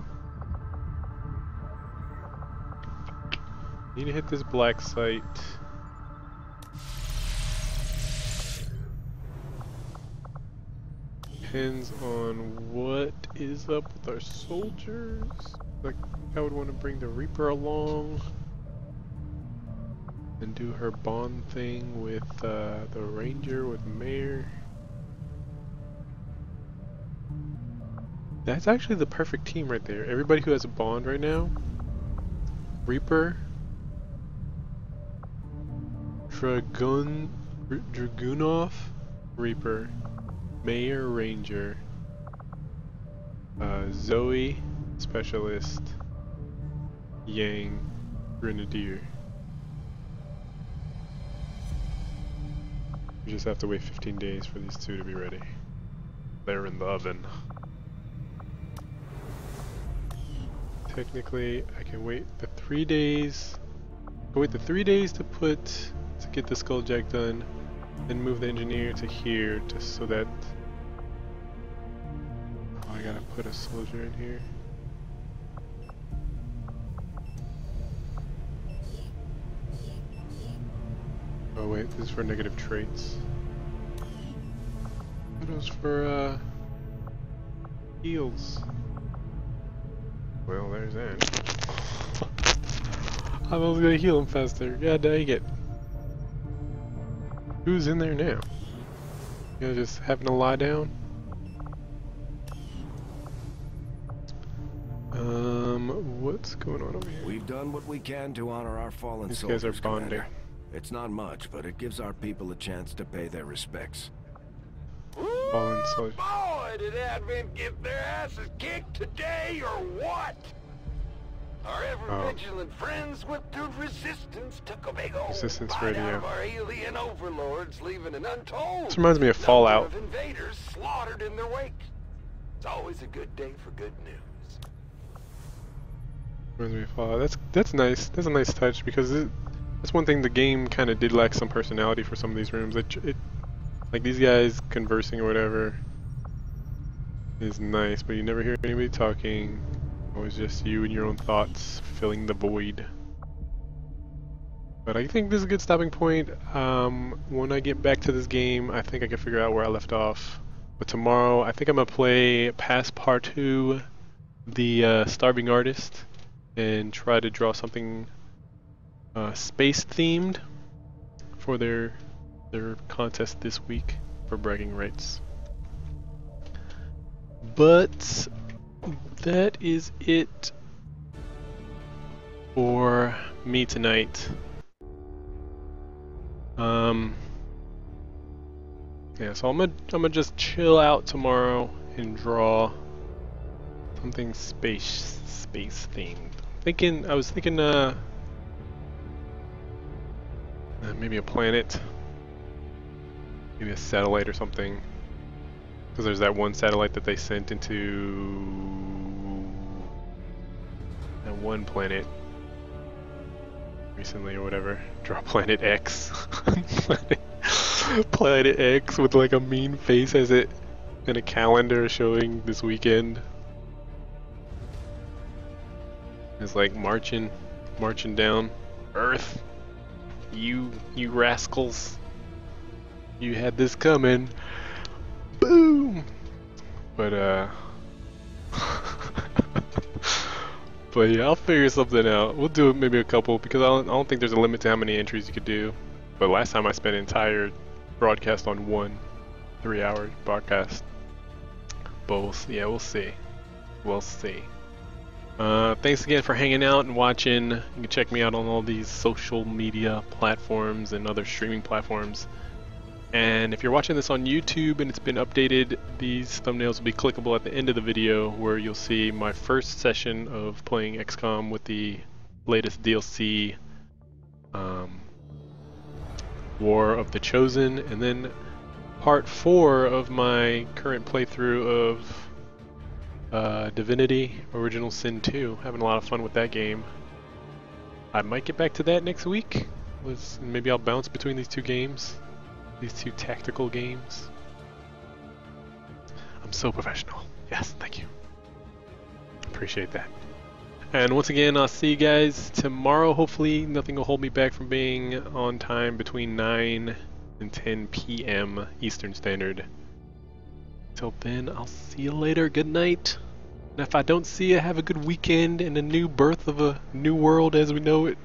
Need to hit this black site. Depends on what is up with our soldiers. Like, I would want to bring the Reaper along and do her bond thing with the Ranger, with Mayor. That's actually the perfect team right there. Everybody who has a bond right now. Reaper. Dragunov. Reaper. Mayor, Ranger. Zoe, Specialist. Yang, Grenadier. You just have to wait 15 days for these two to be ready. They're in the oven. Technically, I can wait the 3 days. I'll wait the 3 days to get the skulljack done, then move the engineer to here, just so that. Oh, I gotta put a soldier in here. Oh wait, this is for negative traits. It was for heals. Well, there's that. I was gonna heal him faster. God dang it. Who's in there now? You guys just having a lie down? What's going on over here? We've done what we can to honor our fallen These soldiers, guys are bonding. Commander. It's not much, but it gives our people a chance to pay their respects. Fallen soldiers. Boy, did Advent get their asses kicked today, or what? Our ever-vigilant friends with the Resistance took a big old Resistance bite radio. out of our alien overlords, leaving an untold This reminds me of Fallout. number of invaders slaughtered in their wake. It's always a good day for good news. Reminds me of Fallout. That's nice. That's a nice touch because that's one thing the game kind of did lack some personality for some of these rooms. It like these guys conversing or whatever is nice, but you never hear anybody talking. Always just you and your own thoughts filling the void. But I think this is a good stopping point. When I get back to this game, I think I can figure out where I left off. But tomorrow, I think I'm gonna play Passepartout, the Starving Artist, and try to draw something space themed for their contest this week for bragging rights. But that is it for me tonight. Yeah, so I'm gonna just chill out tomorrow and draw something space themed. I was thinking maybe a planet, maybe a satellite or something. Because there's that one satellite that they sent into that one planet recently or whatever. Draw Planet X. Planet X with like a mean face as it and a calendar showing this weekend. It's like marching down Earth. You rascals. You had this coming. Boom! But but yeah, I'll figure something out. We'll do maybe a couple because I don't think there's a limit to how many entries you could do. But last time I spent an entire broadcast on one 3-hour broadcast. But yeah, we'll see. We'll see. Thanks again for hanging out and watching. You can check me out on all these social media platforms and other streaming platforms. And if you're watching this on YouTube and it's been updated, these thumbnails will be clickable at the end of the video where you'll see my first session of playing XCOM with the latest DLC, War of the Chosen, and then part 4 of my current playthrough of Divinity Original Sin 2. Having a lot of fun with that game. I might get back to that next week. Maybe I'll bounce between these two games. These two tactical games. I'm so professional. Yes, thank you. Appreciate that. And once again, I'll see you guys tomorrow. Hopefully nothing will hold me back from being on time between 9 and 10 p.m. Eastern Standard. Till then, I'll see you later. Good night. And if I don't see you, have a good weekend and a new birth of a new world as we know it.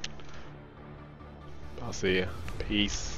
I'll see you. Peace.